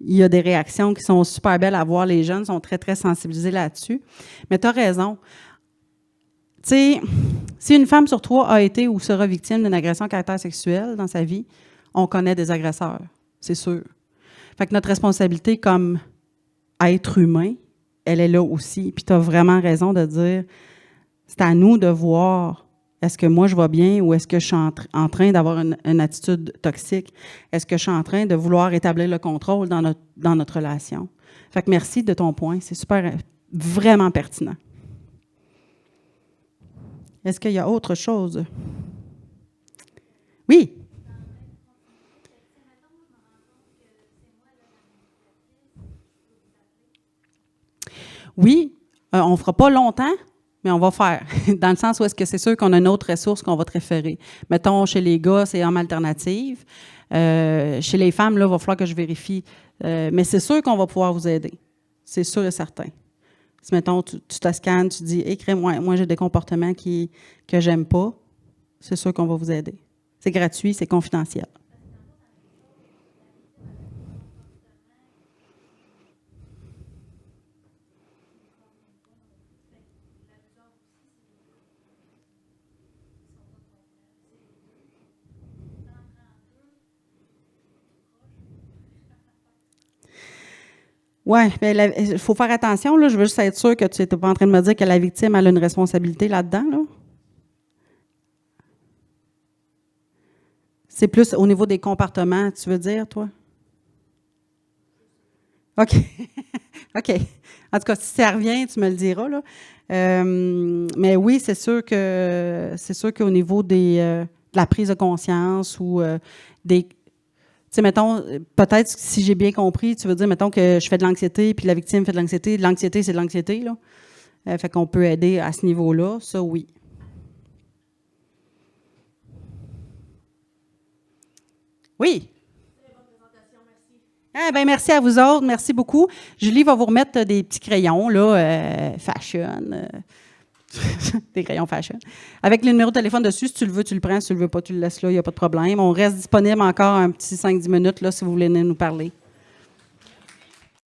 il y a des réactions qui sont super belles à voir. Les jeunes sont très, très sensibilisés là-dessus. Mais tu as raison. Tu sais, si une femme sur 3 a été ou sera victime d'une agression à caractère sexuel dans sa vie, on connaît des agresseurs, c'est sûr. Fait que notre responsabilité comme être humain, elle est là aussi. Puis tu as vraiment raison de dire, c'est à nous de voir, est-ce que moi je vais bien ou est-ce que je suis en train d'avoir une attitude toxique? Est-ce que je suis en train de vouloir établir le contrôle dans notre relation? Fait que merci de ton point, c'est super, vraiment pertinent. Est-ce qu'il y a autre chose? Oui? Oui, on ne fera pas longtemps, mais on va faire. Dans le sens où est-ce que c'est sûr qu'on a une autre ressource qu'on va te référer. Mettons, chez les gars, c'est homme alternative. Chez les femmes, là, il va falloir que je vérifie. Mais c'est sûr qu'on va pouvoir vous aider. C'est sûr et certain. Si, mettons, tu te scannes, tu dis, écris-moi, moi j'ai des comportements que j'aime pas, c'est sûr qu'on va vous aider. C'est gratuit, c'est confidentiel. Oui, mais il faut faire attention, là. Je veux juste être sûre que tu n'étais pas en train de me dire que la victime elle a une responsabilité là-dedans, là. C'est plus au niveau des comportements, tu veux dire, toi? OK. OK. En tout cas, si ça revient, tu me le diras, là. Mais oui, c'est sûr qu'au niveau de la prise de conscience ou des... Tu sais, mettons, peut-être, si j'ai bien compris, tu veux dire, mettons, que je fais de l'anxiété, puis la victime fait de l'anxiété. De l'anxiété, c'est de l'anxiété, là. Fait qu'on peut aider à ce niveau-là. Ça, oui. Oui. Très bonne présentation, merci. Ah, ben, merci à vous autres. Merci beaucoup. Julie va vous remettre des petits crayons, là, fashion. Des crayons fashion. Avec le numéro de téléphone dessus, si tu le veux, tu le prends. Si tu le veux pas, tu le laisses là. Il n'y a pas de problème. On reste disponible encore un petit 5-10 minutes, là, si vous voulez nous parler.